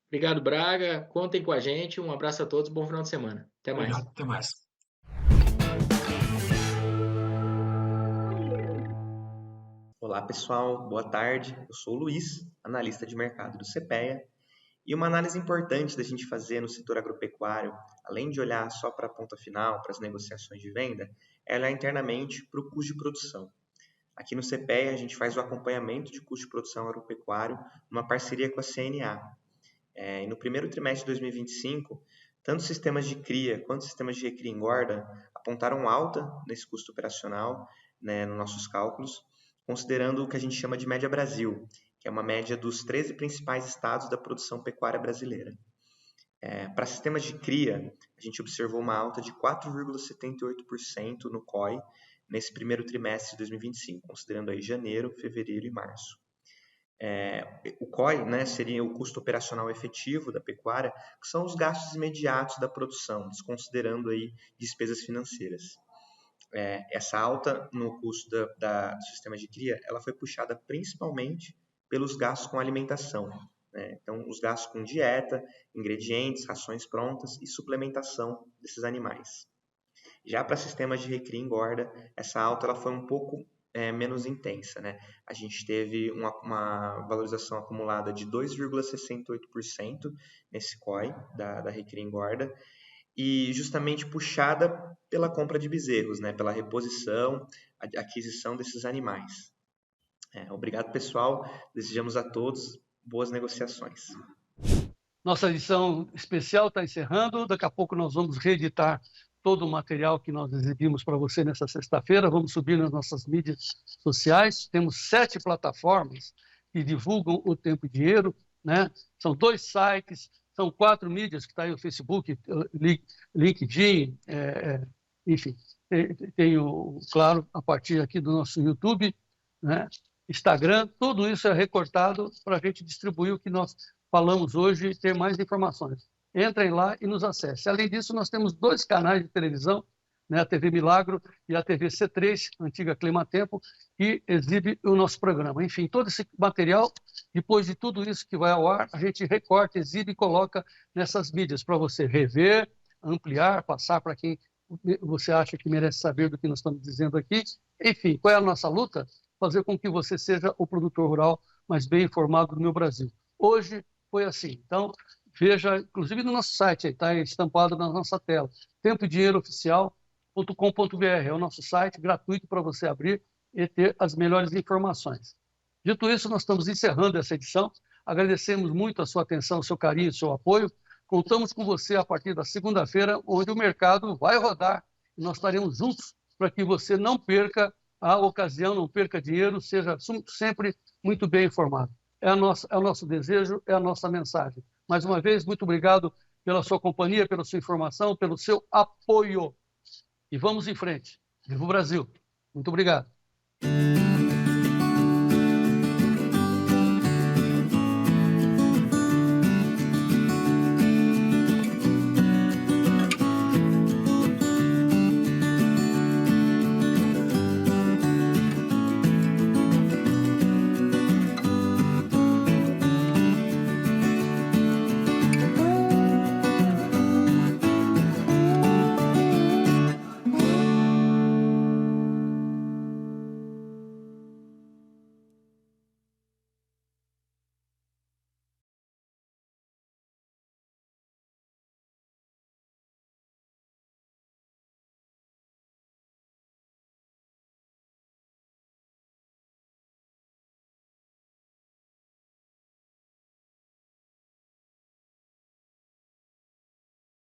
O: Obrigado, Braga. Contem com a gente. Um abraço a todos. Bom final de semana. Até mais.
E: Obrigado. Até mais.
P: Olá, pessoal. Boa tarde. Eu sou o Luiz, analista de mercado do CPEA. E uma análise importante da gente fazer no setor agropecuário, além de olhar só para a ponta final, para as negociações de venda, é olhar internamente para o custo de produção. Aqui no CPEA, a gente faz o acompanhamento de custo de produção agropecuário numa parceria com a CNA. E no primeiro trimestre de 2025, tanto sistemas de cria quanto sistemas de recria e engorda apontaram alta nesse custo operacional, né, nos nossos cálculos, considerando o que a gente chama de média Brasil, que é uma média dos 13 principais estados da produção pecuária brasileira. Para sistemas de cria, a gente observou uma alta de 4,78% no COI, nesse primeiro trimestre de 2025, considerando aí janeiro, fevereiro e março. O COI, né, seria o custo operacional efetivo da pecuária, que são os gastos imediatos da produção, desconsiderando aí despesas financeiras. Essa alta no custo do sistema de cria, ela foi puxada principalmente pelos gastos com alimentação, né? Então, os gastos com dieta, ingredientes, rações prontas e suplementação desses animais. Já para sistemas de recria e engorda, essa alta ela foi um pouco menos intensa, né? A gente teve uma valorização acumulada de 2,68% nesse COI da recria e engorda, e justamente puxada pela compra de bezerros, né? Pela reposição, aquisição desses animais. Obrigado, pessoal. Desejamos a todos boas negociações.
B: Nossa edição especial está encerrando. Daqui a pouco nós vamos reeditar todo o material que nós exibimos para você nessa sexta-feira. Vamos subir nas nossas mídias sociais. Temos 7 plataformas que divulgam o Tempo e Dinheiro, né? São 2 sites, são 4 mídias, que está aí o Facebook, LinkedIn, enfim. Tem, claro, a partir aqui do nosso YouTube, né? Instagram, tudo isso é recortado para a gente distribuir o que nós falamos hoje e ter mais informações. Entrem lá e nos acessem. Além disso, nós temos 2 canais de televisão, né, a TV Milagro e a TV C3, antiga Climatempo, que exibe o nosso programa. Enfim, todo esse material, depois de tudo isso que vai ao ar, a gente recorta, exibe e coloca nessas mídias para você rever, ampliar, passar para quem você acha que merece saber do que nós estamos dizendo aqui. Enfim, qual é a nossa luta? Fazer com que você seja o produtor rural mais bem informado do meu Brasil. Hoje foi assim. Então, veja, inclusive no nosso site, está estampado na nossa tela, tempodinheirooficial.com.br, é o nosso site gratuito para você abrir e ter as melhores informações. Dito isso, nós estamos encerrando essa edição. Agradecemos muito a sua atenção, o seu carinho, o seu apoio. Contamos com você a partir da segunda-feira, onde o mercado vai rodar e nós estaremos juntos para que você não perca a ocasião, não perca dinheiro, seja sempre muito bem informado. É o nosso desejo, é a nossa mensagem. Mais uma vez, muito obrigado pela sua companhia, pela sua informação, pelo seu apoio. E vamos em frente. Viva o Brasil. Muito obrigado.